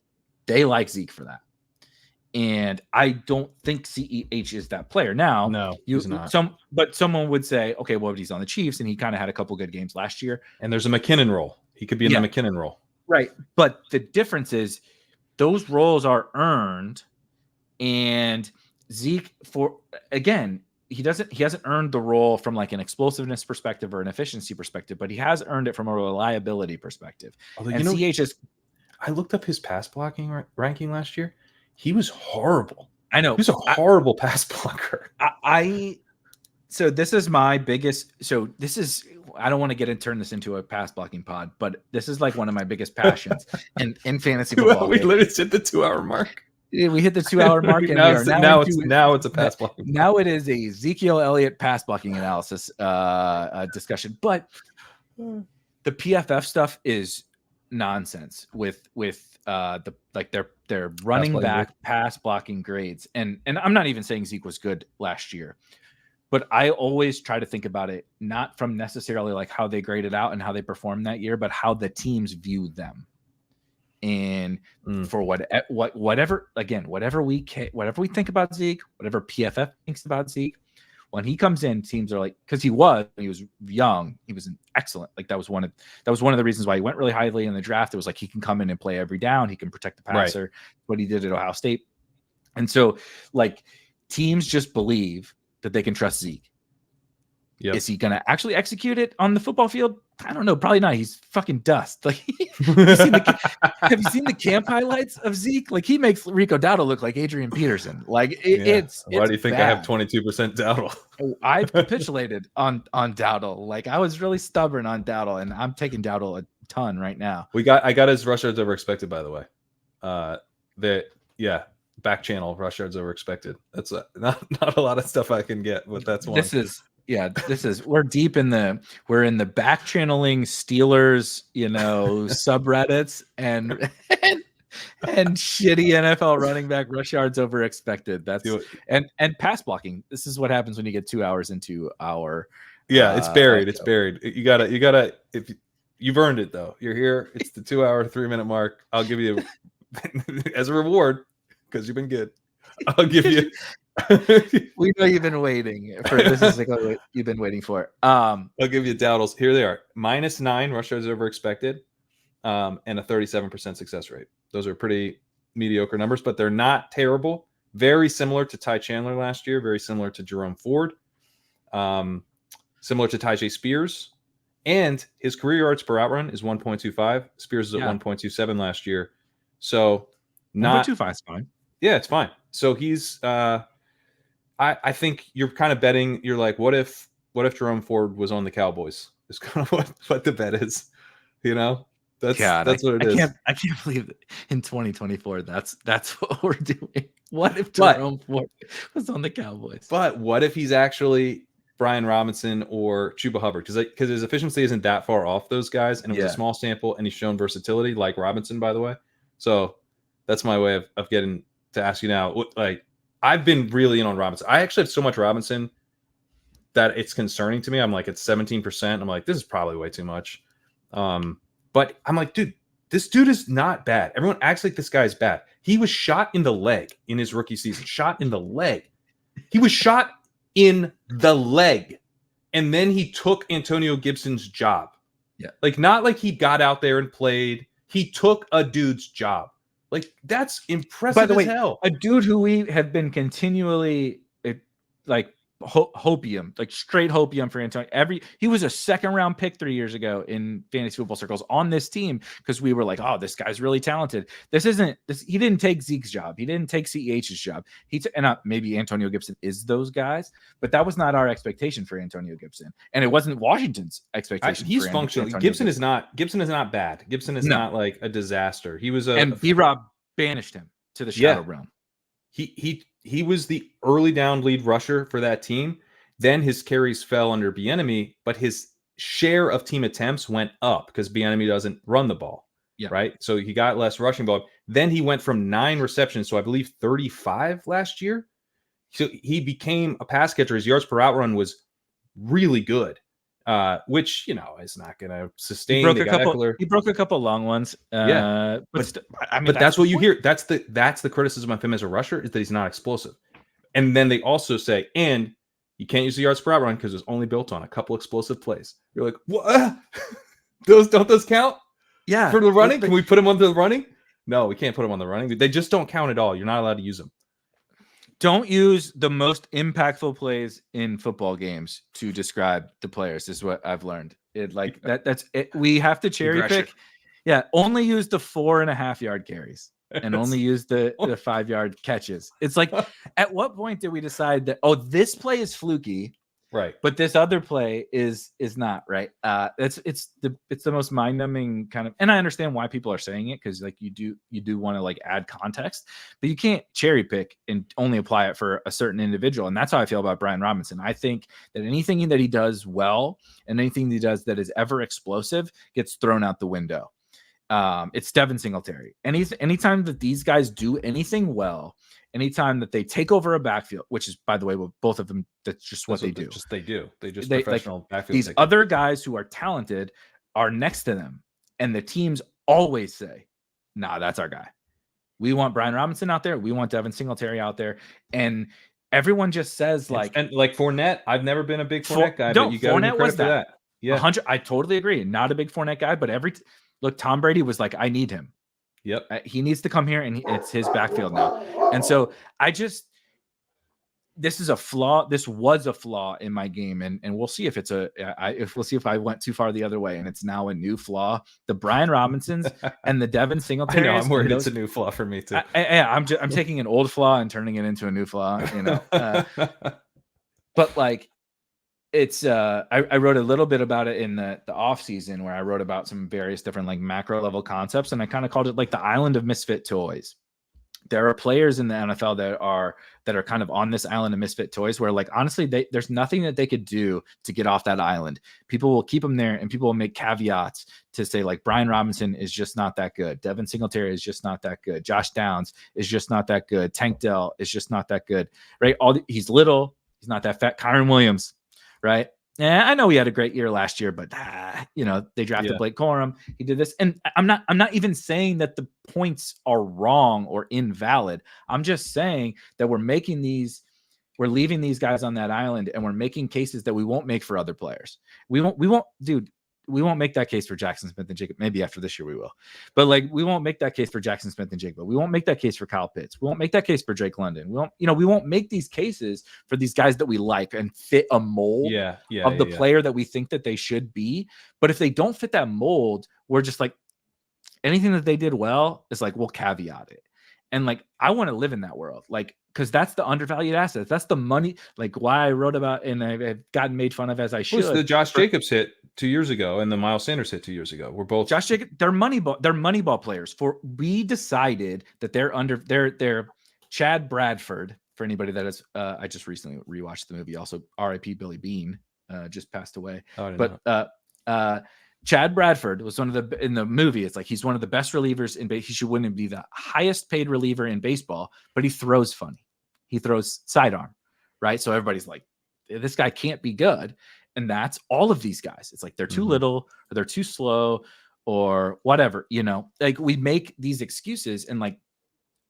They like Zeke for that. And I don't think CEH is that player. Now, no, he's not. But someone would say, okay, well, he's on the Chiefs and he kind of had a couple good games last year. And there's a McKinnon role. He could be in the McKinnon role. Right. But the difference is those roles are earned, and Zeke, he hasn't earned the role from like an explosiveness perspective or an efficiency perspective, but he has earned it from a reliability perspective. Although, and CH is, I looked up his pass blocking ranking last year. He was horrible. I know. He was a horrible pass blocker. So this is my biggest. So this is. I don't want to turn this into a pass blocking pod, but this is like one of my biggest passions in fantasy football. We literally hit the 2-hour mark. We hit the 2-hour mark, and now it's a pass blocking. Now it is a Ezekiel Elliott pass blocking analysis discussion. But the PFF stuff is nonsense with their running back pass blocking grades, and I'm not even saying Zeke was good last year. But I always try to think about it not from necessarily like how they graded out and how they performed that year, but how the teams view them. And for whatever we think about Zeke, whatever PFF thinks about Zeke, when he comes in, teams are like, because he was young, he was excellent. Like that was one of the reasons why he went really highly in the draft. It was like he can come in and play every down, he can protect the passer. Right. What he did at Ohio State, and so like teams just believe that they can trust Zeke. Yep. Is he going to actually execute it on the football field? I don't know. Probably not. He's fucking dust. Like, have you seen the camp highlights of Zeke? Like, he makes Rico Dowdle look like Adrian Peterson. Like, it's why do you think bad. I have 22% Dowdle? I've capitulated on Dowdle. Like, I was really stubborn on Dowdle, and I'm taking Dowdle a ton right now. I got his rush yards over expected, by the way. Back channel rush yards over expected. That's not a lot of stuff I can get, but that's one. We're in the back channeling Steelers, subreddits and shitty NFL running back rush yards over expected. That's and pass blocking. This is what happens when you get 2 hours into our. Yeah, it's buried. It's buried. You gotta. If you've earned it though, you're here. It's the 2 hour, 3 minute mark. I'll give you as a reward. Because you've been good. I'll give you. We know you've been waiting for this. Is like you've been waiting for. I'll give you Dowdles. Here they are: -9 rush yards over expected, and a 37% success rate. Those are pretty mediocre numbers, but they're not terrible. Very similar to Ty Chandler last year, very similar to Jerome Ford, similar to Tyjae Spears. And his career yards per out run is 1.25. Spears is at 1.27 last year. So not 1.25 is fine. Yeah, it's fine. So he's I think you're kind of betting, you're like, what if Jerome Ford was on the Cowboys? Is kind of what the bet is. You know? That's what it is. I can't believe that in 2024 that's what we're doing. What if Jerome Ford was on the Cowboys? But what if he's actually Brian Robinson or Chuba Hubbard? Because his efficiency isn't that far off those guys, and it was a small sample, and he's shown versatility like Robinson, by the way. So that's my way of getting to ask you now. Like, I've been really in on Robinson. I actually have so much Robinson that it's concerning to me. I'm like, it's 17%. I'm like, this is probably way too much. But I'm like, dude, this dude is not bad. Everyone acts like this guy is bad. He was shot in the leg in his rookie season. Shot in the leg. He was shot in the leg. And then he took Antonio Gibson's job. Yeah. Like, not like he got out there and played. He took a dude's job. Like, that's impressive. By the way, hell. A dude who we have been continually like hopium, like straight hopium for Antonio. He was a second round pick 3 years ago in fantasy football circles on this team because we were like, oh, this guy's really talented. He didn't take Zeke's job. He didn't take CEH's job. Maybe Antonio Gibson is those guys, but that was not our expectation for Antonio Gibson, and it wasn't Washington's expectation. He's functional. Gibson is not bad. Gibson is not like a disaster. He was and B-Rob banished him to the shadow realm. He was the early down lead rusher for that team. Then his carries fell under Bieniemy, but his share of team attempts went up because Bieniemy doesn't run the ball. Yeah. Right. So he got less rushing ball. Then he went from 9 receptions, so I believe 35 last year. So he became a pass catcher. His yards per out run was really good. Which, you know, is not going to sustain. He broke a couple long ones. But that's what you hear. That's the criticism of him as a rusher, is that he's not explosive. And then they also say, and you can't use the yards per out run because it's only built on a couple explosive plays. You're like, what? Don't those count? Yeah. For the running? Can we put him on the running? No, we can't put him on the running. They just don't count at all. You're not allowed to use them. Don't use the most impactful plays in football games to describe the players, is what I've learned. That's it. We have to cherry pick. Yeah. Only use the 4.5 yard carries and only use the 5 yard catches. It's like, at what point did we decide that, oh, this play is fluky, right, but this other play is not right? It's the most mind numbing kind of, and I understand why people are saying it, because like you do want to like add context, but you can't cherry pick and only apply it for a certain individual. And that's how I feel about Brian Robinson. I think that anything that he does well and anything that he does that is ever explosive gets thrown out the window. It's Devin Singletary. Anytime that these guys do anything well, anytime that they take over a backfield, which is, by the way, with both of them, that's just what they do. They professional backfield. These other guys who are talented are next to them, and the teams always say, "Nah, that's our guy. We want Brian Robinson out there. We want Devin Singletary out there." And everyone just says like Fournette. I've never been a big Fournette guy, but you got to give credit for that. Yeah, 100. I totally agree. Not a big Fournette guy, but look, Tom Brady was like, I need him. Yep. He needs to come here, and it's his backfield now. And so this is a flaw. This was a flaw in my game. And we'll see if we'll see if I went too far the other way and it's now a new flaw. The Brian Robinsons and the Devin Singletary. I know, I'm worried it's a new flaw for me too. I'm taking an old flaw and turning it into a new flaw, you know? But like, it's I wrote a little bit about it in the off season, where I wrote about some various different like macro level concepts, and I kind of called it like the island of misfit toys. There are players in the NFL that are kind of on this island of misfit toys, where like honestly there's nothing that they could do to get off that island. People will keep them there, and people will make caveats to say like Brian Robinson is just not that good, Devin Singletary is just not that good, Josh Downs is just not that good, Tank Dell is just not that good, right? He's little, he's not that fat. Kyron Williams, right? Yeah, I know he had a great year last year, but they drafted Blake Corum. He did this, and I'm not even saying that the points are wrong or invalid. I'm just saying that we're leaving these guys on that island, and we're making cases that we won't make for other players. We won't, dude. we won't make that case for Jackson Smith and Jacob. Maybe after this year we will, but like we won't make that case for Jackson Smith and Jacob. We won't make that case for Kyle Pitts. We won't make that case for Drake London. We won't make these cases for these guys that we like and fit a mold of the player that we think that they should be. But if they don't fit that mold, we're just like, anything that they did well is like, we'll caveat it. And like, I want to live in that world. Like, because that's the undervalued assets. That's the money. Like why I wrote about, and I've gotten made fun of as I should. It was the Josh Jacobs hit 2 years ago and the Miles Sanders hit 2 years ago. We're both Josh Jacobs. They're Moneyball players. We decided that they're Chad Bradford. For anybody that is, I just recently rewatched the movie. Also, R.I.P. Billy Bean just passed away. Chad Bradford was in the movie. It's like he's one of the best relievers he should win and be the highest paid reliever in baseball, but he throws funny. He throws sidearm, right? So everybody's like, this guy can't be good. And that's all of these guys. It's like they're too little or they're too slow or whatever, like we make these excuses and like,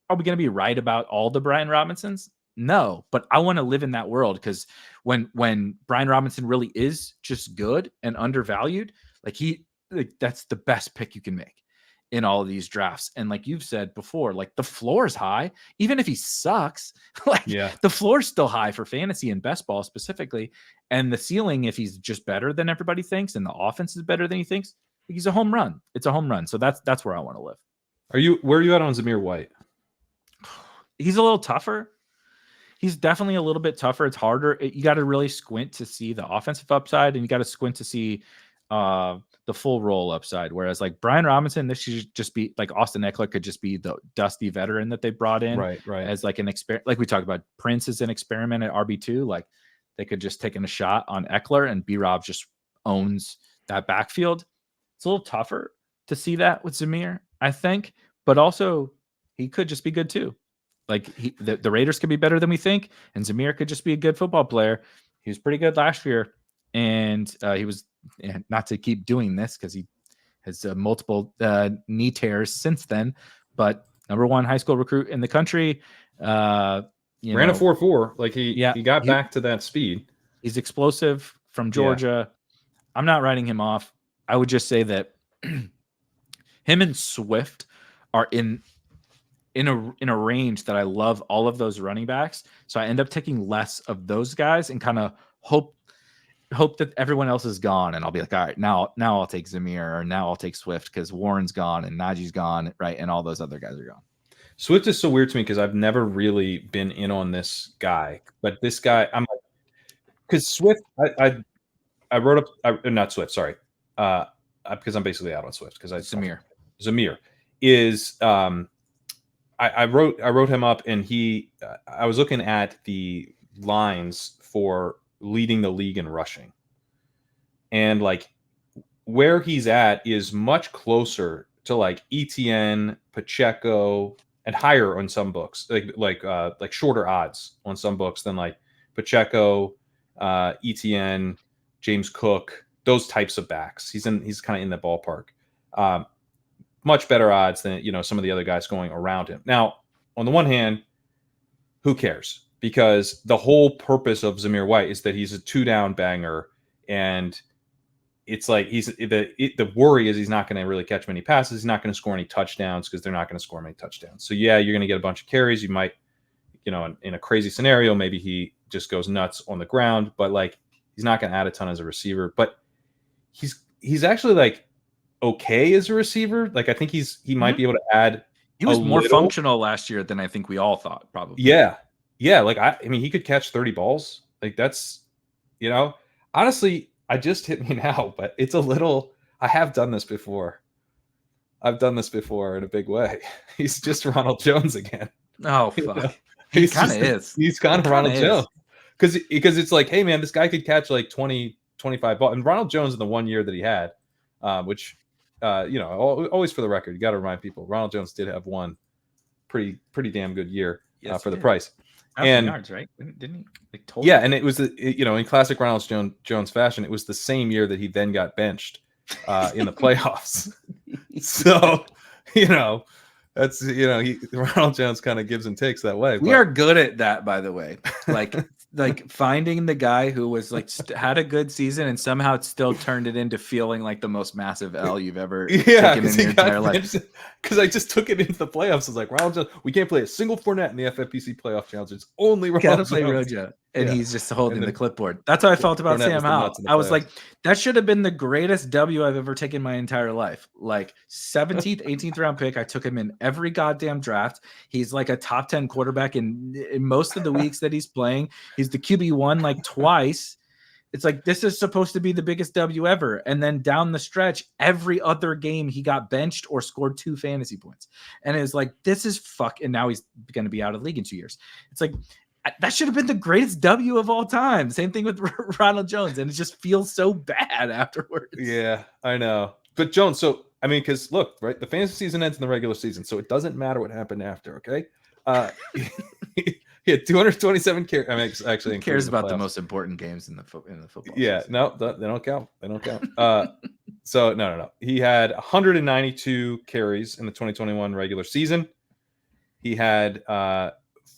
are we going to be right about all the Brian Robinsons? No, but I want to live in that world because when Brian Robinson really is just good and undervalued, that's the best pick you can make in all of these drafts. And like you've said before, like the floor is high, even if he sucks, the floor is still high for fantasy and best ball specifically. And the ceiling, if he's just better than everybody thinks and the offense is better than he thinks, he's a home run. It's a home run. So that's where I want to live. Where are you at on Zamir White? He's a little tougher. He's definitely a little bit tougher. It's harder. You got to really squint to see the offensive upside, and you got to squint to see the full role upside. Whereas like Brian Robinson, this should just be like Austin Eckler could just be the dusty veteran that they brought in, right, as like an experiment. Like we talked about, Prince is an experiment at RB2. Like they could just take a shot on Eckler, and B-Rob just owns that backfield. It's a little tougher to see that with Zamir, I think, but also he could just be good too. Like the Raiders could be better than we think, and Zamir could just be a good football player. He was pretty good last year, and he was not to keep doing this because he has multiple knee tears since then. But #1 high school recruit in the country. Ran a 4.4. Like he got back to that speed. He's explosive from Georgia. Yeah. I'm not writing him off. I would just say that him and Swift are in a range that I love all of those running backs. So I end up taking less of those guys and kind of hope that everyone else is gone. And I'll be like, all right, now I'll take Zamir, or now I'll take Swift because Warren's gone and Najee's gone, right? And all those other guys are gone. Swift is so weird to me because I've never really been in on this guy. But this guy, I'm like, because Swift, I wrote up, not Swift, sorry. Because I'm basically out on Swift because Zamir is I wrote him up, and I was looking at the lines for leading the league in rushing, and like where he's at is much closer to like ETN, Pacheco, and higher on some books, like shorter odds on some books than like Pacheco, ETN, James Cook, those types of backs. He's kind of in the ballpark. Much better odds than some of the other guys going around him. Now, on the one hand, who cares? Because the whole purpose of Zamir White is that he's a 2-down banger, and it's like the worry is he's not going to really catch many passes. He's not going to score any touchdowns because they're not going to score many touchdowns. So yeah, you're going to get a bunch of carries. You might, in a crazy scenario, maybe he just goes nuts on the ground, but like he's not going to add a ton as a receiver. But he's actually like okay as a receiver. Like I think he might be able to add. He was more functional last year than I think we all thought, probably. Yeah. Like I mean, he could catch 30 balls. Like that's, honestly, I just hit me now, but it's a little. I have done this before. I've done this before in a big way. He's just Ronald Jones again. Oh fuck. He kind of is. He's kind of Ronald Jones because it's like, hey man, this guy could catch like 20, 25 balls. And Ronald Jones in the 1 year that he had, which. Always for the record, you got to remind people Ronald Jones did have one pretty damn good year for the price. And yards, right? Didn't he? Like, totally? Yeah, and it was in classic Ronald Jones fashion, it was the same year that he then got benched in the playoffs. So that's Ronald Jones kind of gives and takes that way. We are good at that, by the way. Like like finding the guy who was like had a good season and somehow it still turned it into feeling like the most massive L you've ever taken in your entire life. Because I just took it into the playoffs. I was like, Ronald Jones, we can't play a single Fournette in the FFPC playoff challenge. It's only Ronald Jones. Rojo, and he's just holding the clipboard. That's how I felt about Sam Howell. I was like, that should have been the greatest W I've ever taken in my entire life. Like 17th, 18th round pick. I took him in every goddamn draft. He's like a top 10 quarterback in most of the weeks that he's playing. He's the QB1 like twice. It's like, this is supposed to be the biggest W ever. And then down the stretch, every other game he got benched or scored 2 fantasy points. And it's like, this is fuck. And now he's going to be out of the league in 2 years. It's like, that should have been the greatest W of all time. Same thing with Ronald Jones. And it just feels so bad afterwards. Yeah, I know. But Jones, so, I mean, because look, right, the fantasy season ends in the regular season. So it doesn't matter what happened after, okay? He had 227 carries. I mean, actually, who cares about the most important games in the football? Yeah, season? No, they don't count. They don't count. So no. He had 192 carries in the 2021 regular season. He had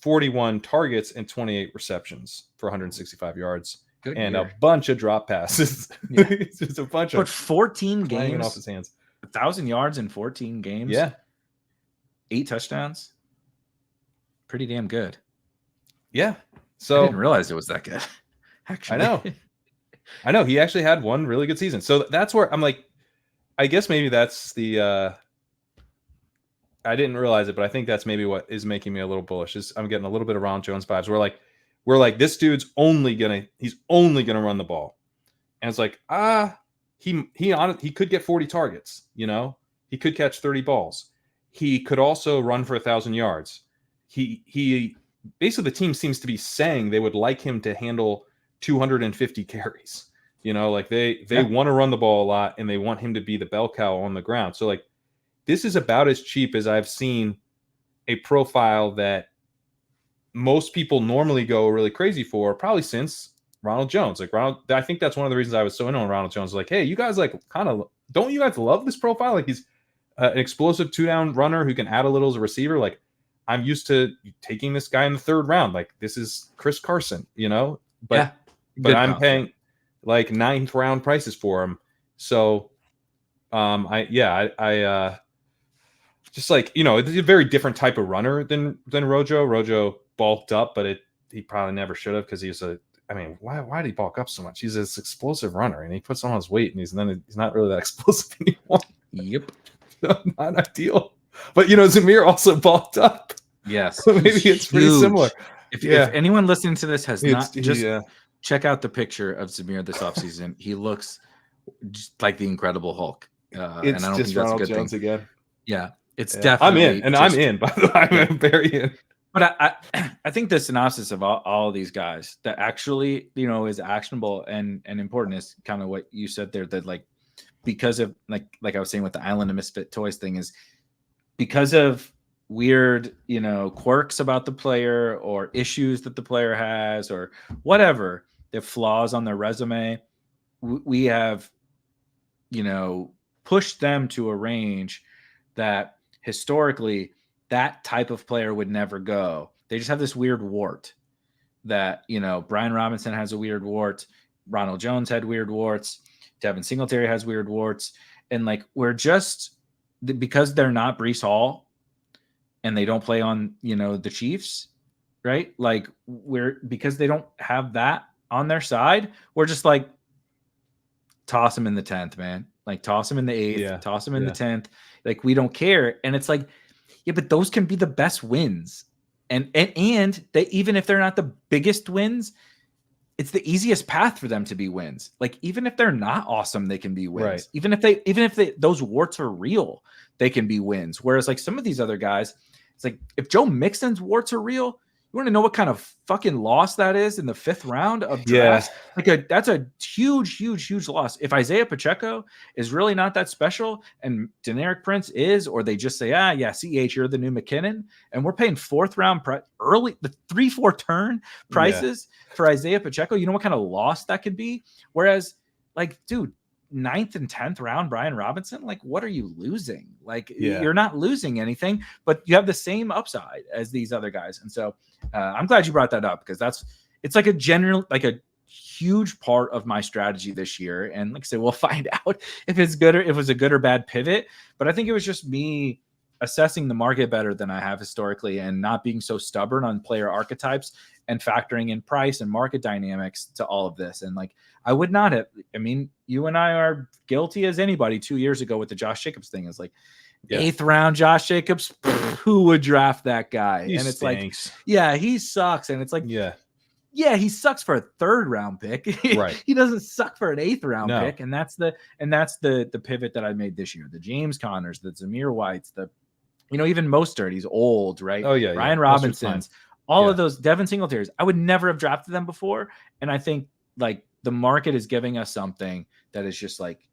41 targets and 28 receptions for 165 yards. Good and year. A bunch of drop passes. Yeah. Just a bunch but 14 games off his hands. 1,000 yards in 14 games. Yeah. 8 touchdowns. Pretty damn good. Yeah. So I didn't realize it was that good. Actually. I know. He actually had one really good season. So that's where I'm like, I guess maybe that's the I didn't realize it, but I think that's maybe what is making me a little bullish. Is I'm getting a little bit of Ronald Jones vibes. We're like this dude's only gonna run the ball. And it's like, he could get 40 targets, you know, he could catch 30 balls. He could also run for 1,000 yards. He basically, the team seems to be saying they would like him to handle 250 carries. You know, like they want to run the ball a lot and they want him to be the bell cow on the ground. So like, this is about as cheap as I've seen a profile that most people normally go really crazy for, probably since Ronald Jones. Like I think that's one of the reasons I was so in on Ronald Jones. Like, hey, you guys don't you guys love this profile? Like he's an explosive 2-down runner who can add a little as a receiver. Like I'm used to taking this guy in the 3rd round. Like this is Chris Carson, you know, but I'm paying like 9th round prices for him. So I just like, you know, it's a very different type of runner than Rojo. Rojo bulked up, but he probably never should have, because why did he bulk up so much? He's this explosive runner and he puts on his weight and he's not really that explosive anymore. Yep. So not ideal. But you know, Zamir also bulked up. Yes. So maybe it's pretty similar. If anyone listening to this has check out the picture of Zamir this offseason. He looks just like the Incredible Hulk. And I don't think that's a good Jones thing. Again. Yeah. It's definitely. I'm in. By the way, I'm very in. But I think the synopsis of all of these guys that actually, you know, is actionable and important is kind of what you said there. That like, because of like I was saying with the Island of Misfit Toys thing, is because of weird, you know, quirks about the player or issues that the player has or whatever, the flaws on their resume, we have, you know, pushed them to a range that historically that type of player would never go. They just have this weird wart that, you know, Brian Robinson has a weird wart. Ronald Jones had weird warts. Devin Singletary has weird warts. And like, we're just, because they're not Breece Hall and they don't play on, you know, the Chiefs, right? Like because they don't have that on their side, we're just like, toss them in the 10th, man. Like toss them in the 8th, toss them in the 10th. Like we don't care. And it's like, yeah, but those can be the best wins. And they, even if they're not the biggest wins, it's the easiest path for them to be wins. Like even if they're not awesome, they can be wins. Right. Even if those warts are real, they can be wins. Whereas like some of these other guys, it's like if Joe Mixon's warts are real, you want to know what kind of fucking loss that is in the 5th round of drafts? Yeah. That's a huge, huge, huge loss. If Isaiah Pacheco is really not that special and Deneric Prince is, or they just say, CH, you're the new McKinnon, and we're paying 4th round early, the 3-4 turn prices for Isaiah Pacheco, you know what kind of loss that could be? Whereas, like, dude, 9th and 10th round Brian Robinson, like, what are you losing? Like, you're not losing anything, but you have the same upside as these other guys. And so I'm glad you brought that up, because it's like a huge part of my strategy this year. And like I said, we'll find out if it's good or if it was a good or bad pivot. But I think it was just me assessing the market better than I have historically and not being so stubborn on player archetypes and factoring in price and market dynamics to all of this. And like, I would not have, I mean, you and I are guilty as anybody 2 years ago with the Josh Jacobs thing. Is like 8th round Josh Jacobs, who would draft that guy? He and it's stinks. like, yeah, he sucks. And it's like, yeah, he sucks for a 3rd round pick. Right. He doesn't suck for an 8th round pick. And that's the pivot that I made this year. The James Connors, the Zamir Whites, the, even Mostert, he's old, right? Oh yeah. Ryan Robinsons, all of those, Devin Singletaries. I would never have drafted them before. And I think like the market is giving us something that is just like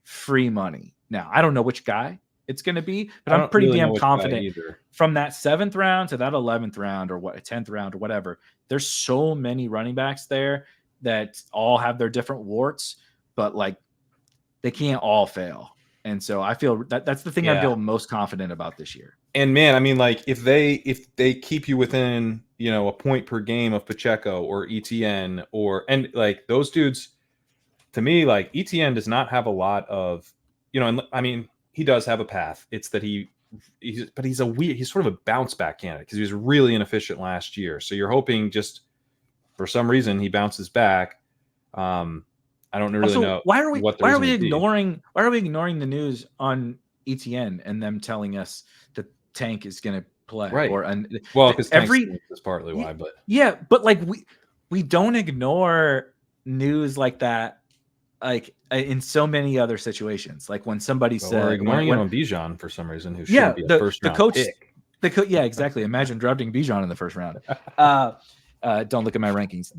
free money. Now, I don't know which guy it's going to be, but I'm pretty damn confident from that 7th round to that 11th round or 10th round or whatever. There's so many running backs there that all have their different warts, but like they can't all fail. And so I feel that's the thing I feel most confident about this year. And man, I mean, like if they keep you within, a point per game of Pacheco or ETN and like those dudes, to me, like ETN does not have a lot of, and I mean, he does have a path. It's that he's sort of a bounce back candidate because he was really inefficient last year. So you're hoping just for some reason he bounces back. I don't really know. Why are we ignoring the news on ETN and them telling us that Tank is going to play? Right. Because is partly why, but but like we don't ignore news like that, like in so many other situations. Like when somebody said we're ignoring on Bijan for some reason, who should be a first round pick. Exactly. Imagine drafting Bijan in the first round. Don't look at my rankings.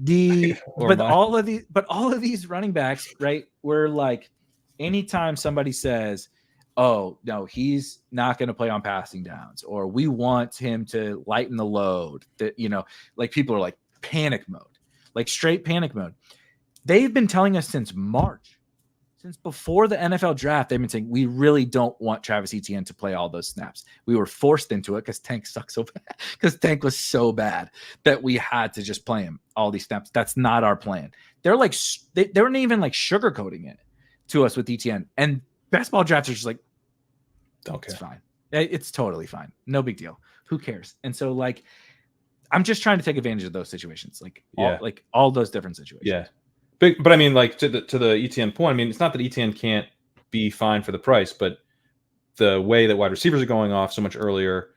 All of these running backs, right? We're like, anytime somebody says, "Oh no, he's not going to play on passing downs," or "We want him to lighten the load," that like people are like panic mode, like straight panic mode. They've been telling us since March. Since before the NFL draft, they've been saying, we really don't want Travis Etienne to play all those snaps. We were forced into it because Tank sucks so bad, because Tank was so bad that we had to just play him all these snaps. That's not our plan. They're like, they weren't even like sugarcoating it to us with Etienne. And best ball drafters are just like, okay, it's fine. It's totally fine. No big deal. Who cares? And so like, I'm just trying to take advantage of those situations. Like, all those different situations. Yeah. But I mean, like to the ETN point, I mean, it's not that ETN can't be fine for the price, but the way that wide receivers are going off so much earlier,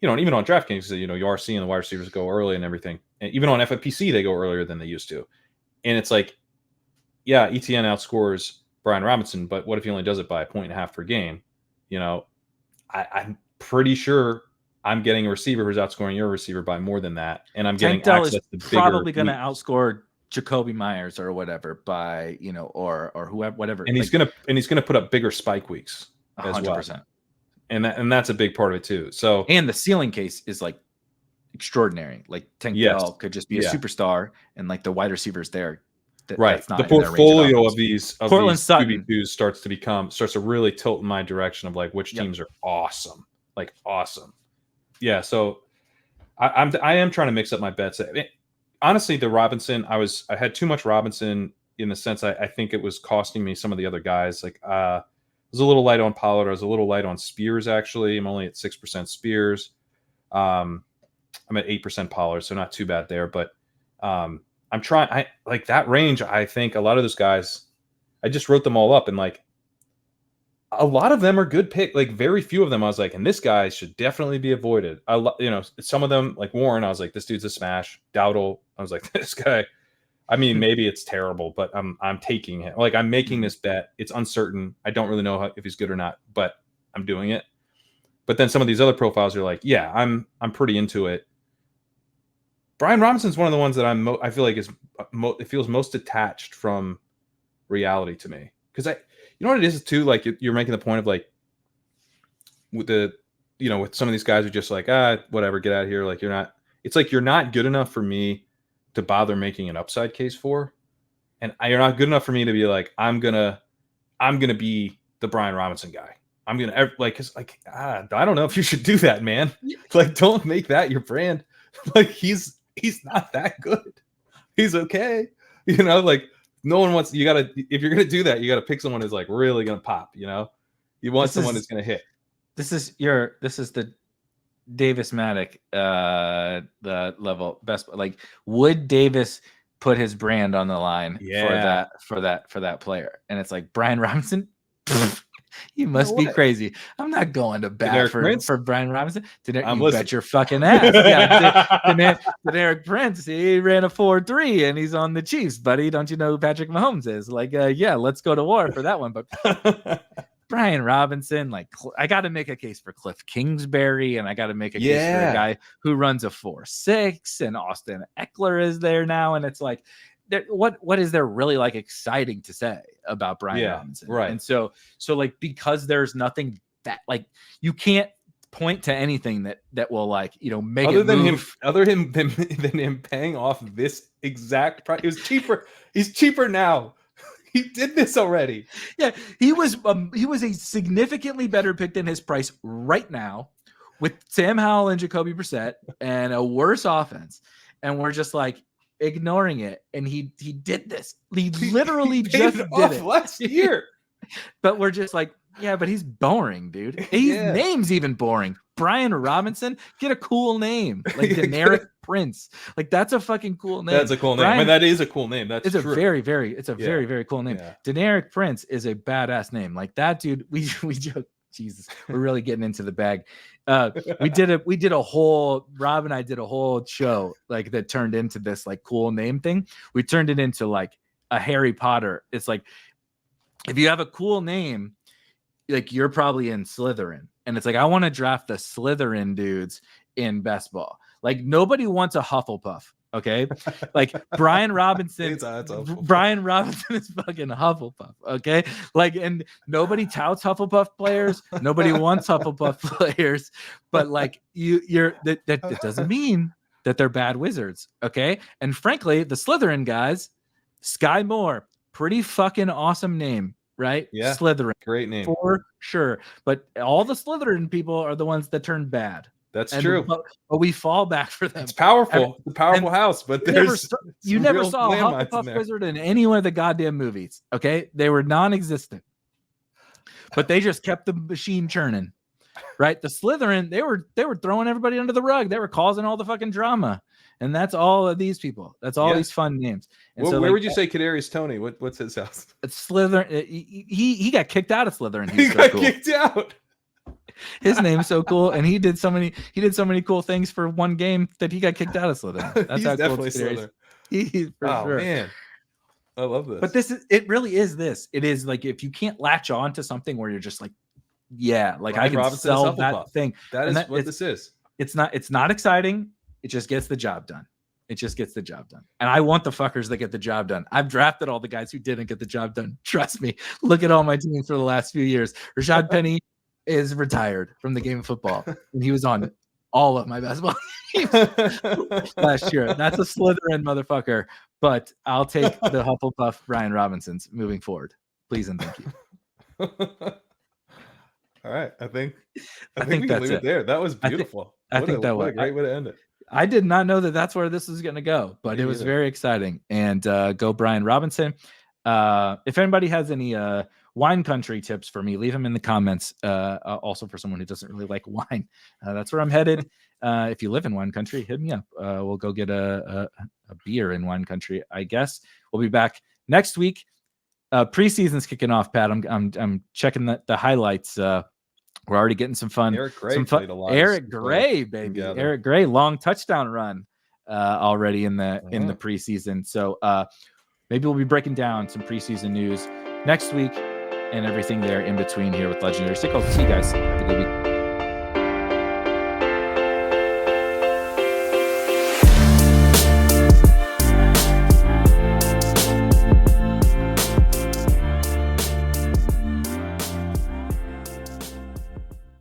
and even on DraftKings, you are seeing the wide receivers go early and everything. And even on FFPC, they go earlier than they used to. And it's like, yeah, ETN outscores Brian Robinson, but what if he only does it by 1.5 per game? I'm pretty sure I'm getting a receiver who's outscoring your receiver by more than that, and I'm getting access to bigger. Probably going to outscore Jacoby Myers or whatever by or whoever, whatever, and he's gonna put up bigger spike weeks as 100%. Well, and that's a big part of it too. So and the ceiling case is like extraordinary. Like Tank Dell could just be a superstar, and like the wide receivers there. Right, the portfolio of these QB2s starts to really tilt in my direction of like which teams are awesome, like awesome. Yeah, so I am trying to mix up my bets. Honestly, the Robinson, I had too much Robinson in the sense I think it was costing me some of the other guys. Like I was a little light on Pollard. I was a little light on Spears, actually. I'm only at 6% Spears. I'm at 8% Pollard, so not too bad there. But I'm trying. I like that range. I think a lot of those guys, I just wrote them all up, and like a lot of them are good pick. Like very few of them, I was like, and this guy should definitely be avoided. Some of them, like Warren, I was like, this dude's a smash. Dowdle, I was like, this guy. I mean, maybe it's terrible, but I'm taking it. Like I'm making this bet. It's uncertain. I don't really know if he's good or not, but I'm doing it. But then some of these other profiles are like, yeah, I'm pretty into it. Brian Robinson's one of the ones that I feel like it feels most detached from reality to me, because you know what it is too. Like you're making the point of like with with some of these guys who just like whatever, get out of here. Like it's like you're not good enough for me to bother making an upside case for, and you're not good enough for me to be like I'm gonna be the Brian Robinson guy. I'm gonna I don't know if you should do that, man. Like don't make that your brand. Like he's not that good. He's okay. You know, like no one wants. You gotta if you're gonna do that, you gotta pick someone who's like really gonna pop. You know, you want someone who's gonna hit. This is the Davis Maddock the level best. Like, would Davis put his brand on the line for that player? And it's like Brian Robinson. You must be crazy. I'm not going to bat for Brian Robinson. You bet your fucking ass. Yeah, Erik Prince, he ran a 4.3 and he's on the Chiefs, buddy. Don't you know who Patrick Mahomes is? Like, yeah, let's go to war for that one. But Brian Robinson, like, I got to make a case for Cliff Kingsbury, and I got to make a case for a guy who runs a 4.6, and Austin Eckler is there now, and it's like, what is there really like exciting to say about Brian Robinson? Right. And so like, because there's nothing that, like, you can't point to anything that will, like, you know, make other it than move. than him paying off this exact price. It was cheaper. He's cheaper now. He did this already. Yeah, he was a significantly better pick than his price right now, with Sam Howell and Jacoby Brissett and a worse offense, and we're just like ignoring it. And he did this. He literally just did it last year. But we're just like, yeah, but he's boring, dude. His name's even boring. Brian Robinson, get a cool name like Generic Prince. Like, that's a fucking cool name. That's a cool name. I mean, that is a cool name. That's true. Very, very, very cool name. Generic Prince is a badass name. Like, that dude, we joke. Jesus, we're really getting into the bag. We did a whole, Rob and I did a whole show like that turned into this like cool name thing. We turned it into like a Harry Potter. It's like, if you have a cool name, like, you're probably in Slytherin. And it's like, I want to draft the Slytherin dudes in best ball. Like, nobody wants a Hufflepuff. Okay. Like, Brian Robinson, Brian Robinson is fucking Hufflepuff. Okay. Like, and nobody touts Hufflepuff players. Nobody wants Hufflepuff players, but like, that doesn't mean that they're bad wizards. Okay. And frankly, the Slytherin guys, Sky Moore, pretty fucking awesome name. Right? Yeah. Slytherin. Great name. For sure. But all the Slytherin people are the ones that turn bad. That's true. But we fall back for them. It's powerful. It's a powerful house, but you never saw a Hufflepuff wizard in any one of the goddamn movies. Okay? They were non-existent. But they just kept the machine churning. Right? The Slytherin, they were throwing everybody under the rug. They were causing all the fucking drama. And that's all of these people. That's all these fun names. And where would you say Kadarius Toney? What's his house? It's Slytherin. He got kicked out of Slytherin. He got kicked out. His name's so cool, and he did so many cool things for one game that he got kicked out of Slytherin. That's He's how definitely cool Slytherin. He's for sure. Man, I love this. But it really is this. It is like, if you can't latch on to something where you're just like, yeah, like, Brian I can Robinson sell that thing. That is what this is. It's not exciting. It just gets the job done. It just gets the job done. And I want the fuckers that get the job done. I've drafted all the guys who didn't get the job done. Trust me. Look at all my teams for the last few years. Rashad Penny is retired from the game of football, and he was on all of my basketball teams last year. That's a Slytherin motherfucker, but I'll take the Hufflepuff Brian Robinsons moving forward. Please and thank you. All right. I think we can leave it there. That was beautiful. What a great way to end it. I did not know that that's where this was going to go, but it was very exciting. And go Brian Robinson. If anybody has any wine country tips for me, leave them in the comments. Also, for someone who doesn't really like wine, that's where I'm headed. If you live in wine country, hit me up. We'll go get a beer in wine country, I guess. We'll be back next week. Preseason's kicking off, Pat. I'm checking the highlights. We're already getting some fun. Eric Gray played a lot. Eric Gray, baby. Together. Eric Gray, long touchdown run already in the preseason. So maybe we'll be breaking down some preseason news next week and everything there in between here with Legendary Sickos. See you guys. Have a good week.